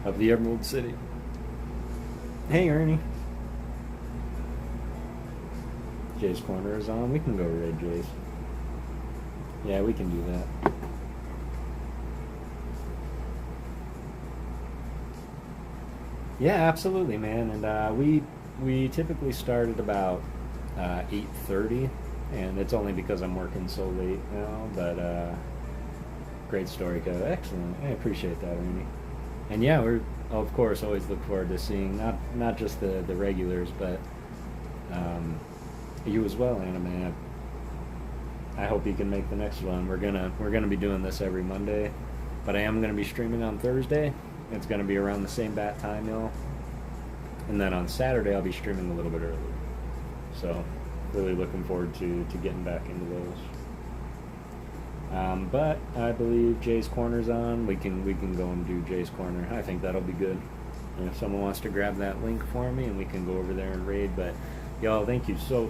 of the Emerald City. Hey, Ernie. Jay's Corner is on. We can go raid Jay's. Yeah, we can do that. Yeah, absolutely, man. And we typically start at about 8:30. And it's only because I'm working so late now, but great story, code. Excellent. I appreciate that, Ernie. And yeah, we're of course always look forward to seeing not just the regulars, but you as well, Anime. I hope you can make the next one. We're gonna be doing this every Monday, but I am gonna be streaming on Thursday. It's gonna be around the same bat time, y'all. And then on Saturday I'll be streaming a little bit earlier. So. Really looking forward to getting back into those. But I believe Jay's Corner's on. We can go and do Jay's Corner. I think that'll be good. And if someone wants to grab that link for me, and we can go over there and raid. But y'all, thank you so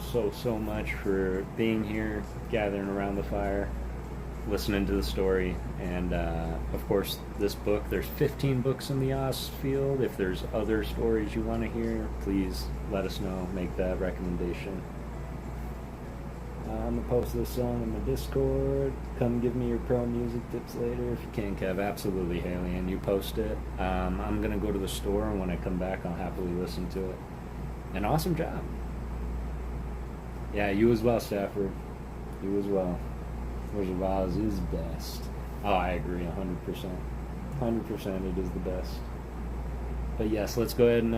much for being here, gathering around the fire, listening to the story, and of course this book. There's 15 books in the Oz field. If there's other stories you want to hear, please let us know. Make that recommendation. I'm going to post this song in the Discord. Come give me your pro music tips later if you can, Kev. Absolutely, Haley, and you post it. I'm going to go to the store, and when I come back, I'll happily listen to it. An awesome job. Yeah, you as well, Stafford. You as well. Wizard of Oz is best. Oh, I agree, 100%. 100% it is the best. But yes, let's go ahead and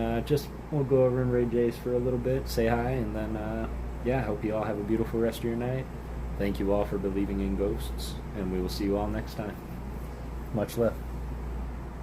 we'll go over and raid Jace for a little bit, say hi, and then... yeah, I hope you all have a beautiful rest of your night. Thank you all for believing in ghosts, and we will see you all next time. Much love.